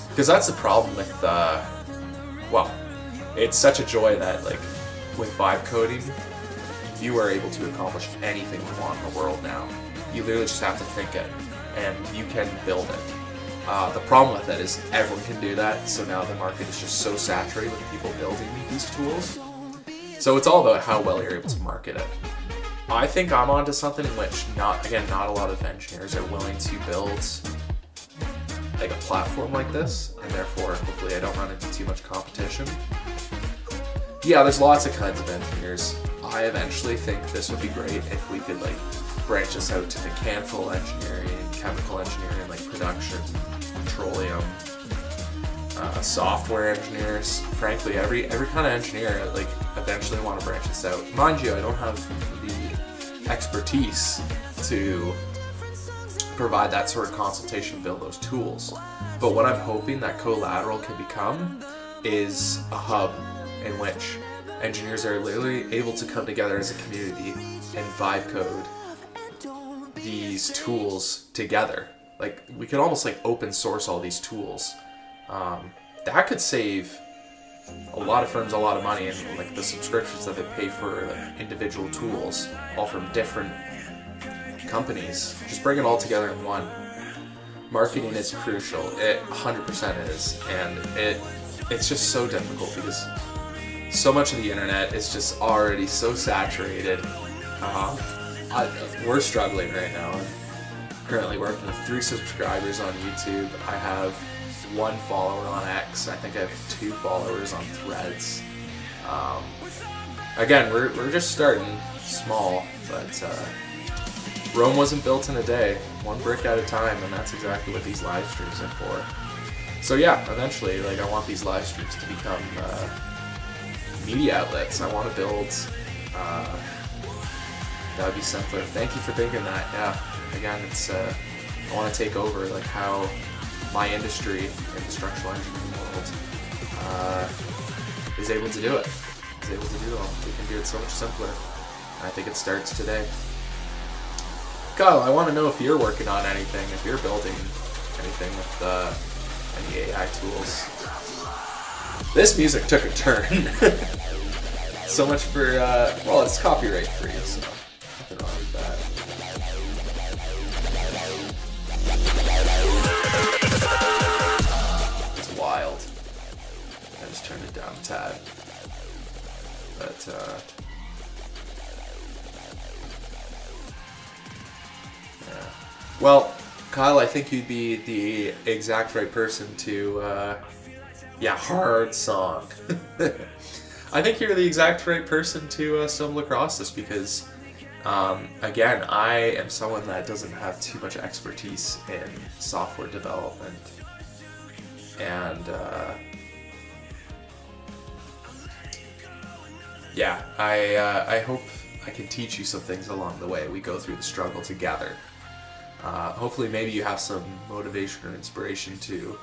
Because that's the problem with well, it's such a joy that like with vibe coding, you are able to accomplish anything you want in the world now. You literally just have to think it, and you can build it. The problem with it is everyone can do that, so now the market is just so saturated with people building these tools. So it's all about how well you're able to market it. I think I'm onto something in which not a lot of engineers are willing to build like a platform like this, and therefore hopefully I don't run into too much competition. Yeah, there's lots of kinds of engineers. I eventually think this would be great if we could like branch this out to mechanical engineering, chemical engineering, like production, petroleum, software engineers. Frankly, every kind of engineer like eventually want to branch this out. Mind you, I don't have the expertise to provide that sort of consultation, build those tools. But what I'm hoping that Collateral can become is a hub in which engineers are literally able to come together as a community and vibe code these tools together. Like we could almost like open source all these tools. That could save a lot of firms a lot of money, and like the subscriptions that they pay for like individual tools, all from different companies. Just bring it all together in one. Marketing is crucial. It 100% is, and it's just so difficult because so much of the internet is just already so saturated. We're struggling right now. I'm currently working with 3 subscribers on YouTube. I have 1 follower on X. I think I have 2 followers on Threads. Again, we're just starting small, but Rome wasn't built in a day. 1 brick at a time, and that's exactly what these live streams are for. So yeah, eventually, like I want these live streams to become media outlets. I want to build. That would be simpler. Thank you for thinking that. Yeah. Again, it's I want to take over like how my industry in the structural engineering world is able to do it. Is able to do it all. We can do it so much simpler. And I think it starts today. Kyle, I want to know if you're working on anything, if you're building anything with any AI tools. This music took a turn. So much for, well, it's copyright free, so nothing wrong with that. It's wild. I just turned it down a tad. But, yeah. Well, Kyle, I think you'd be the exact right person to, yeah, hard song. I think you're the exact right person to stumble across this because, again, I am someone that doesn't have too much expertise in software development. And, yeah, I hope I can teach you some things along the way. We go through the struggle together. Hopefully maybe you have some motivation or inspiration to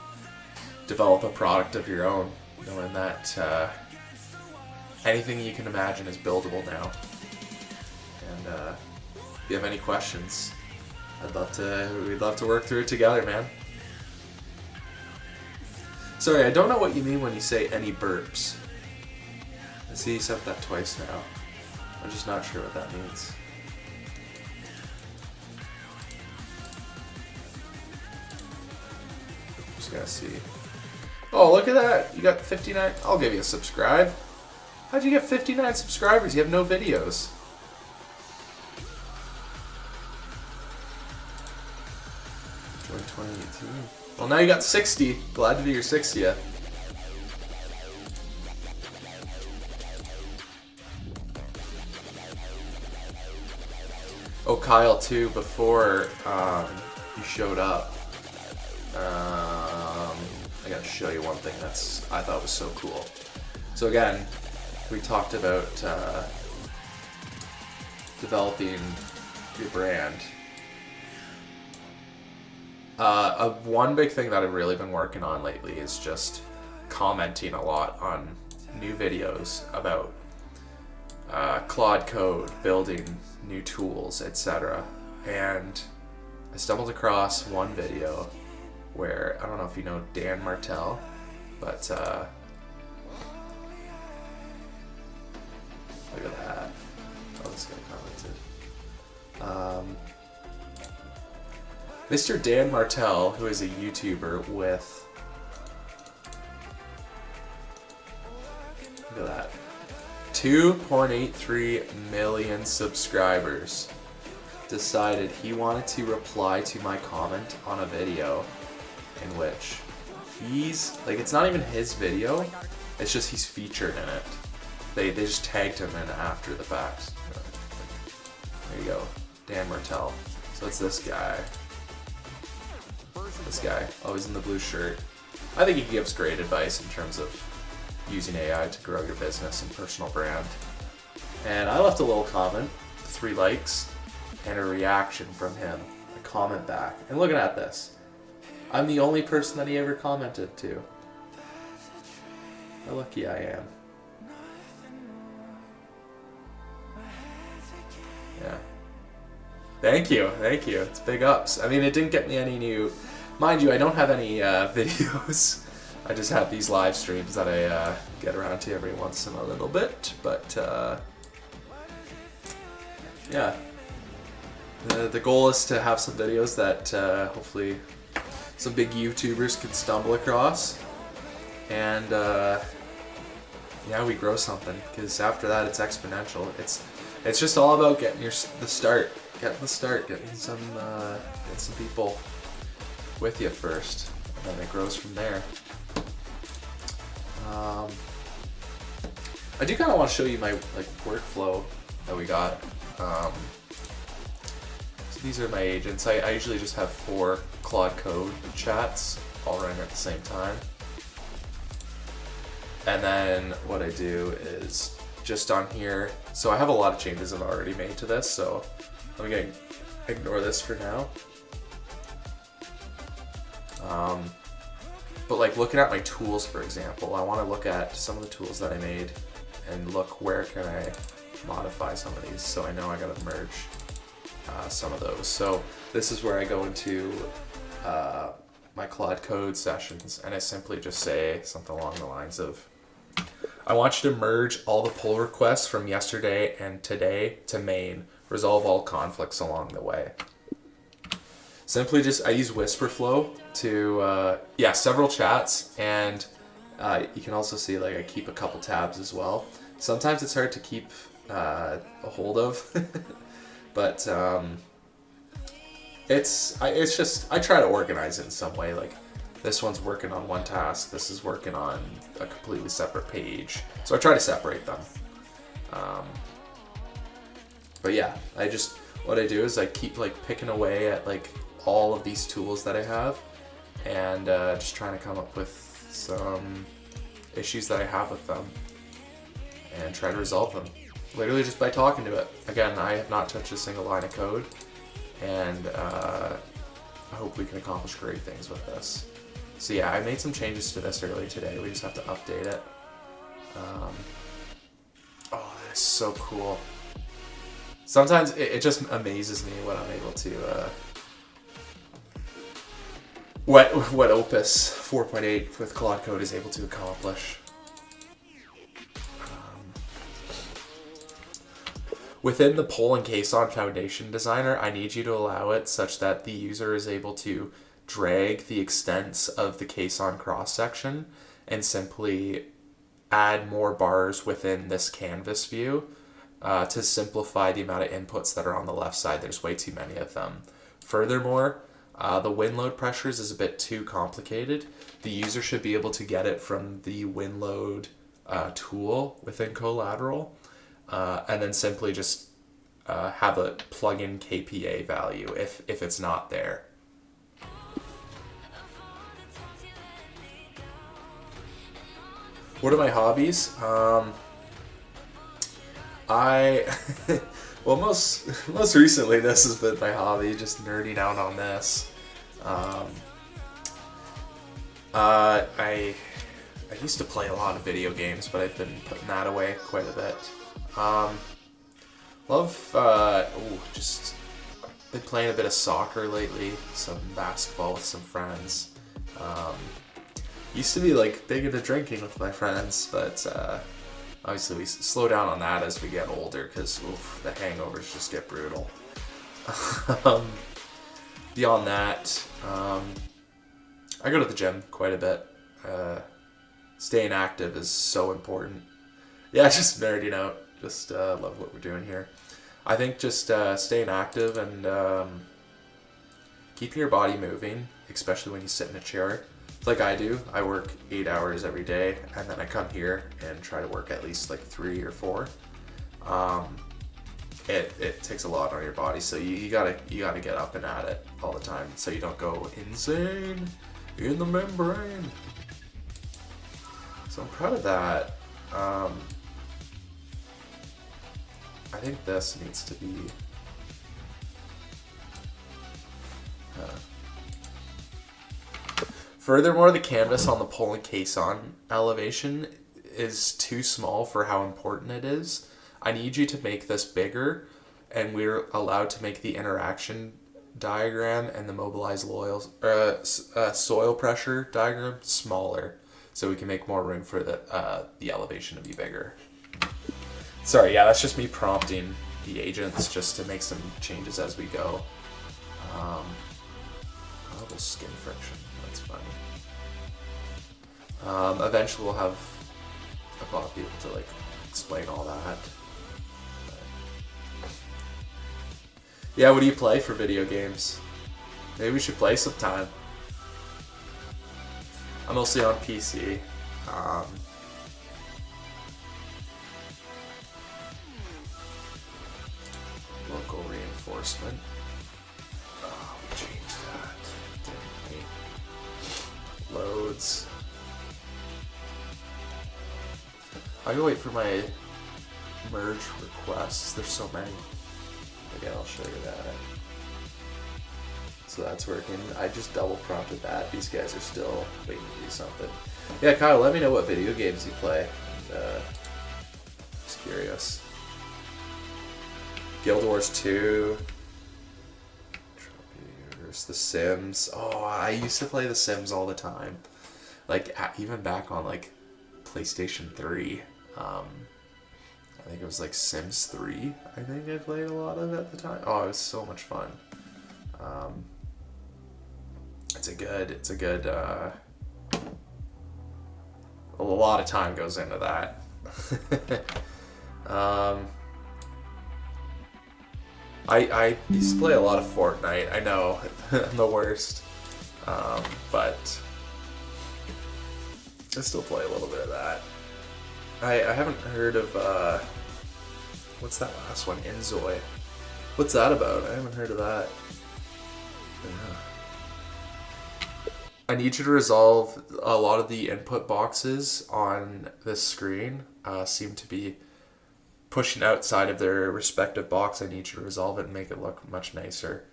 develop a product of your own, knowing that anything you can imagine is buildable now. And if you have any questions, we'd love to work through it together, man. Sorry, I don't know what you mean when you say any burps. I see you said that twice now. I'm just not sure what that means. Just gotta see. Oh, look at that. You got 59. I'll give you a subscribe. How'd you get 59 subscribers? You have no videos. Join 2018. Well, now you got 60. Glad to be your 60th. Oh, Kyle, too, before you showed up, I gotta show you one thing I thought was so cool. So again, we talked about developing your brand. One big thing that I've really been working on lately is just commenting a lot on new videos about Claude Code, building new tools, etc. And I stumbled across one video where, I don't know if you know Dan Martell, but look at that. Oh, this guy commented. Mr. Dan Martell, who is a YouTuber with, look at that, 2.83 million subscribers, decided he wanted to reply to my comment on a video in which he's, like, it's not even his video, it's just he's featured in it. They just tagged him in after the fact. There you go, Dan Martell. So it's this guy. This guy, always in the blue shirt. I think he gives great advice in terms of using AI to grow your business and personal brand. And I left a little comment, 3 likes, and a reaction from him, a comment back. And looking at this, I'm the only person that he ever commented to. How lucky I am. Yeah. Thank you. It's big ups. I mean, it didn't get me any new... Mind you, I don't have any videos. I just have these live streams that I get around to every once in a little bit. But, yeah. The goal is to have some videos that hopefully some big YouTubers can stumble across. And, yeah, we grow something. Because after that, it's exponential. It's just all about getting the start. Getting some people with you first, and then it grows from there. I do kind of want to show you my workflow that we got. So these are my agents. I usually just have 4 Claude Code chats all running at the same time. And then what I do is just on here. So I have a lot of changes I've already made to this, so I'm gonna ignore this for now. But like looking at my tools, for example, I want to look at some of the tools that I made and look where can I modify some of these. So I know I gotta merge some of those. So this is where I go into my Claude Code sessions, and I simply just say something along the lines of, I want you to merge all the pull requests from yesterday and today to main. Resolve all conflicts along the way. Simply just, I use Whisperflow to, several chats, and you can also see like I keep a couple tabs as well. Sometimes it's hard to keep a hold of, but it's just, I try to organize it in some way. Like this one's working on one task, this is working on a completely separate page. So I try to separate them. But yeah, what I do is I keep like picking away at like all of these tools that I have, and just trying to come up with some issues that I have with them and try to resolve them. Literally just by talking to it. Again, I have not touched a single line of code, and I hope we can accomplish great things with this. So yeah, I made some changes to this earlier today. We just have to update it. Oh, that is so cool. Sometimes it just amazes me what I'm able to, what Opus 4.8 with Claude Code is able to accomplish. Within the Poll and Caisson Foundation Designer, I need you to allow it such that the user is able to drag the extents of the caisson cross section and simply add more bars within this canvas view to simplify the amount of inputs that are on the left side. There's way too many of them. Furthermore, the wind load pressures is a bit too complicated. The user should be able to get it from the wind load tool within Collateral, and then simply just have a plug-in KPA value if it's not there. What are my hobbies? Well, most recently this has been my hobby, just nerding out on this. I used to play a lot of video games, but I've been putting that away quite a bit. Just been playing a bit of soccer lately, some basketball with some friends. Used to be like big into drinking with my friends, but obviously we slow down on that as we get older because the hangovers just get brutal. Beyond that, I go to the gym quite a bit. Staying active is so important. Yeah, just nerding out. Just love what we're doing here. I think just staying active and keeping your body moving, especially when you sit in a chair. Like I do. I work 8 hours every day, and then I come here and try to work at least like 3 or 4. It takes a lot on your body, so you gotta get up and at it all the time, so you don't go insane in the membrane. So I'm proud of that. I think this needs to be. Furthermore, the canvas on the pole and caisson elevation is too small for how important it is. I need you to make this bigger, and we're allowed to make the interaction diagram and the mobilized soil pressure diagram smaller, so we can make more room for the elevation to be bigger. Sorry, yeah, that's just me prompting the agents just to make some changes as we go. Level skin friction, that's funny. Eventually we'll have a bot be able to like explain all that. Yeah, what do you play for video games? Maybe we should play sometime. I'm mostly on PC. Local reinforcement. Oh, we changed that, didn't we? Loads. I can wait for my merge requests. There's so many. Again, I'll show you that. So that's working. I just double prompted that. These guys are still waiting to do something. Yeah, Kyle, let me know what video games you play. Just curious. Guild Wars 2. The Sims. Oh, I used to play The Sims all the time. Like, even back on, like, PlayStation 3. I think it was, like, Sims 3, I think I played a lot of at the time. Oh, it was so much fun. It's a good, a lot of time goes into that. I used to play a lot of Fortnite. I know, I'm the worst, but I still play a little bit of that. I haven't heard of, what's that last one, Inzoi? What's that about? I haven't heard of that. Yeah. I need you to resolve a lot of the input boxes on this screen seem to be pushing outside of their respective box. I need you to resolve it and make it look much nicer.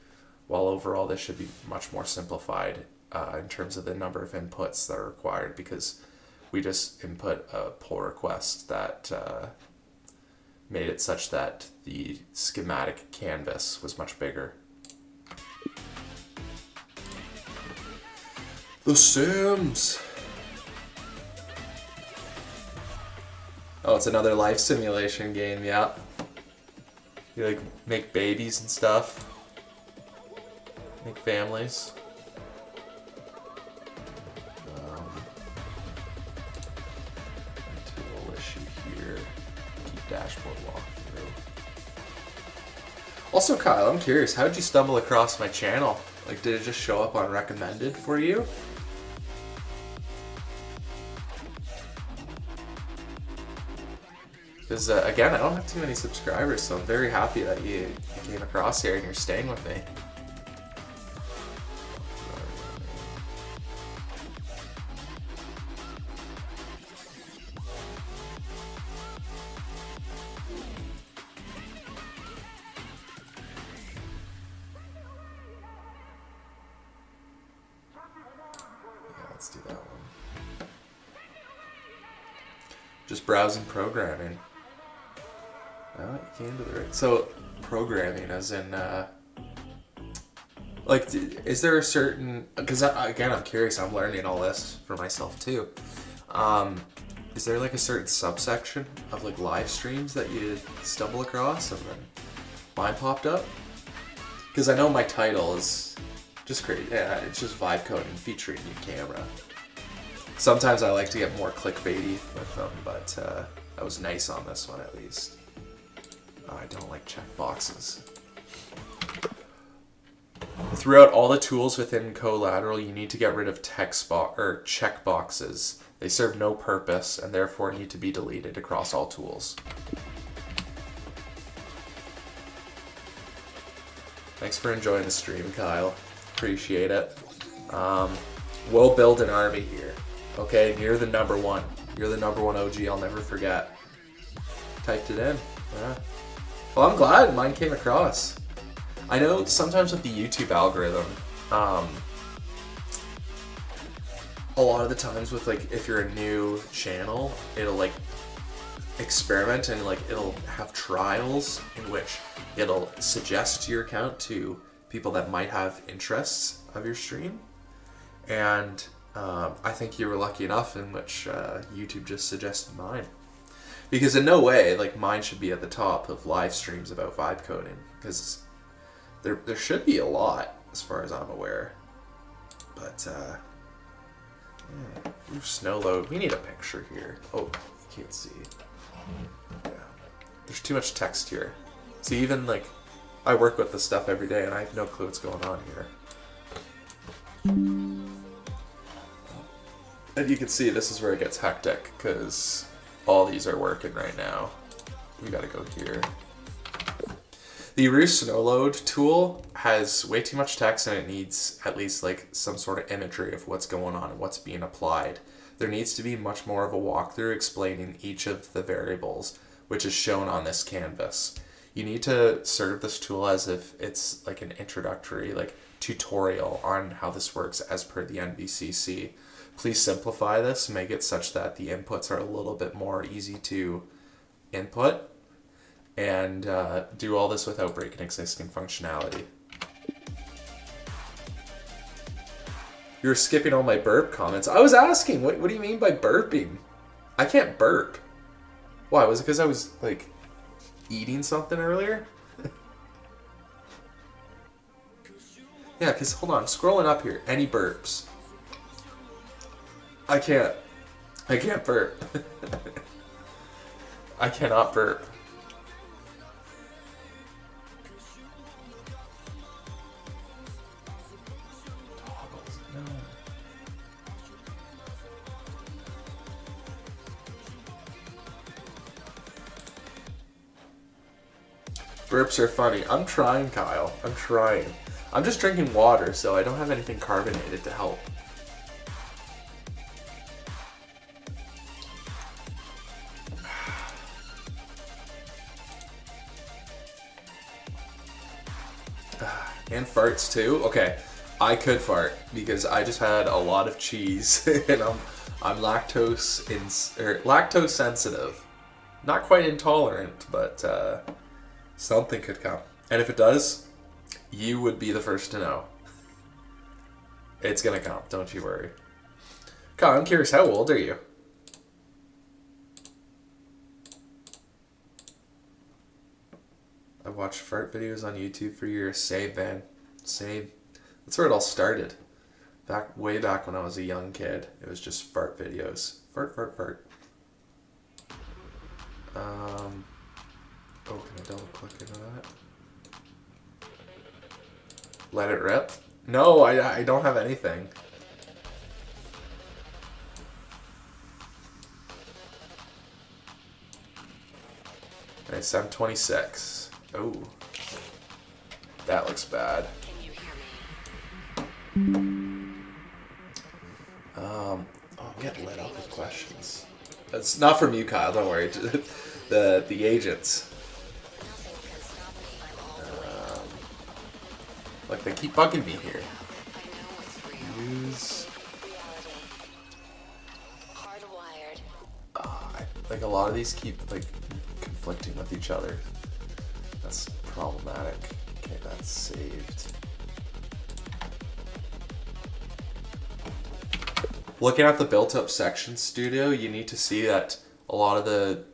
While overall this should be much more simplified in terms of the number of inputs that are required, because we just input a pull request that made it such that the schematic canvas was much bigger. The Sims! Oh, it's another life simulation game, yeah. You like make babies and stuff. Make families. Dashboard walkthrough. Also, Kyle, I'm curious, how'd you stumble across my channel? Like, did it just show up on recommended for you? Because, again, I don't have too many subscribers, so I'm very happy that you came across here and you're staying with me. Let's do that one. Just browsing programming. Oh, you came to the right. So, programming as in, like, is there a certain, because again, I'm curious, I'm learning all this for myself too. Is there like a certain subsection of like live streams that you stumble across and then mine popped up? Because I know my title is just crazy. Yeah, it's just vibe coding featuring your camera. Sometimes I like to get more clickbaity with them, but that was nice on this one at least. I don't like checkboxes. Throughout all the tools within Collateral, you need to get rid of checkboxes. They serve no purpose and therefore need to be deleted across all tools. Thanks for enjoying the stream, Kyle. Appreciate it. We'll build an army here. Okay, and you're the number one. You're the number one OG I'll never forget. Typed it in. Yeah. Well, I'm glad mine came across. I know sometimes with the YouTube algorithm, a lot of the times with like, if you're a new channel, it'll like experiment and like it'll have trials in which it'll suggest your account to people that might have interests of your stream. And I think you were lucky enough in which YouTube just suggested mine. Because in no way, like, mine should be at the top of live streams about vibe coding. Because there should be a lot, as far as I'm aware. But, yeah, roof snow load. We need a picture here. Oh, you can't see. Yeah. There's too much text here. See, even, like, I work with this stuff every day, and I have no clue what's going on here. And you can see this is where it gets hectic, because all these are working right now. We gotta go here. The Roof Snow Load tool has way too much text and it needs at least like some sort of imagery of what's going on and what's being applied. There needs to be much more of a walkthrough explaining each of the variables, which is shown on this canvas. You need to serve this tool as if it's like an introductory like tutorial on how this works as per the NVCC. Please simplify this, make it such that the inputs are a little bit more easy to input, and do all this without breaking existing functionality. You're skipping all my burp comments. I was asking, what do you mean by burping? I can't burp. Why, was it because I was like eating something earlier? Yeah, because hold on, scrolling up here, any burps. I can't burp. I cannot burp. Toggles, no. Burps are funny. I'm trying, Kyle. I'm trying. I'm just drinking water, so I don't have anything carbonated to help. And farts too? Okay, I could fart because I just had a lot of cheese and I'm lactose sensitive. Not quite intolerant, but something could come. And if it does, you would be the first to know. It's gonna come, don't you worry. Kyle, I'm curious, how old are you? I watched fart videos on YouTube for years. Same, man. Same. That's where it all started. Way back when I was a young kid. It was just fart videos. Fart, fart, fart. Oh, can I double click into that? Let it rip? No, I don't have anything. Okay, 726. Oh. That looks bad. Oh, I'm getting lit up with questions. It's not from you, Kyle, don't worry. the agents. Like, they keep bugging me here. Use... like, a lot of these keep, like, conflicting with each other. That's problematic. Okay, that's saved. Looking at the built-up section studio, you need to see that a lot of the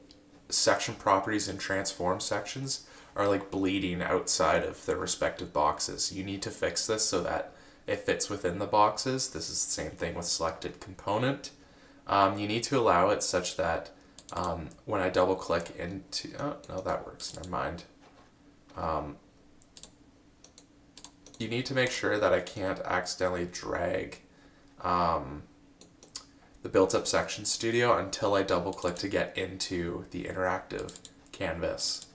section properties and transform sections are like bleeding outside of their respective boxes. You need to fix this so that it fits within the boxes. This is the same thing with selected component. You need to allow it such that when I double click into, oh no, that works, never mind. You need to make sure that I can't accidentally drag the built up section studio until I double click to get into the interactive canvas.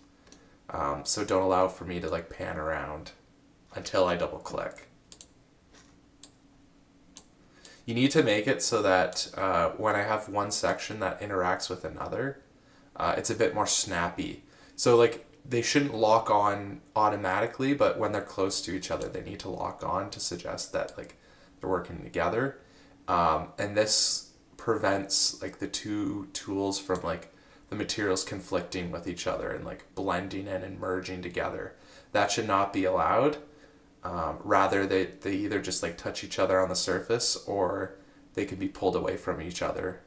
So don't allow for me to like pan around until I double click. You need to make it so that when I have one section that interacts with another, it's a bit more snappy. So like they shouldn't lock on automatically, but when they're close to each other, they need to lock on to suggest that like they're working together. And this prevents like the two tools from like the materials conflicting with each other and like blending in and merging together. That should not be allowed. Rather, they either just like touch each other on the surface or they can be pulled away from each other.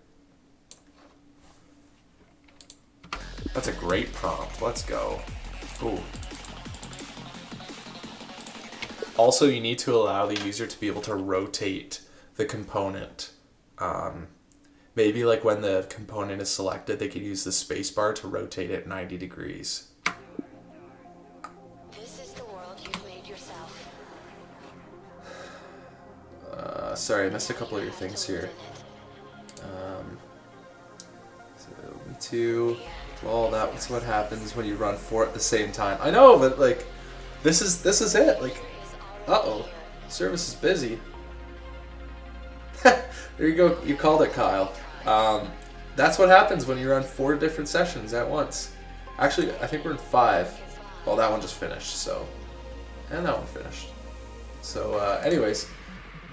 That's a great prompt. Let's go. Ooh. Also, you need to allow the user to be able to rotate the component. Maybe like when the component is selected, they could use the spacebar to rotate it 90 degrees. This is the world you've made yourself. Sorry, I missed a couple of your things here. So me too. Well, that's what happens when you run four at the same time. I know, but like, this is it. Like, uh-oh, service is busy. There you go. You called it, Kyle. That's what happens when you run 4 different sessions at once. Actually, I think we're in 5. Well, that one just finished, so. And that one finished. So, anyways.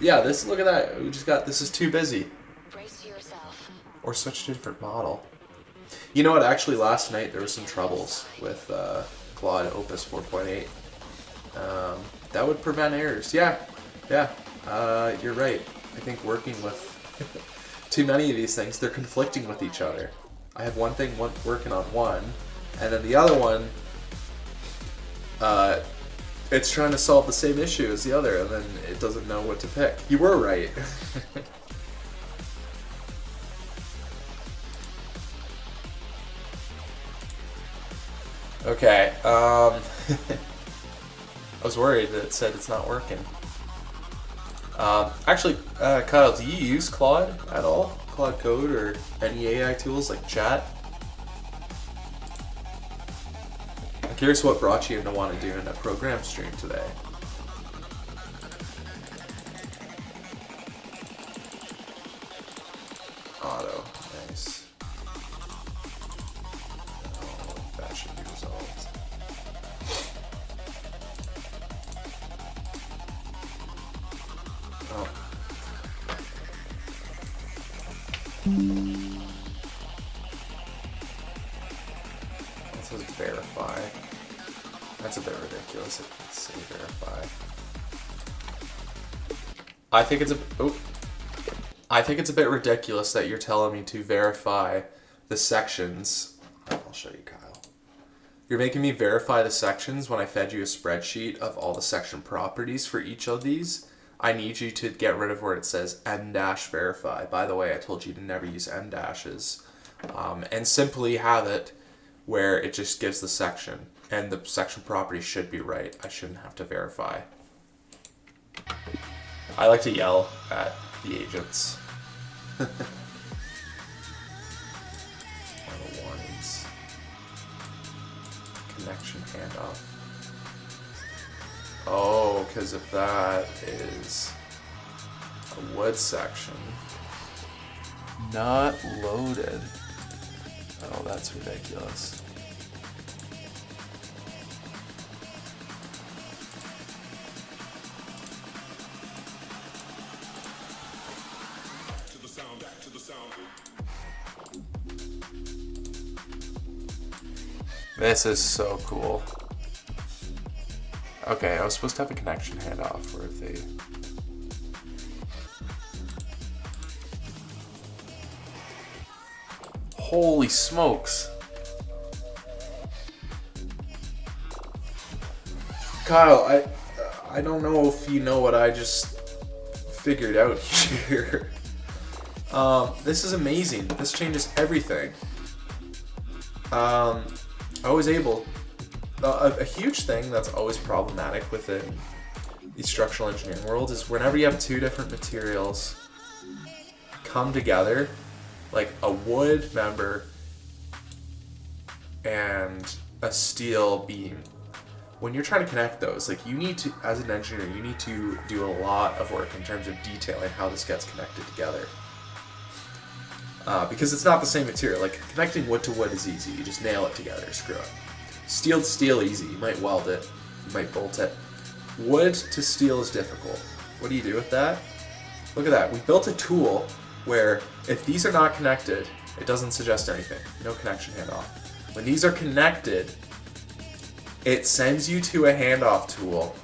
Yeah, look at that. We just got, this is too busy. Brace yourself. Or switch to a different model. You know what, actually last night there was some troubles with Claude Opus 4.8. That would prevent errors. Yeah, you're right. I think working with too many of these things, they're conflicting with each other. I have one thing working on one, and then the other one, it's trying to solve the same issue as the other, and then it doesn't know what to pick. You were right. Okay, I was worried that it said it's not working. Actually, Kyle, do you use Claude at all? Claude Code or any AI tools like Chat? I'm curious what brought you to want to do in a program stream today. Auto, nice. Oh, that should be resolved. Oh. That says verify. That's a bit ridiculous. It can say verify. I think it's a bit ridiculous that you're telling me to verify the sections. I'll show you, Kyle. You're making me verify the sections when I fed you a spreadsheet of all the section properties for each of these. I need you to get rid of where it says m-verify. By the way, I told you to never use m-dashes. And simply have it where it just gives the section, and the section property should be right. I shouldn't have to verify. I like to yell at the agents. Final warnings. Connection handoff. Oh, because if that is a wood section, not loaded. Oh, that's ridiculous. This is so cool. Okay, I was supposed to have a connection handoff where if they... Holy smokes. Kyle, I don't know if you know what I just figured out here. This is amazing. This changes everything. I was able... a huge thing that's always problematic within the structural engineering world is whenever you have two different materials come together, like a wood member and a steel beam, when you're trying to connect those, like you need to, as an engineer, you need to do a lot of work in terms of detailing how this gets connected together. Because it's not the same material. Like connecting wood to wood is easy. You just nail it together, screw it. Steel to steel, easy. You might weld it, you might bolt it. Wood to steel is difficult. What do you do with that? Look at that. We built a tool where if these are not connected, it doesn't suggest anything. No connection handoff. When these are connected, it sends you to a handoff tool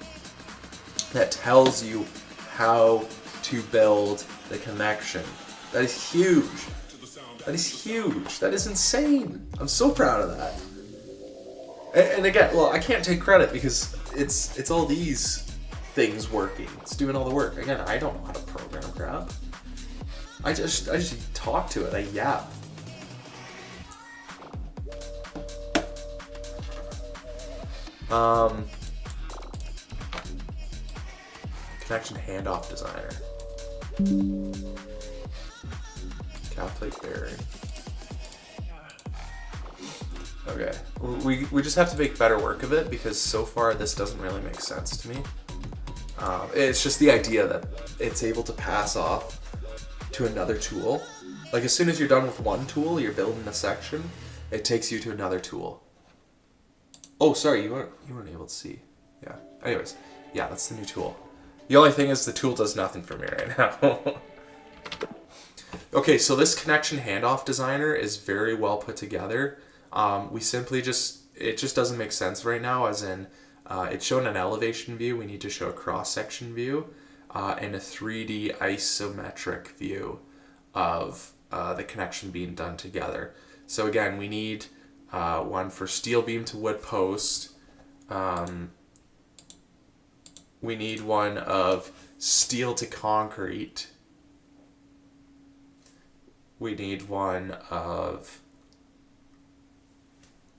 that tells you how to build the connection. That is huge. That is huge. That is insane. I'm so proud of that. And again, well, I can't take credit because it's all these things working. It's doing all the work. Again, I don't know how to program crap. I just talk to it. I yap. Connection handoff designer. Calplate bearing. Okay, we just have to make better work of it because so far this doesn't really make sense to me. It's just the idea that it's able to pass off to another tool. Like as soon as you're done with one tool, you're building a section, it takes you to another tool. Oh, sorry, you weren't able to see. Yeah. Anyways, yeah, that's the new tool. The only thing is the tool does nothing for me right now. Okay, so this connection handoff designer is very well put together. We simply it just doesn't make sense right now, as in it's shown an elevation view, we need to show a cross-section view, and a 3D isometric view of the connection being done together. So again, we need one for steel beam to wood post. We need one of steel to concrete. We need one of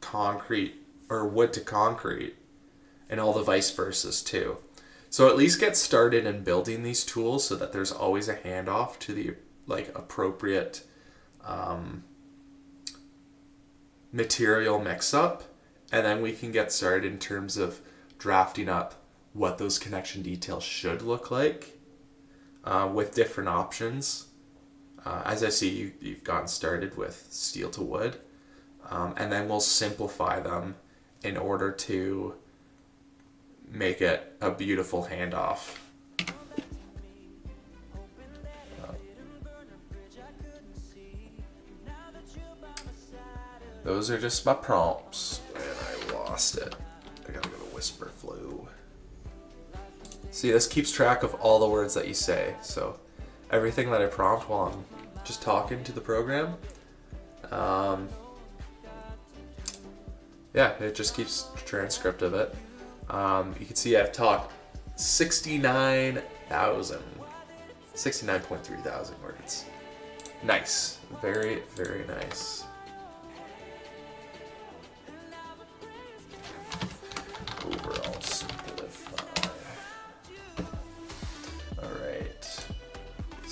concrete or wood to concrete, and all the vice versas too. So at least get started in building these tools so that there's always a handoff to the appropriate material mix-up, and then we can get started in terms of drafting up what those connection details should look like with different options. As I see, you've gotten started with steel to wood, and then we'll simplify them in order to make it a beautiful handoff. Those are just my prompts, and I lost it. I gotta go to Whisperflow. See, this keeps track of all the words that you say, so everything that I prompt while I'm just talking to the program, yeah, it just keeps a transcript of it. You can see I've talked 69,300 words. Nice. Very, very nice.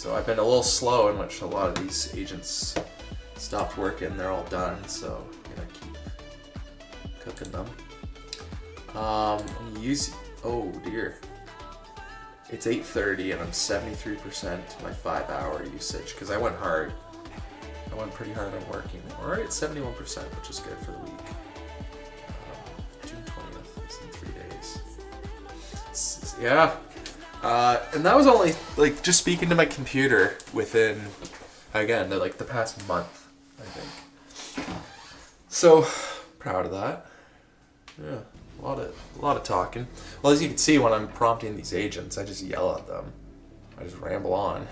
So I've been a little slow in which a lot of these agents stopped working. They're all done, so I'm gonna keep cooking them. Oh dear. It's 8:30 and I'm 73% my 5-hour usage because I went hard. I went pretty hard on working. Alright, 71%, which is good for the week. June 20th, it's in 3 days. Yeah. And that was only, like, just speaking to my computer within, again, the past month, I think. So, proud of that. Yeah, a lot of talking. Well, as you can see, when I'm prompting these agents, I just yell at them. I just ramble on.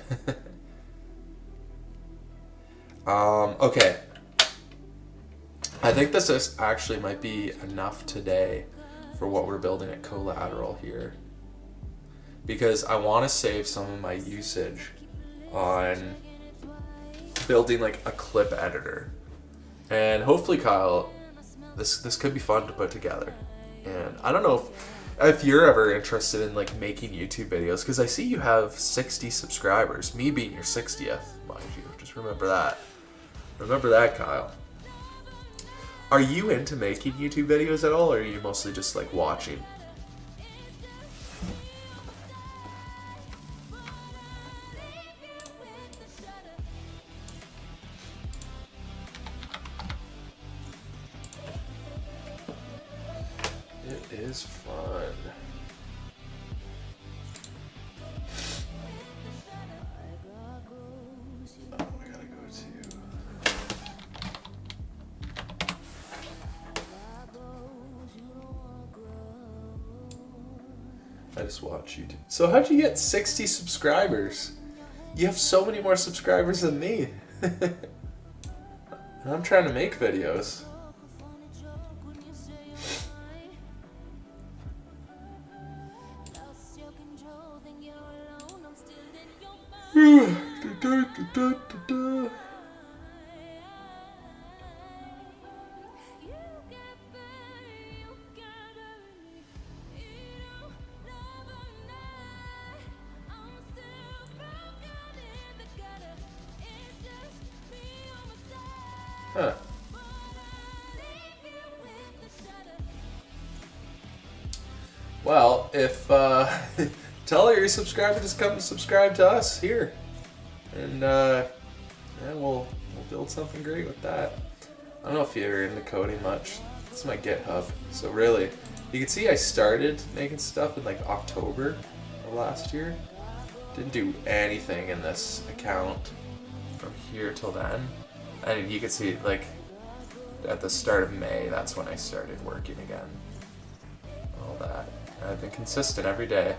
Okay. I think this actually might be enough today for what we're building at Collateral here. Because I want to save some of my usage on building like a clip editor. And hopefully, Kyle, this could be fun to put together. And I don't know if you're ever interested in like making YouTube videos, because I see you have 60 subscribers, me being your 60th, mind you. Just remember that. Remember that, Kyle. Are you into making YouTube videos at all, or are you mostly just like watching? It is fun. Oh, I gotta go to... I just watch YouTube. So how'd you get 60 subscribers? You have so many more subscribers than me. And I'm trying to make videos. Huh. Well, if tell all your subscribers to come subscribe to us here, and yeah, we'll build something great with that. I don't know if you're into coding much. This is my GitHub. So really, you can see I started making stuff in like October of last year. Didn't do anything in this account from here till then. And you can see, like, at the start of May, that's when I started working again. All that. And I've been consistent every day.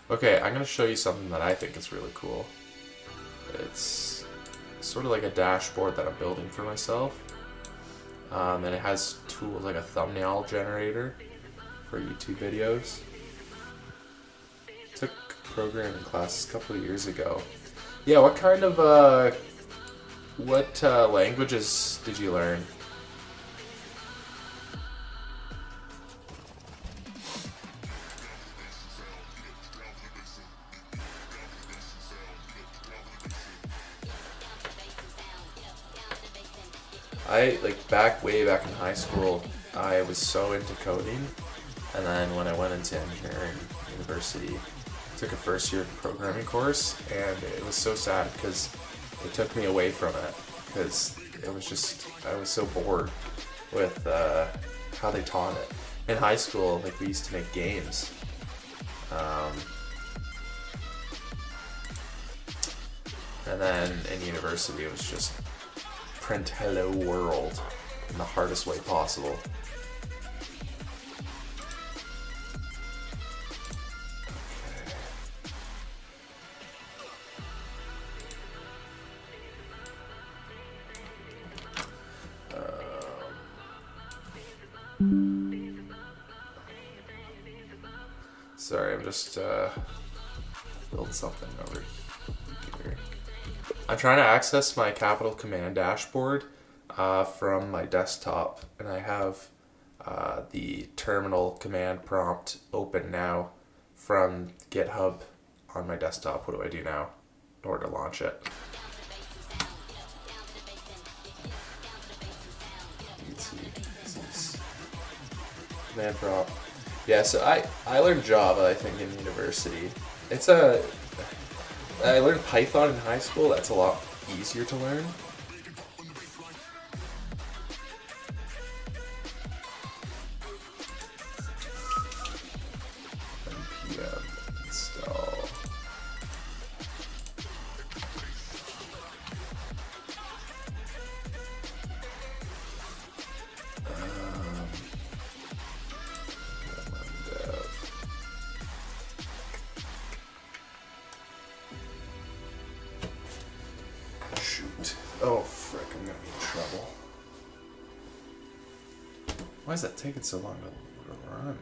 Okay, I'm going to show you something that I think is really cool. It's sort of like a dashboard that I'm building for myself. And it has tools like a thumbnail generator for YouTube videos. Took programming classes a couple of years ago. Yeah, what kind of languages did you learn? Way back in high school, I was so into coding. And then when I went into engineering university, I took a first year programming course, and it was so sad because it took me away from it, because it was just, I was so bored with how they taught it. In high school, like, we used to make games. And then in university, it was just print hello world in the hardest way possible. Sorry, I'm just building something over here. I'm trying to access my Capital Command dashboard from my desktop, and I have the terminal command prompt open now from GitHub on my desktop. What do I do now in order to launch it? Command prompt. Yeah, so I learned Java, I think, in university. I learned Python in high school. That's a lot easier to learn. npm install. Shoot. Oh, frick, I'm gonna be in trouble. Why is that taking so long to run?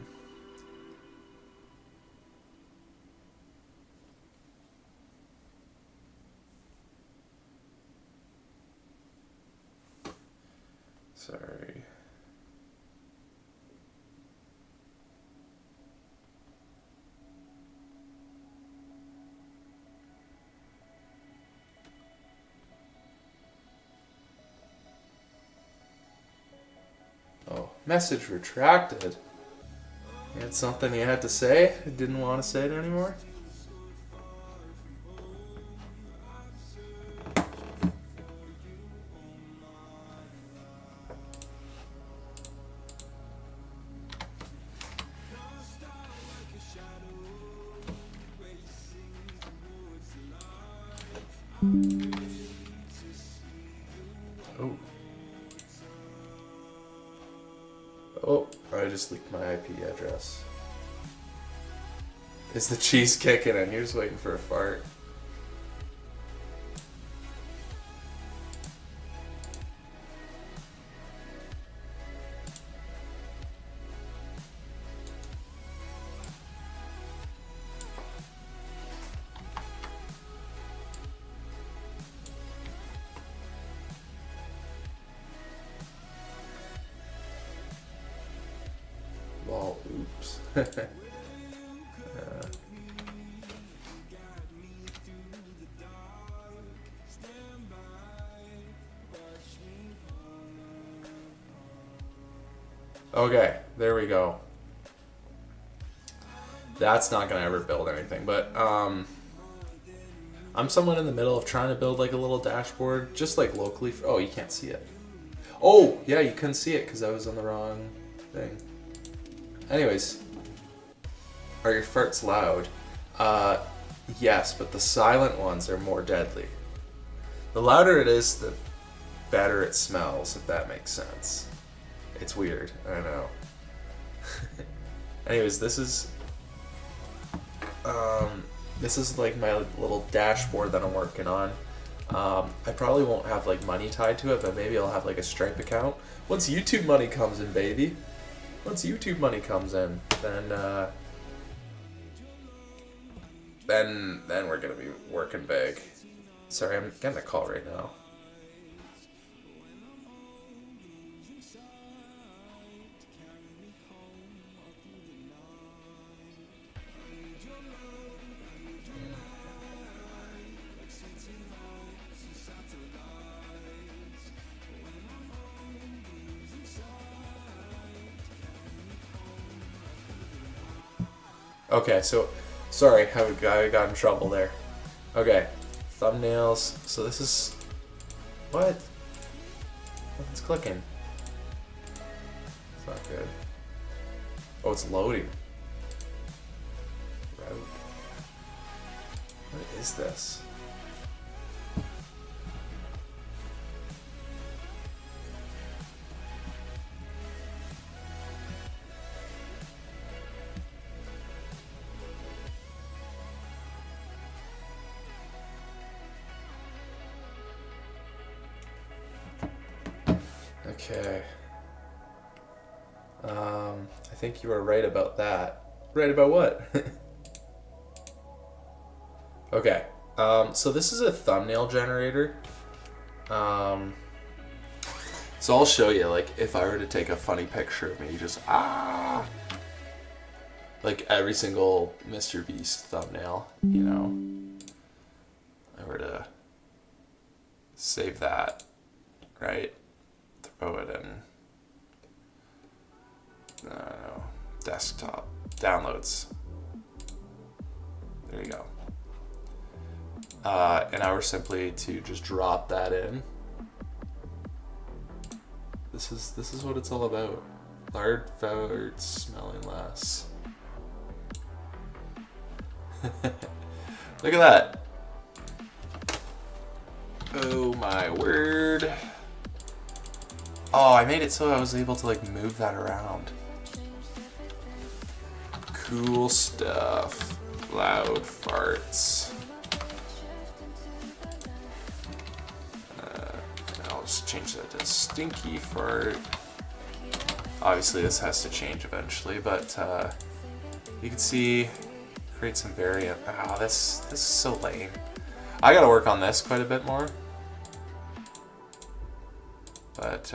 Sorry. Oh, message retracted. You had something you had to say? You didn't want to say it anymore? Oh. Oh, I just leaked my IP address. Is the cheese kicking in? You're just waiting for a fart. Well, oops. Okay, there we go. That's not gonna ever build anything, but I'm somewhat in the middle of trying to build like a little dashboard, just like locally. Oh, you can't see it. Oh, yeah, you couldn't see it because I was on the wrong thing. Anyways, are your farts loud? Yes, but the silent ones are more deadly. The louder it is, the better it smells, if that makes sense. It's weird, I know. Anyways, this is like my little dashboard that I'm working on. I probably won't have like money tied to it, but maybe I'll have like a Stripe account. Once YouTube money comes in, baby. Once YouTube money comes in, then we're gonna be working big. Sorry, I'm getting a call right now. Okay, so sorry, I got in trouble there. Okay, thumbnails. So this is what? It's clicking. It's not good. Oh, it's loading. Route. What is this? Okay. I think you were right about that. Right about what? Okay. So this is a thumbnail generator. So I'll show you, like, if I were to take a funny picture of me, just, like every single Mr. Beast thumbnail, you know, I were to save that, right? Throw it in, I don't know, desktop, downloads. There you go. And I were simply to just drop that in. This is what it's all about. Lard farts smelling less. Look at that. Oh my word. Oh, I made it so I was able to like move that around. Cool stuff. Loud farts. I'll just change that to stinky fart. Obviously this has to change eventually, but you can see, create some variant. Ah, this is so lame. I gotta work on this quite a bit more. But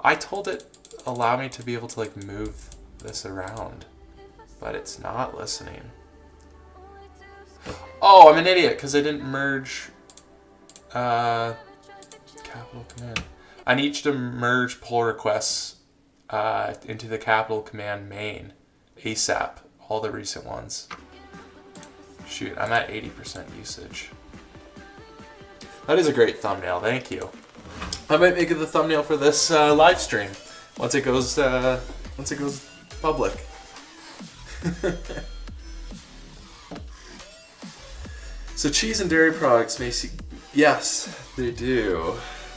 I told it allow me to be able to like move this around, but it's not listening. Oh, I'm an idiot because I didn't merge capital command. I need you to merge pull requests into the capital command main ASAP, all the recent ones. Shoot, I'm at 80% usage. That is a great thumbnail, thank you. I might make it the thumbnail for this live stream once it goes public. So cheese and dairy products may see, yes, they do.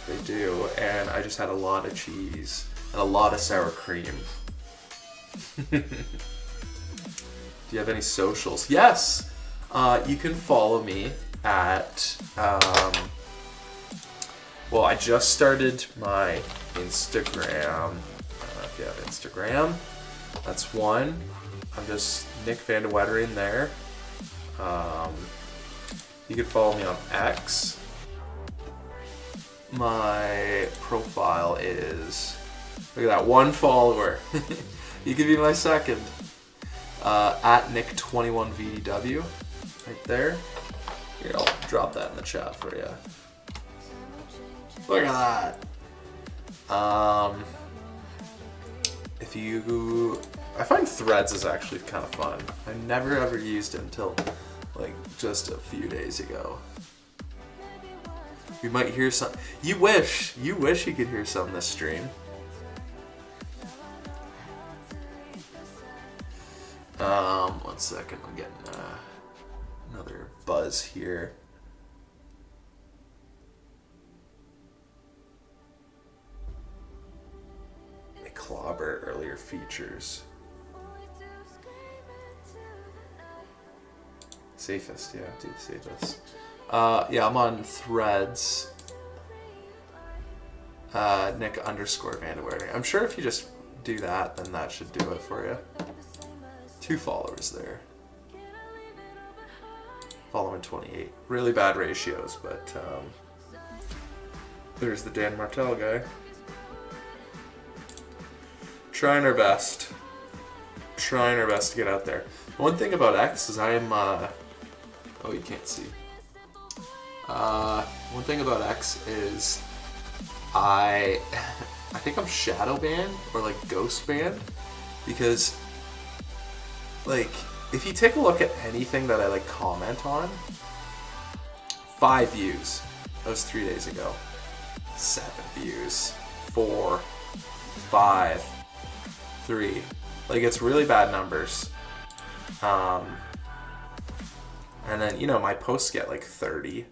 They do, and I just had a lot of cheese and a lot of sour cream. Do you have any socials? Yes! You can follow me at, well, I just started my Instagram. If you have Instagram, that's one. I'm just Nick Van de Wettering there. You can follow me on X. My profile is, look at that, 1 follower. You can be my second. At Nick21VDW, right there. Here, I'll drop that in the chat for you. Look at that. If you, I find Threads is actually kind of fun. I never ever used it until like just a few days ago. We might hear some. You wish you could hear some this stream. One second, I'm getting another buzz here. Clobber earlier features. Safest, yeah, do the safest. Yeah, I'm on Threads. Nick_Van de Wettering. I'm sure if you just do that, then that should do it for you. 2 followers there. Following 28. Really bad ratios, but there's the Dan Martell guy. Trying our best. Trying our best to get out there. One thing about X is I am, oh, you can't see. One thing about X is I think I'm shadow banned or like ghost banned because like if you take a look at anything that I like comment on, 5 views. That was 3 days ago. 7 views. 4, 5, 3. Like it's really bad numbers. And then, you know, my posts get like 30,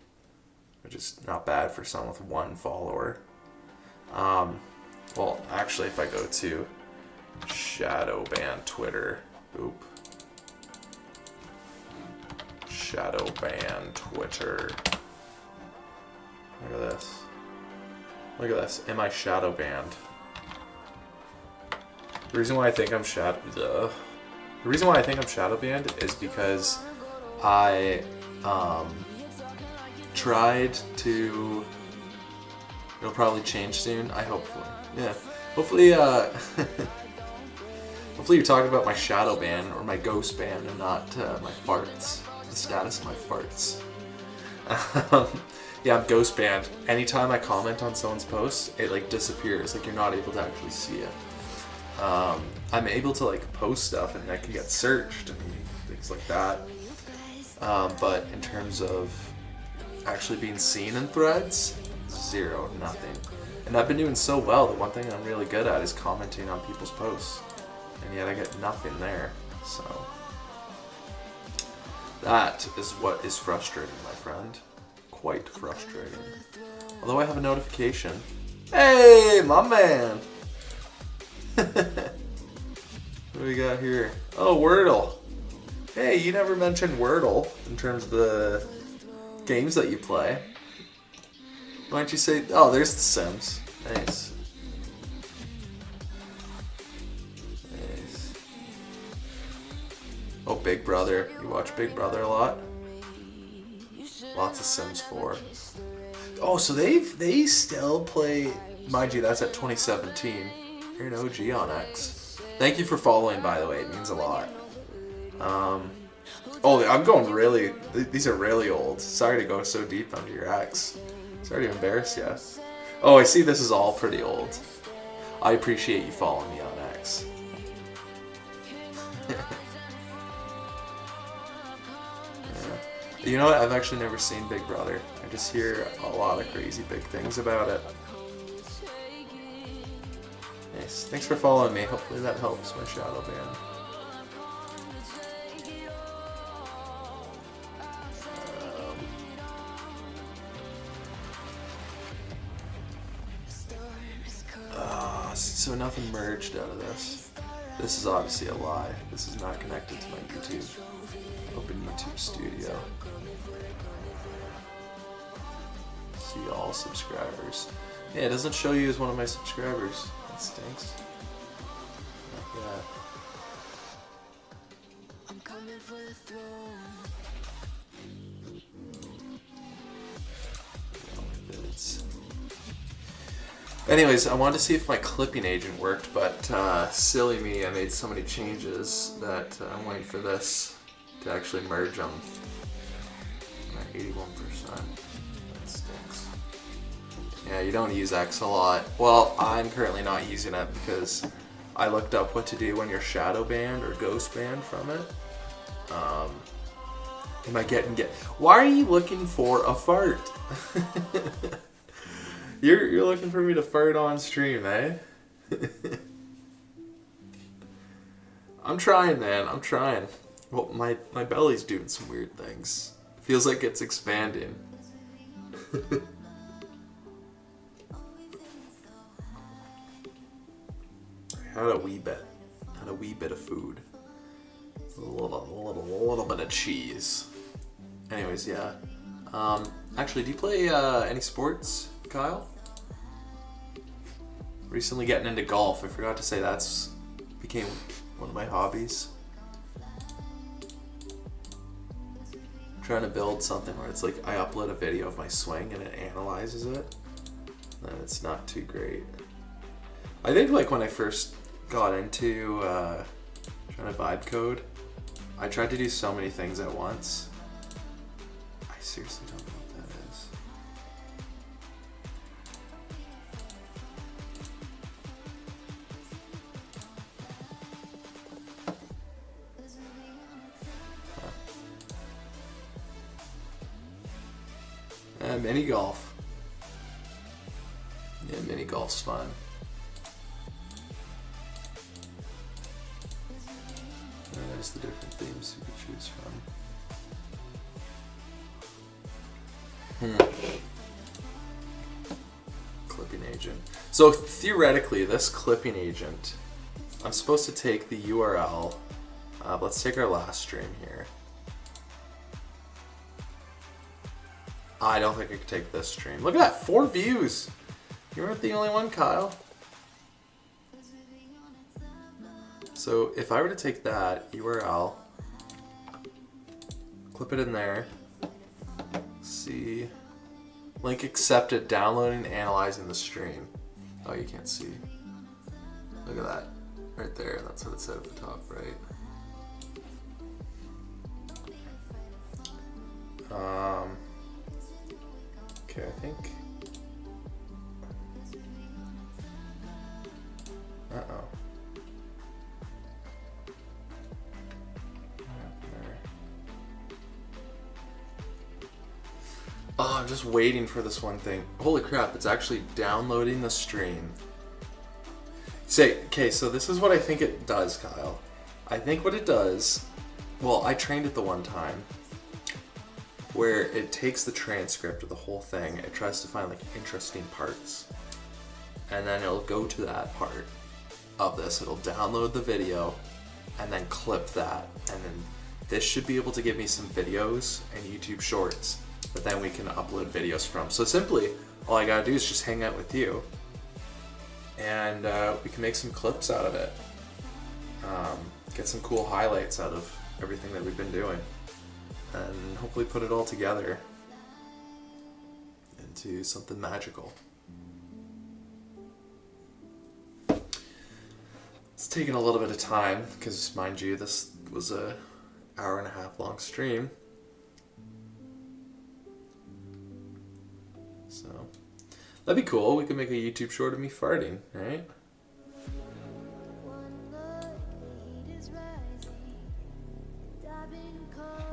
which is not bad for someone with 1 follower. Well, actually, if I go to shadow ban Twitter, shadow ban Twitter. Look at this. Look at this. Am I shadow banned? The reason why I think I'm shadow banned is because I tried to It'll probably change soon. I hope. Yeah. Hopefully, hopefully you're talking about my shadow ban or my ghost ban and not my farts. The status of my farts. Yeah, I'm ghost banned. Anytime I comment on someone's post, it like disappears. Like you're not able to actually see it. I'm able to like post stuff and I can get searched and things like that. But in terms of actually being seen in threads, zero, nothing. And I've been doing so well that one thing I'm really good at is commenting on people's posts. And yet I get nothing there. So that is what is frustrating, my friend. Quite frustrating. Although I have a notification. Hey, my man! What do we got here? Oh, Wordle. Hey, you never mentioned Wordle in terms of the games that you play. Why don't you say... Oh, there's The Sims. Nice. Nice. Oh, Big Brother. You watch Big Brother a lot? Lots of Sims 4. Oh, so they still play... Mind you, that's at 2017. You're an OG on X. Thank you for following, by the way. It means a lot. Oh, I'm going really... These are really old. Sorry to go so deep under your X. Sorry to embarrass you. Oh, I see this is all pretty old. I appreciate you following me on X. Yeah. You know what? I've actually never seen Big Brother. I just hear a lot of crazy big things about it. Nice. Thanks for following me. Hopefully that helps my shadow ban. So nothing merged out of this. This is obviously a lie. This is not connected to my YouTube. Open YouTube Studio. See all subscribers. Yeah, it doesn't show you as one of my subscribers. That stinks. Like that. I'm coming for the throne. Anyways, I wanted to see if my clipping agent worked, but silly me, I made so many changes that I'm waiting for this to actually merge them. I'm at 81%. That stinks. Yeah, you don't use X a lot. Well, I'm currently not using it because I looked up what to do when you're shadow banned or ghost banned from it. Am I getting Why are you looking for a fart? You're looking for me to fart on stream, eh? I'm trying, man. I'm trying. Well, my belly's doing some weird things. Feels like it's expanding. I had a wee bit. Had a wee bit of food. A little bit of cheese. Anyways, yeah. Actually, do you play any sports, Kyle? Recently getting into golf. I forgot to say that's became one of my hobbies. I'm trying to build something where it's like I upload a video of my swing and it analyzes it. And it's not too great. I think like when I first got into trying to vibe code, I tried to do so many things at once. I seriously don't know what that is. Mini golf. Yeah, mini golf's fun. There's the different themes you can choose from. Clipping agent. So theoretically, this clipping agent, I'm supposed to take the URL. Let's take our last stream here. I don't think I could take this stream. Look at that, 4 views. You weren't the only one, Kyle. So if I were to take that URL, clip it in there, see Link accepted. Downloading and analyzing the stream. Oh, you can't see. Look at that. Right there. That's what it said at the top, right? Okay, I think. Uh-oh. Oh, I'm just waiting for this one thing. Holy crap, it's actually downloading the stream. Okay, so this is what I think it does, Kyle. I think what it does, well, I trained it the one time, where it takes the transcript of the whole thing, it tries to find like interesting parts, and then it'll go to that part of this, it'll download the video, and then clip that, and then this should be able to give me some videos and YouTube shorts that then we can upload videos from. So simply, all I gotta do is just hang out with you, and we can make some clips out of it. Get some cool highlights out of everything that we've been doing, and hopefully put it all together into something magical. It's taken a little bit of time, because mind you, this was a hour-and-a-half long stream. So, that'd be cool. We could make a YouTube short of me farting, right?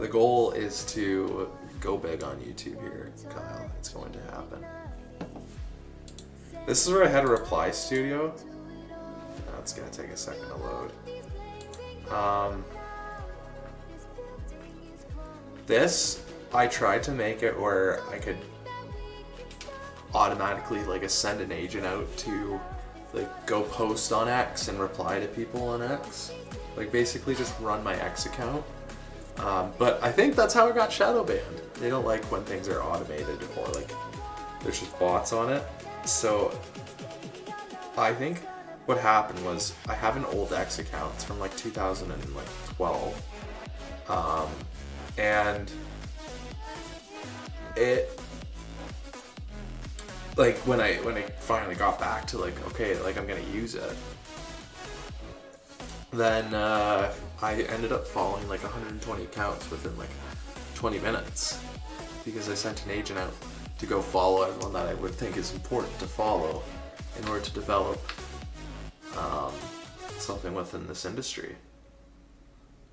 The goal is to go big on YouTube here, Kyle. It's going to happen. This is where I had a Reply Studio. Now it's going to take a second to load. This, I tried to make it where I could automatically like send an agent out to like go post on X and reply to people on X. Like basically just run my X account. But I think that's how it got shadow banned. They don't like when things are automated or like there's just bots on it. So I think what happened was I have an old X account. It's from like 2012. And it like when I finally got back to like, okay, like I'm gonna use it, then I ended up following like 120 accounts within like 20 minutes because I sent an agent out to go follow everyone that I would think is important to follow in order to develop something within this industry.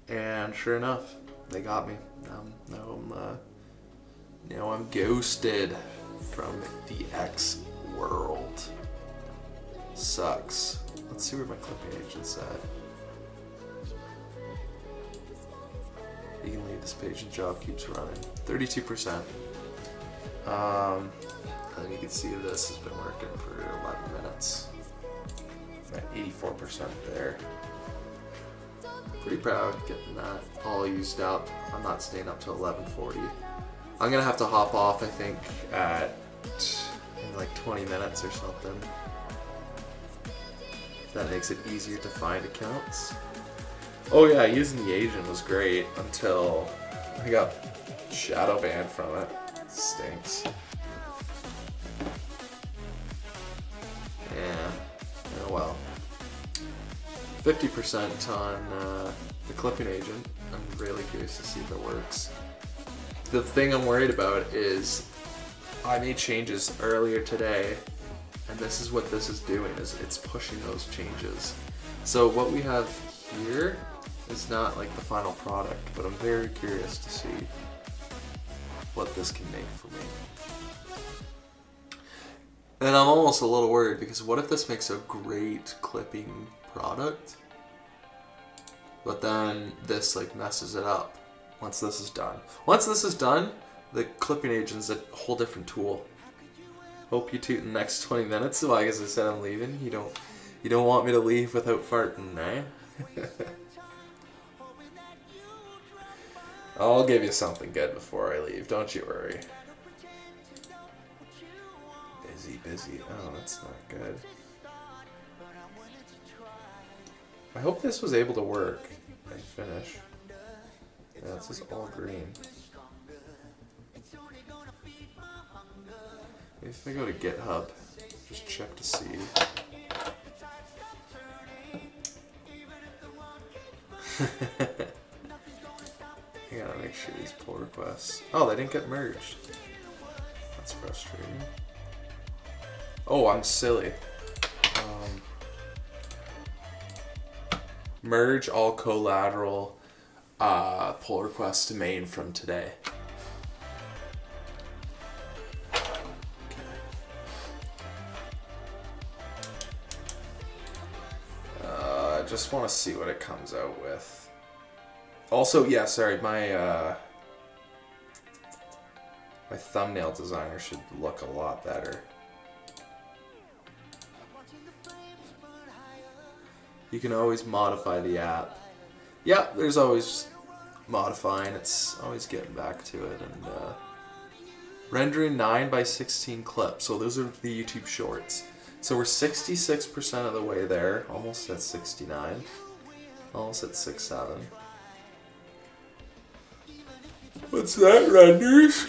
And sure enough, they got me. Now I'm ghosted from the X world. Sucks. Let's see where my clipping agent's at. You can leave this page and job keeps running. 32%. And then you can see this has been working for 11 minutes. At 84% there. Pretty proud getting that all used up. I'm not staying up till 11:40. I'm gonna have to hop off, I think, in like 20 minutes or something. That makes it easier to find accounts. Oh yeah, using the agent was great until I got shadow banned from it. Stinks. Yeah. Oh well. 50% on the clipping agent. I'm really curious to see if it works. The thing I'm worried about is I made changes earlier today, and this is what this is doing, is it's pushing those changes. So what we have here is not like the final product, but I'm very curious to see what this can make for me. And I'm almost a little worried because what if this makes a great clipping product, but then this like messes it up once this is done. Once this is done, the clipping agent's a whole different tool. Hope you toot in the next 20 minutes. Well, I guess I said I'm leaving. You don't want me to leave without farting, eh? I'll give you something good before I leave. Don't you worry. Busy. Oh, that's not good. I hope this was able to work and finish. Yeah, this is all green. If I go to GitHub, just check to see. I gotta make sure these pull requests. Oh, they didn't get merged. That's frustrating. Oh, I'm silly. Merge all collateral pull requests to main from today. I just want to see what it comes out with. Also, yeah, sorry, my thumbnail designer should look a lot better. You can always modify the app. Yeah, there's always modifying. It's always getting back to it. And rendering 9:16 clips. So those are the YouTube shorts. So we're 66% of the way there. Almost at 69. Almost at 6.7. What's that, renders?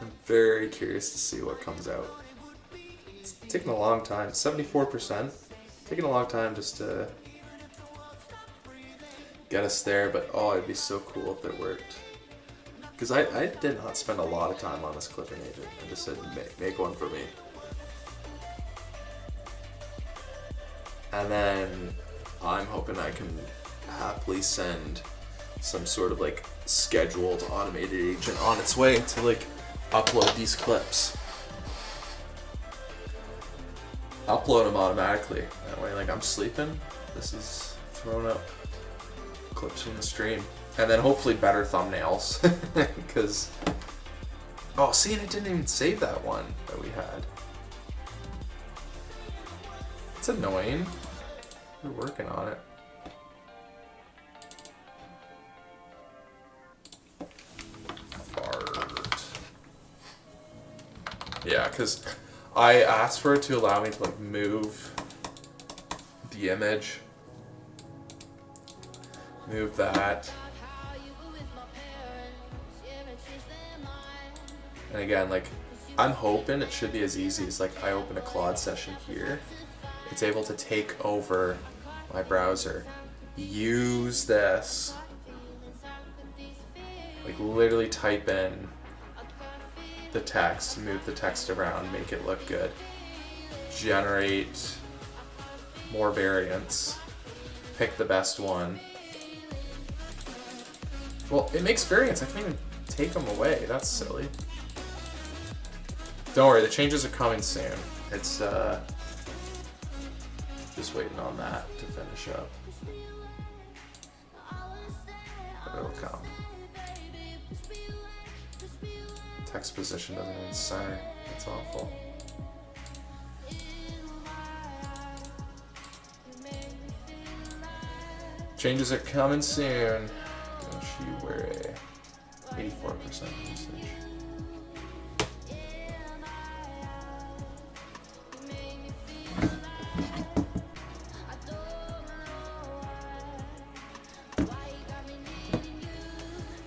I'm very curious to see what comes out. It's taking a long time. 74%. Taking a long time just to get us there, but oh, it'd be so cool if it worked. Because I did not spend a lot of time on this clipping agent. I just said, make one for me. And then I'm hoping I can happily send some sort of like scheduled automated agent on its way to like upload these clips. Upload them automatically. That way, like, I'm sleeping, this is throwing up clips from the stream. And then hopefully better thumbnails. Because, oh, see, and it didn't even save that one that we had. It's annoying. We're working on it. Fart. Yeah, because I asked for it to allow me to like move the image, move that, and again, like, I'm hoping it should be as easy as like I open a Claude session here, it's able to take over my browser, use this, like literally type in the text, move the text around, make it look good, generate more variants, pick the best one. Well, it makes variants, I can't even take them away, that's silly. Don't worry, the changes are coming soon. It's just waiting on that to finish up. But it'll come. Text position doesn't even center. It's awful. Changes are coming soon. Don't you worry. 84% usage.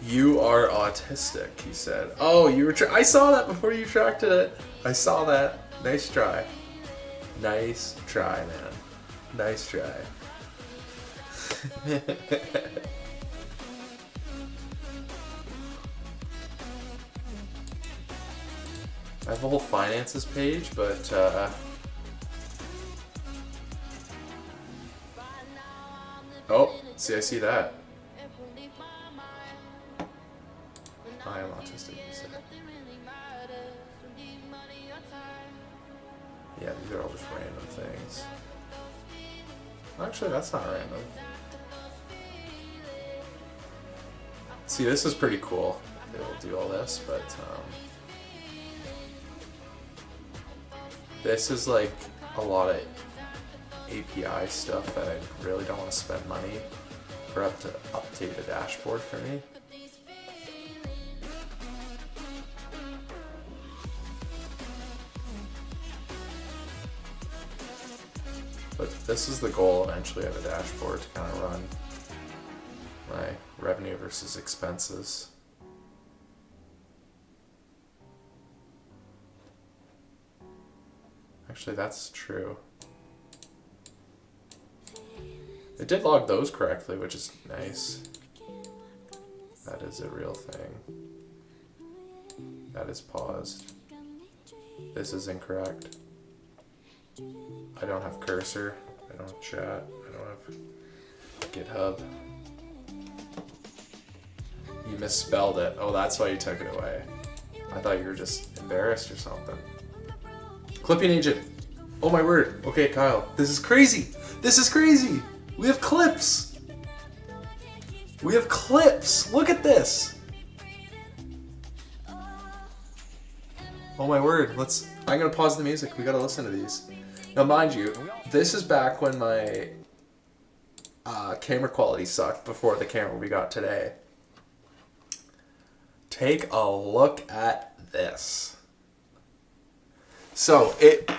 You are autistic, he said. Oh, you were I saw that before you tracked it. I saw that. Nice try. Nice try, man. Nice try. I have a whole finances page, but oh, see, I see that. I am autistic, he said. Yeah, these are all just random things. Actually, that's not random. See, this is pretty cool. It'll do all this, but this is like a lot of API stuff that I really don't want to spend money for to update a dashboard for me. But this is the goal eventually of a dashboard, to kind of run my revenue versus expenses. Actually, that's true. It did log those correctly, which is nice. That is a real thing. That is paused. This is incorrect. I don't have cursor. I don't have chat. I don't have GitHub. You misspelled it. Oh, that's why you took it away. I thought you were just embarrassed or something. Clipping agent. Oh my word. Okay, Kyle. This is crazy. This is crazy. We have clips. We have clips. Look at this. Oh my word. I'm gonna pause the music. We gotta listen to these. Now, mind you, this is back when my camera quality sucked before the camera we got today. Take a look at this. So it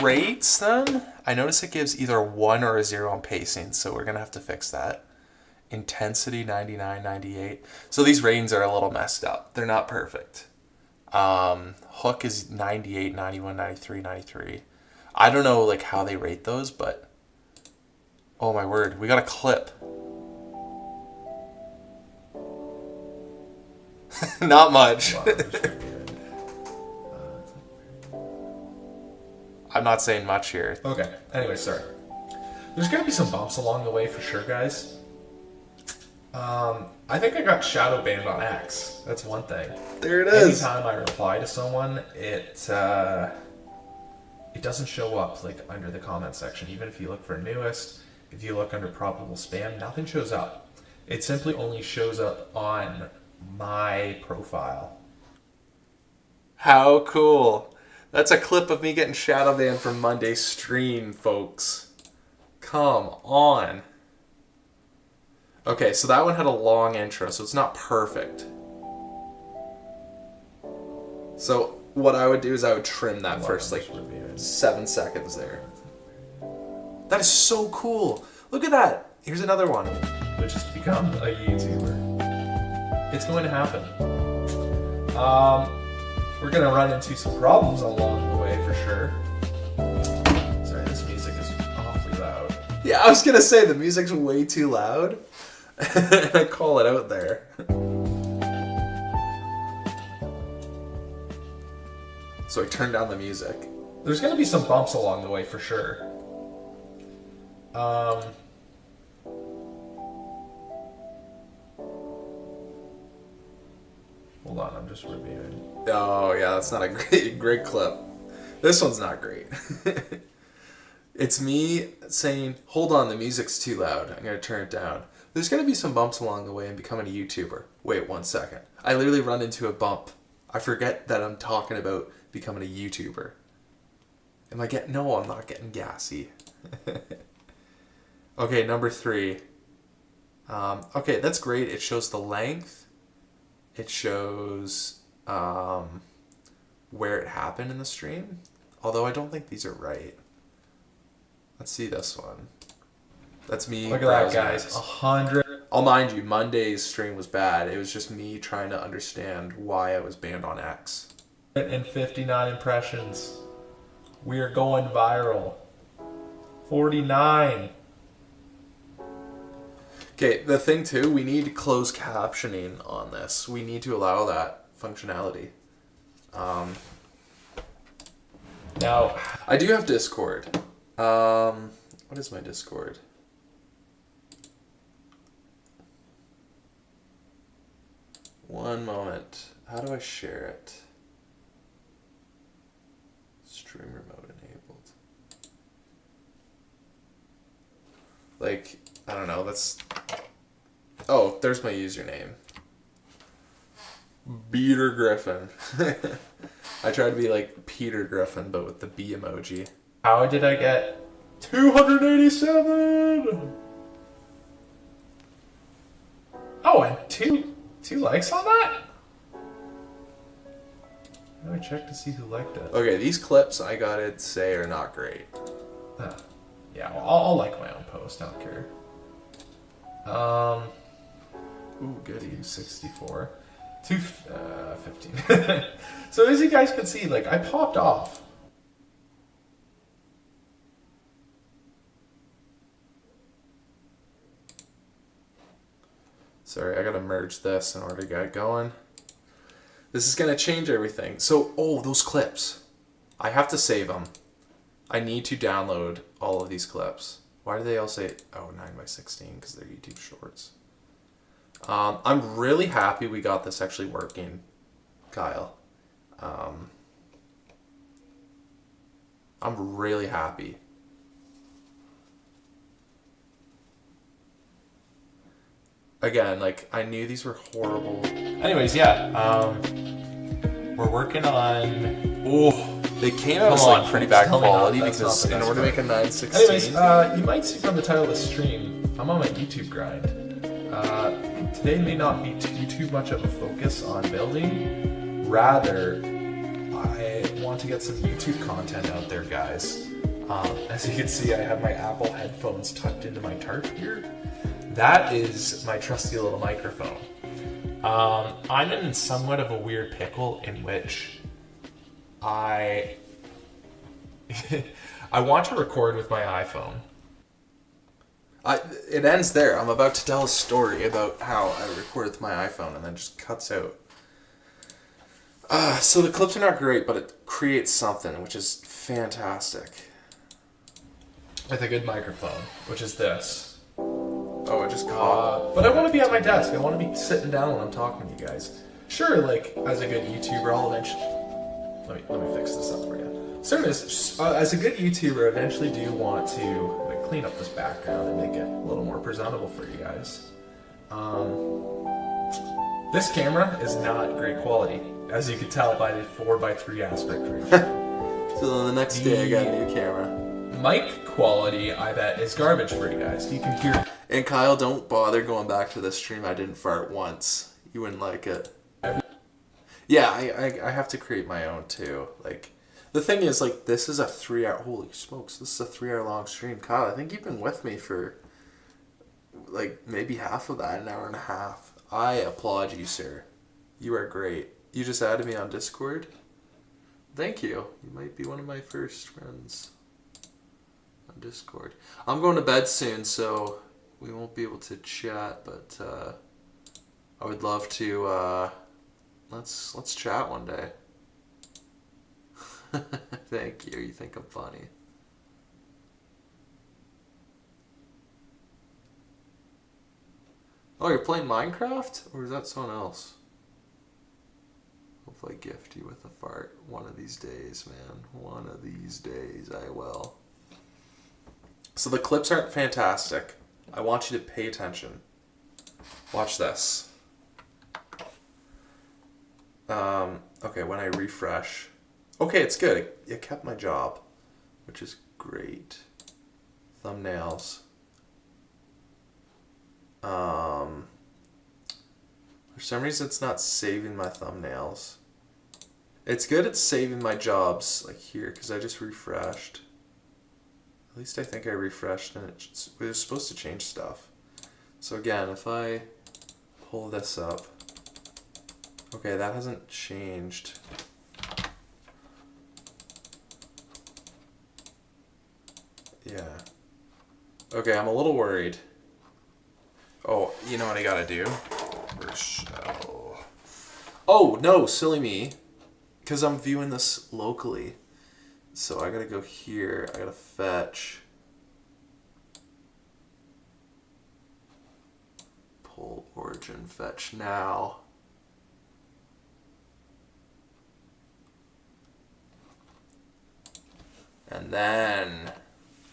rates them. I notice it gives either a 1 or a 0 on pacing, so we're gonna have to fix that. Intensity 99, 98. So these ratings are a little messed up. They're not perfect. Hook is 98, 91, 93, 93. I don't know like how they rate those, but oh my word, we got a clip. Not much. I'm not saying much here. Okay, anyway, sorry. There's gonna be some bumps along the way for sure, guys. I think I got shadow banned on X. That's one thing. There it is. Anytime I reply to someone, it doesn't show up like under the comment section. Even if you look for newest, if you look under probable spam, nothing shows up. It simply only shows up on my profile. How cool. That's a clip of me getting shadow banned from Monday's stream, folks. Come on. Okay, so that one had a long intro, so it's not perfect. So what I would do is I would trim that first like 7 seconds there. That is so cool. Look at that. Here's another one. But just to become a YouTuber, it's going to happen. We're gonna run into some problems along the way for sure. Sorry, this music is awfully loud. Yeah, I was gonna say the music's way too loud. I call it out there. So I turned down the music. There's gonna be some bumps along the way for sure. Hold on, I'm just reviewing. Oh yeah, that's not a great clip. This one's not great. It's me saying, hold on, the music's too loud. I'm gonna turn it down. There's gonna be some bumps along the way in becoming a YouTuber. Wait 1 second. I literally run into a bump. I forget that I'm talking about becoming a YouTuber. Am I getting... No, I'm not getting gassy. Okay, number 3. Okay, that's great. It shows the length. It shows where it happened in the stream. Although I don't think these are right. Let's see this one. That's me. Look at that, guys. 100. I'll mind you, Monday's stream was bad. It was just me trying to understand why I was banned on X. And 59 impressions. We are going viral. 49. Okay, the thing too, we need closed captioning on this. We need to allow that functionality. Now, I do have Discord. What is my Discord? One moment. How do I share it? Streamer mode enabled. Like, I don't know, that's... Oh, there's my username. Peter Griffin. I try to be like Peter Griffin, but with the B emoji. how did I get 287? Oh, and two likes on that? How do I check to see who liked it? Okay, these clips I gotta say are not great. Yeah, well, I'll like my own post. I don't care. Ooh, goody. 64. 15. So as you guys can see, like, I popped off. Sorry, I gotta merge this in order to get going. This is gonna change everything. So, oh, those clips. I have to save them. I need to download all of these clips. Why do they all say, oh, 9x16? Because they're YouTube shorts. I'm really happy we got this actually working, Kyle. I'm really happy. Again, like, I knew these were horrible. Anyways, yeah, we're working on... Oh, they came out like pretty bad quality because in order to make a 916... Anyways, you might see from the title of the stream, I'm on my YouTube grind. Today may not be too much of a focus on building. Rather, I want to get some YouTube content out there, guys. As you can see, I have my Apple headphones tucked into my tarp here. That is my trusty little microphone. I'm in somewhat of a weird pickle in which I want to record with my iPhone. It ends there. I'm about to tell a story about how I record with my iPhone and then just cuts out. So the clips are not great, but it creates something, which is fantastic. With a good microphone, which is this. Oh, it just caught. But I want to be at my desk. I want to be sitting down when I'm talking to you guys. Sure, like, as a good YouTuber, I'll eventually... Let me fix this up for you. Certain as a good YouTuber, I eventually do want to like, clean up this background and make it a little more presentable for you guys. This camera is not great quality, as you can tell by the 4:3 aspect ratio. So then the next day I got a new camera. Mic quality, I bet, is garbage for you guys. You can hear. And Kyle, don't bother going back to the stream. I didn't fart once. You wouldn't like it. Yeah, I have to create my own too. Like, the thing is, like, this is a 3-hour. Holy smokes, this is a 3-hour long stream. Kyle, I think you've been with me for like maybe half of that, an hour and a half. I applaud you, sir. You are great. You just added me on Discord. Thank you. You might be one of my first friends on Discord. I'm going to bed soon, so we won't be able to chat, but I would love to let's chat one day. Thank you. You think I'm funny. Oh, you're playing Minecraft? Or is that someone else? Hopefully I gift you with a fart one of these days, man. One of these days I will. So the clips aren't fantastic. I want you to pay attention. Watch this. Okay, when I refresh. Okay, it's good. It kept my job, which is great. Thumbnails. For some reason it's not saving my thumbnails. It's good it's saving my jobs, like here, because I just refreshed. At least I think I refreshed and it was supposed to change stuff. So again, if I pull this up. Okay, that hasn't changed. Yeah. Okay, I'm a little worried. Oh, you know what I gotta do? Oh, no, silly me. Because I'm viewing this locally. So I gotta go here. I gotta fetch. Pull origin fetch now. And then,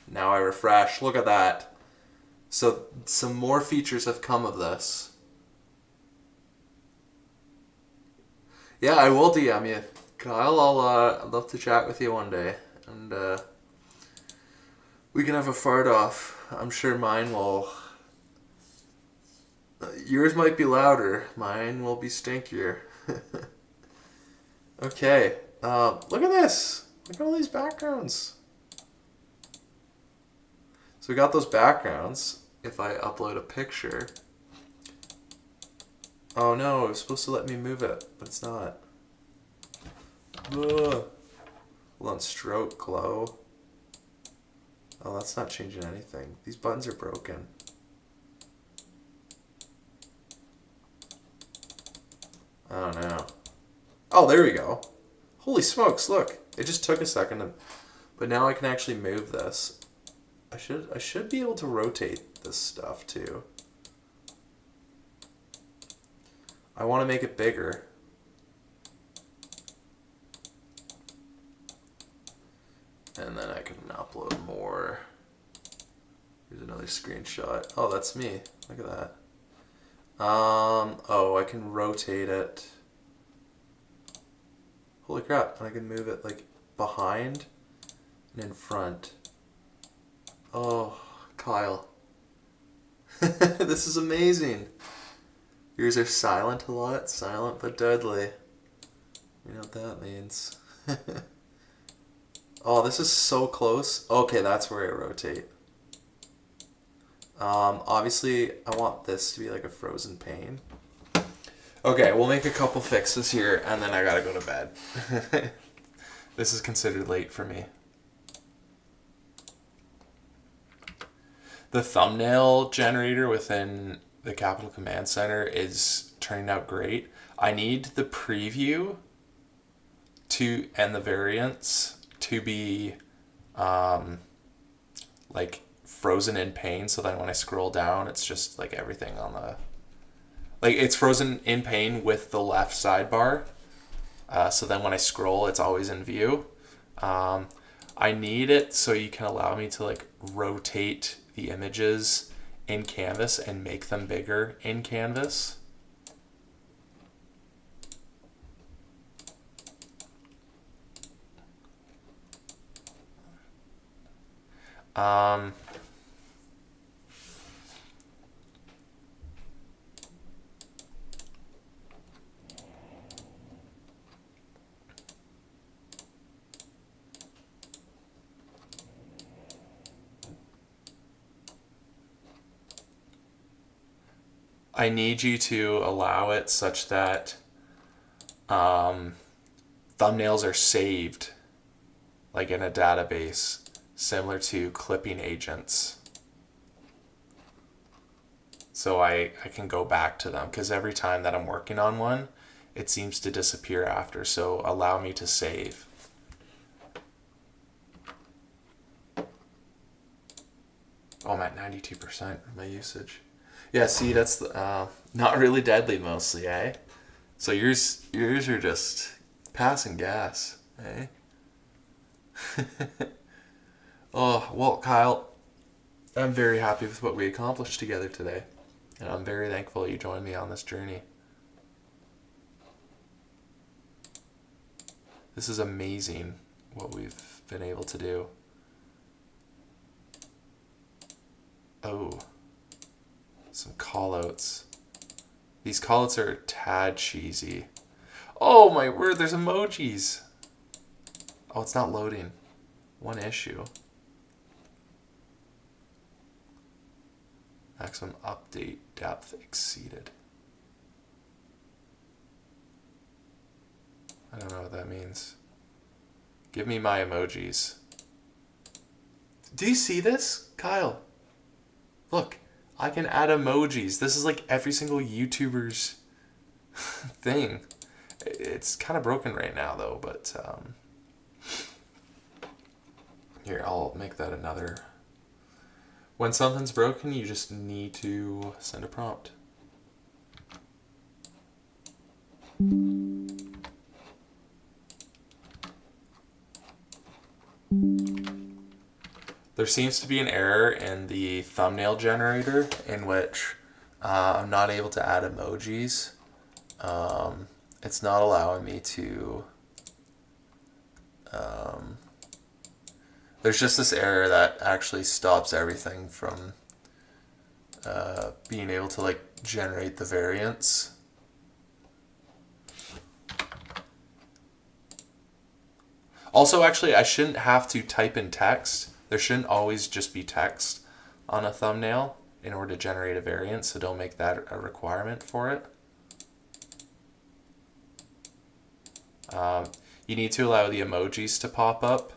now I refresh. Look at that. So some more features have come of this. Yeah, I will DM you, Kyle. I'd love to chat with you one day, and we can have a fart off. I'm sure mine will. Yours might be louder. Mine will be stinkier. Okay. Look at this. Look at all these backgrounds. So we got those backgrounds. If I upload a picture. Oh no, it was supposed to let me move it, but it's not. Ugh. Hold on, stroke, glow. Oh, that's not changing anything. These buttons are broken. I don't know. Oh, there we go. Holy smokes, look. It just took a second, but now I can actually move this. I should be able to rotate this stuff too. I want to make it bigger. And then I can upload more. Here's another screenshot. Oh, that's me. Look at that. Oh, I can rotate it. Holy crap, and I can move it like behind and in front. Oh, Kyle. This is amazing. Yours are silent a lot. Silent but deadly. You know what that means. Oh, this is so close. Okay, that's where I rotate. Obviously, I want this to be like a frozen pane. Okay, we'll make a couple fixes here, and then I gotta go to bed. This is considered late for me. The thumbnail generator within the Capital Command Center is turning out great. I need the preview and the variants to be like frozen in pane, so then when I scroll down, it's just like everything on the... Like, it's frozen in pane with the left sidebar. So then when I scroll, it's always in view. I need it so you can allow me to like rotate the images in Canvas and make them bigger in Canvas. I need you to allow it such that thumbnails are saved like in a database, similar to clipping agents. So I can go back to them, because every time that I'm working on one, it seems to disappear after. So allow me to save. Oh, I'm at 92% of my usage. Yeah, see, that's the, not really deadly mostly, eh? So yours are just passing gas, eh? Oh, well, Kyle, I'm very happy with what we accomplished together today. And I'm very thankful you joined me on this journey. This is amazing what we've been able to do. Oh. Some callouts. These callouts are a tad cheesy. Oh my word, there's emojis. Oh, it's not loading. One issue. Maximum update depth exceeded. I don't know what that means. Give me my emojis. Do you see this, Kyle? Look. I can add emojis. This is like every single YouTuber's thing. It's kind of broken right now though, but here, I'll make that another. When something's broken, you just need to send a prompt. There seems to be an error in the thumbnail generator in which I'm not able to add emojis. It's not allowing me to... there's just this error that actually stops everything from being able to like generate the variants. Also, actually, I shouldn't have to type in text. There shouldn't always just be text on a thumbnail in order to generate a variant, so don't make that a requirement for it. You need to allow the emojis to pop up.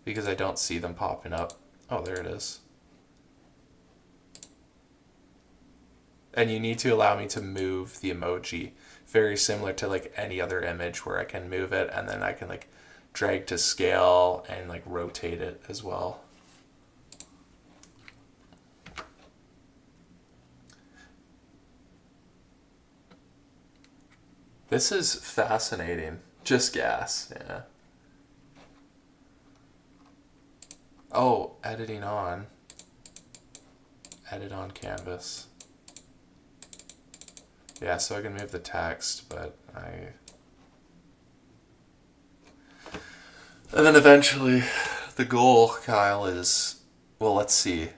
Because I don't see them popping up. Oh, there it is. And you need to allow me to move the emoji. Very similar to like any other image where I can move it and then I can like drag to scale and like rotate it as well. This is fascinating. Just gas, yeah. Oh, editing on. Edit on canvas. Yeah, so I can move the text, but And then eventually, the goal, Kyle, is... Well, let's see.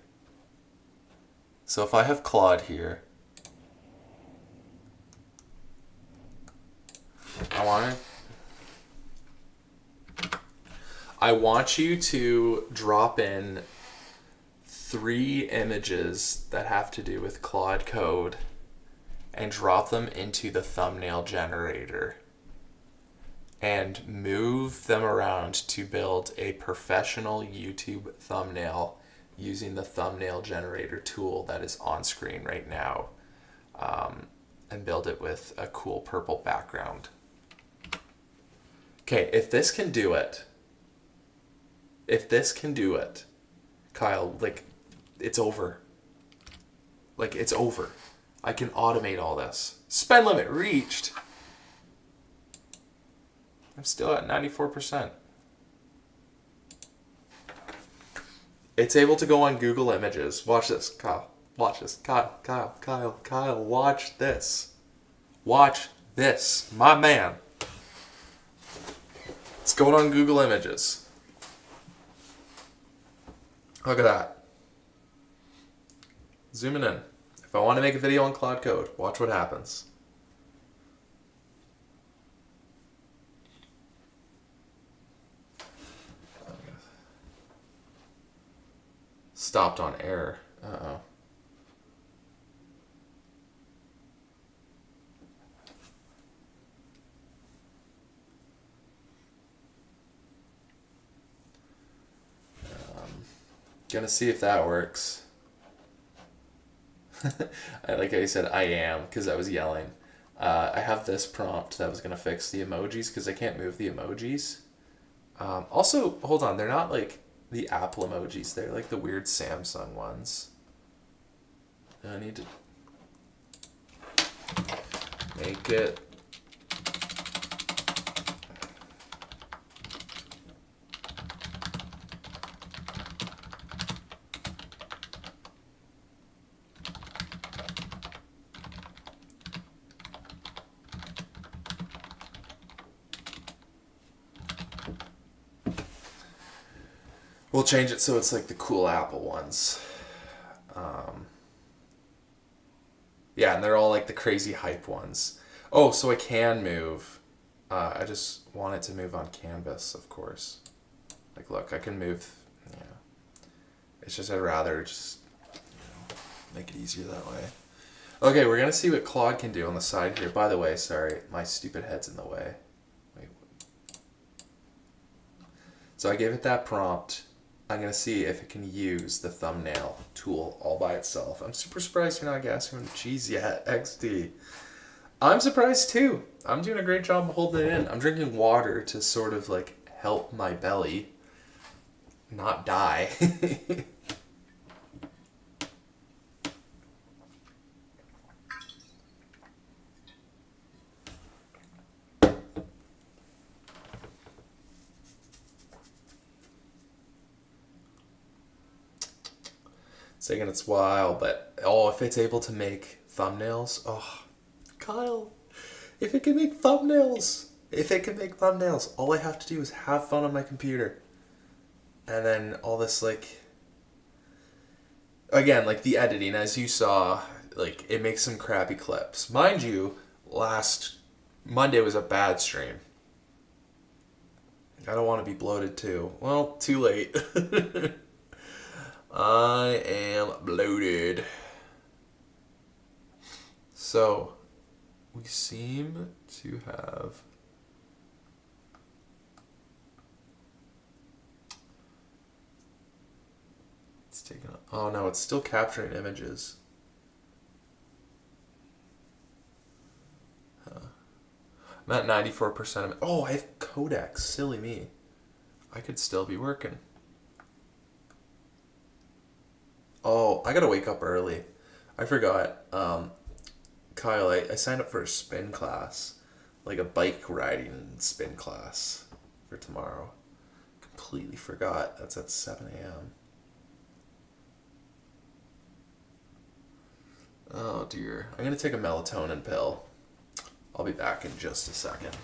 So if I have Claude here... I want you to drop in 3 images that have to do with Claude Code and drop them into the thumbnail generator and move them around to build a professional YouTube thumbnail using the thumbnail generator tool that is on screen right now, and build it with a cool purple background. Okay, if this can do it, Kyle, like, it's over. Like, it's over. I can automate all this. Spend limit reached. I'm still at 94%. It's able to go on Google Images. Watch this, Kyle. Watch this. Kyle, watch this. Watch this. My man. It's going on Google Images. Look at that. Zooming in. If I want to make a video on Claude Code, watch what happens. Stopped on error. Uh-oh. Gonna see if that works. I like how you said I am, because I was yelling. I have this prompt that was gonna fix the emojis because I can't move the emojis. Also, hold on, they're not like the Apple emojis, they're like the weird Samsung ones. I need to make it. We'll change it so it's like the cool Apple ones. Yeah, and they're all like the crazy hype ones. Oh, so I can move. I just want it to move on canvas, of course. Like, look, I can move. Yeah. It's just I'd rather just make it easier that way. Okay, we're gonna see what Claude can do on the side here. By the way, sorry, my stupid head's in the way. Wait. So I gave it that prompt. I'm going to see if it can use the thumbnail tool all by itself. I'm super surprised you're not gassing the cheese yet, XD. I'm surprised too. I'm doing a great job of holding it in. I'm drinking water to sort of like help my belly not die. It's taking its while, but oh, if it's able to make thumbnails, oh, Kyle, if it can make thumbnails, all I have to do is have fun on my computer. And then all this, like, again, like the editing, as you saw, like, it makes some crappy clips. Mind you, last Monday was a bad stream. I don't want to be bloated too. Well, too late. I am bloated. So, we seem to have... It's taken... Oh no, it's still capturing images. I'm at 94% of it. Oh, I have codecs. Silly me. I could still be working. Oh, I gotta wake up early. I forgot. Kyle, I signed up for a spin class. Like a bike riding spin class for tomorrow. Completely forgot. That's at 7 a.m. Oh dear. I'm gonna take a melatonin pill. I'll be back in just a second.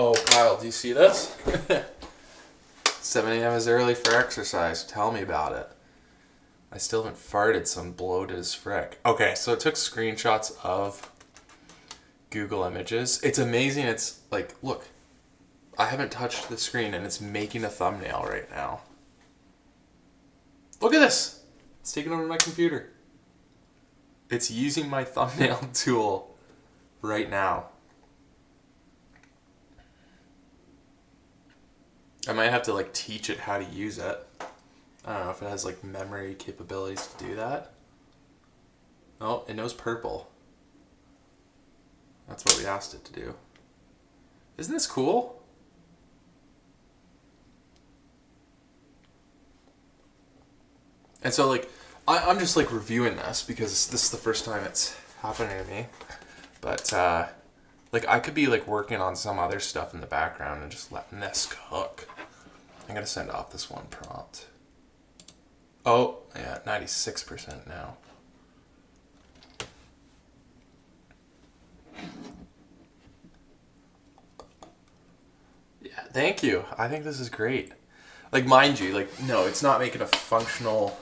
Oh, Kyle, do you see this? 7 a.m. is early for exercise. Tell me about it. I still haven't farted, so I'm bloated as frick. Okay, so it took screenshots of Google Images. It's amazing. It's like, look, I haven't touched the screen and it's making a thumbnail right now. Look at this. It's taking over my computer. It's using my thumbnail tool right now. I might have to like teach it how to use it. I don't know if it has like memory capabilities to do that. Oh, it knows purple. That's what we asked it to do. Isn't this cool? And so like, I'm just like reviewing this because this is the first time it's happening to me. But like I could be like working on some other stuff in the background and just letting this cook. I'm gonna send off this one prompt. Oh, yeah, 96% now. Yeah, thank you. I think this is great. Like, mind you, like, no, it's not making a functional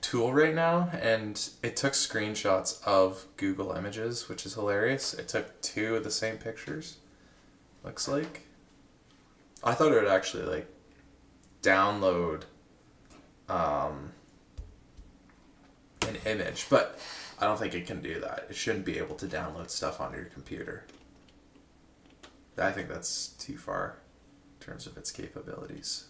tool right now, and it took screenshots of Google Images, which is hilarious. It took 2 of the same pictures, looks like. I thought it would actually, like, download an image, but I don't think it can do that. It shouldn't be able to download stuff onto your computer. I think that's too far in terms of its capabilities.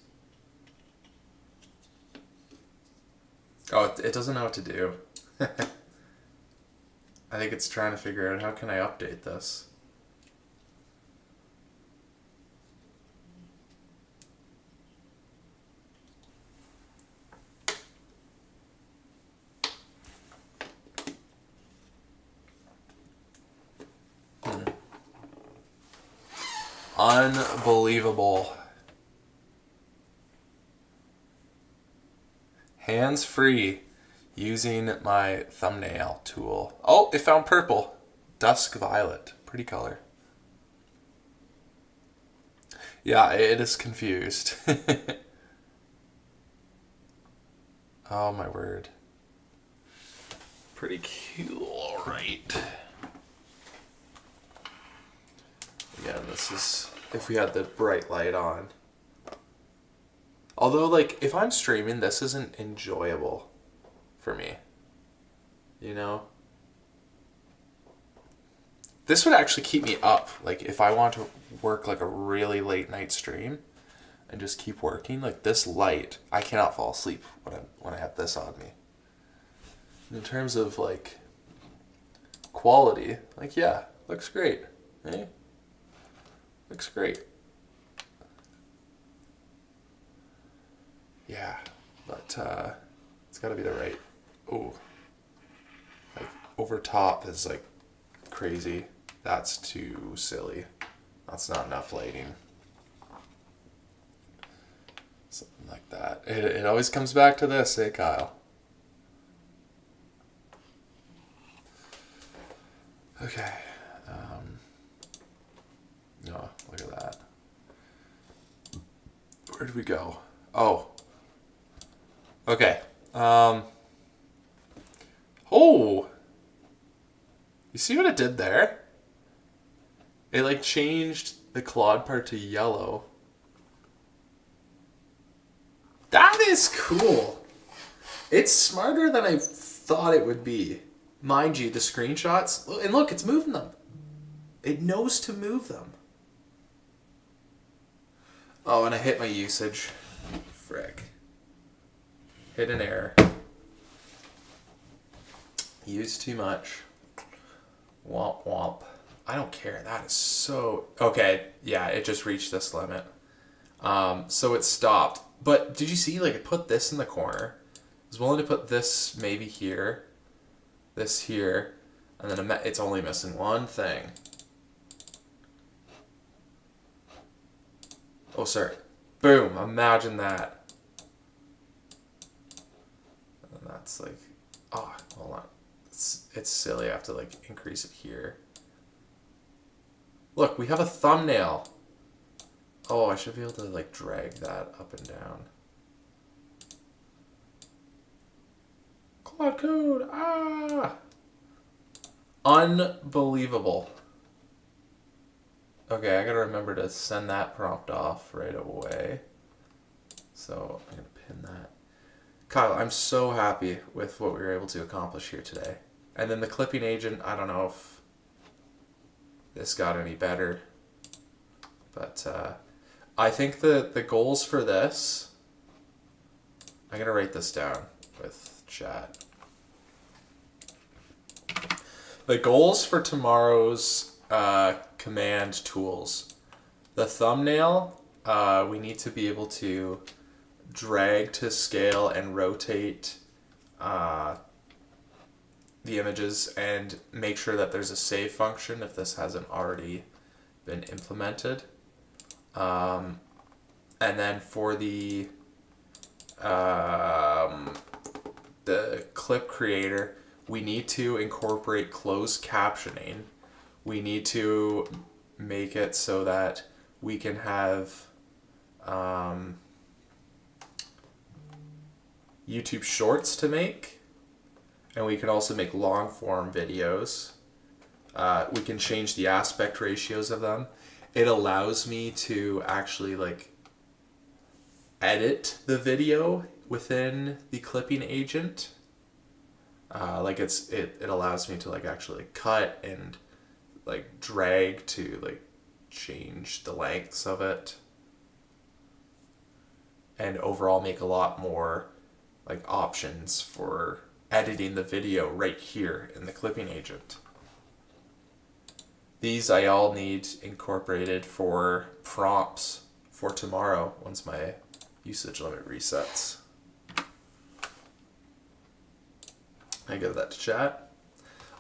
Oh, it doesn't know what to do. I think it's trying to figure out how can I update this. Unbelievable. Hands-free using my thumbnail tool. Oh, it found purple. Dusk violet. Pretty color. Yeah, it is confused. Oh my word. Pretty cool, right? Again, this is if we had the bright light on. Although, like, if I'm streaming, this isn't enjoyable for me. You know? This would actually keep me up. Like, if I want to work, like, a really late night stream and just keep working, like, this light, I cannot fall asleep when I have this on me. In terms of, like, quality, like, yeah, looks great. Eh? Looks great. Yeah, but it's got to be the right. Oh, like over top is like crazy. That's too silly. That's not enough lighting. Something like that. It always comes back to this, eh, Kyle? Okay. No, look at that. Where did we go? Oh. Okay. Oh! You see what it did there? It like changed the Claude part to yellow. That is cool. It's smarter than I thought it would be. Mind you, the screenshots, and look, it's moving them. It knows to move them. Oh, and I hit my usage. Frick. Hit an error. Used too much. Womp womp. I don't care. That is so... Okay, yeah, it just reached this limit. So it stopped. But did you see, like, it put this in the corner. I was willing to put this maybe here. This here. And then it's only missing one thing. Oh, sorry. Boom. Imagine that. And that's like... Oh, hold on. It's silly. I have to, like, increase it here. Look, we have a thumbnail. Oh, I should be able to, like, drag that up and down. Claude Code. Ah! Unbelievable. Okay, I gotta remember to send that prompt off right away. So I'm gonna pin that. Kyle, I'm so happy with what we were able to accomplish here today. And then the clipping agent, I don't know if this got any better. But I think the goals for this, I'm gonna write this down with chat. The goals for tomorrow's command tools. The thumbnail, we need to be able to drag to scale and rotate the images and make sure that there's a save function if this hasn't already been implemented. And then for the clip creator, we need to incorporate closed captioning. We need to make it so that we can have YouTube Shorts to make, and we can also make long form videos. We can change the aspect ratios of them. It allows me to actually like edit the video within the clipping agent. Like it allows me to like actually cut and like drag to like change the lengths of it, and overall make a lot more like options for editing the video right here in the clipping agent. These I all need incorporated for prompts for tomorrow once my usage limit resets. I give that to chat.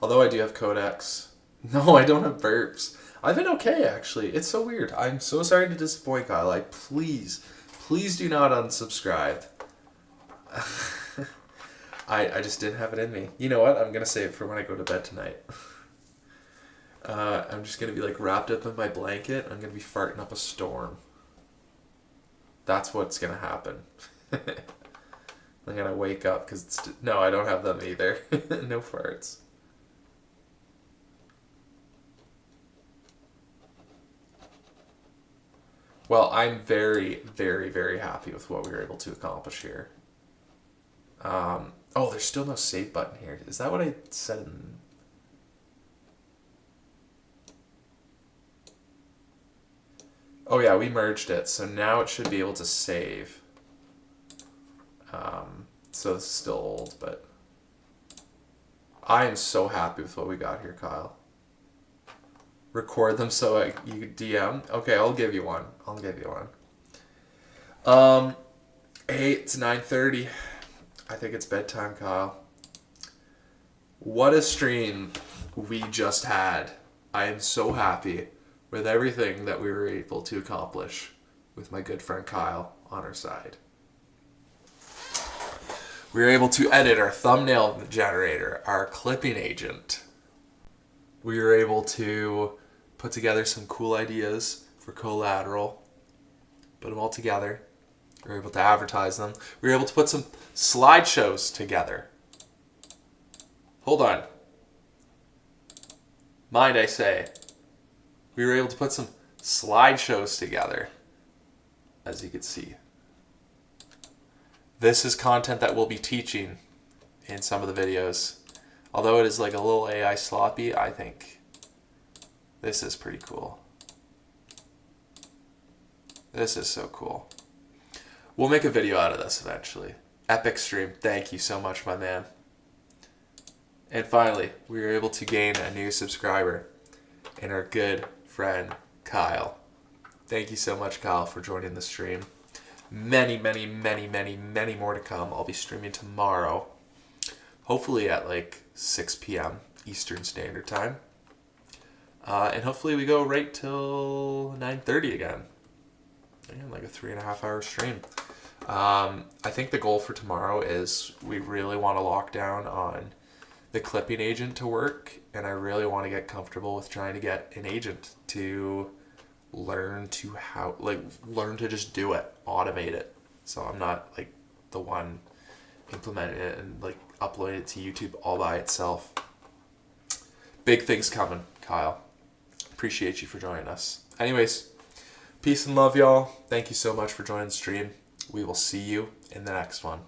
Although I do have codecs. No, I don't have burps. I've been okay, actually. It's so weird. I'm so sorry to disappoint, Kyle. Like, please do not unsubscribe. I just didn't have it in me. You know what? I'm going to save it for when I go to bed tonight. I'm just going to be like wrapped up in my blanket. I'm going to be farting up a storm. That's what's going to happen. I'm going to wake up because it's... No, I don't have them either. No farts. Well, I'm very, very, very happy with what we were able to accomplish here. Oh, there's still no save button here. Is that what I said in... Oh yeah, we merged it, so now it should be able to save. So this is still old, but I am so happy with what we got here, Kyle. Record them so you DM? Okay, I'll give you one. Hey, it's 9:30. I think it's bedtime, Kyle. What a stream we just had. I am so happy with everything that we were able to accomplish with my good friend Kyle on our side. We were able to edit our thumbnail generator, our clipping agent. We were able to put together some cool ideas for collateral, put them all together, We were able to advertise them. We were able to put some slideshows together. Hold on. Mind I say. We were able to put some slideshows together. As you can see. This is content that we'll be teaching in some of the videos. Although it is like a little AI sloppy, I think this is pretty cool. This is so cool. We'll make a video out of this eventually. Epic stream. Thank you so much, my man. And finally, we were able to gain a new subscriber in our good friend, Kyle. Thank you so much, Kyle, for joining the stream. Many, many, many, many, many more to come. I'll be streaming tomorrow. Hopefully at like 6 p.m. Eastern Standard Time. And hopefully we go right till 9:30 again. Again, like a 3.5 hour stream. I think the goal for tomorrow is we really want to lock down on the clipping agent to work. And I really want to get comfortable with trying to get an agent to learn to just do it, automate it. So I'm not like the one implementing it and like uploading it to YouTube all by itself. Big things coming, Kyle. Appreciate you for joining us. Anyways, peace and love, y'all. Thank you so much for joining the stream. We will see you in the next one.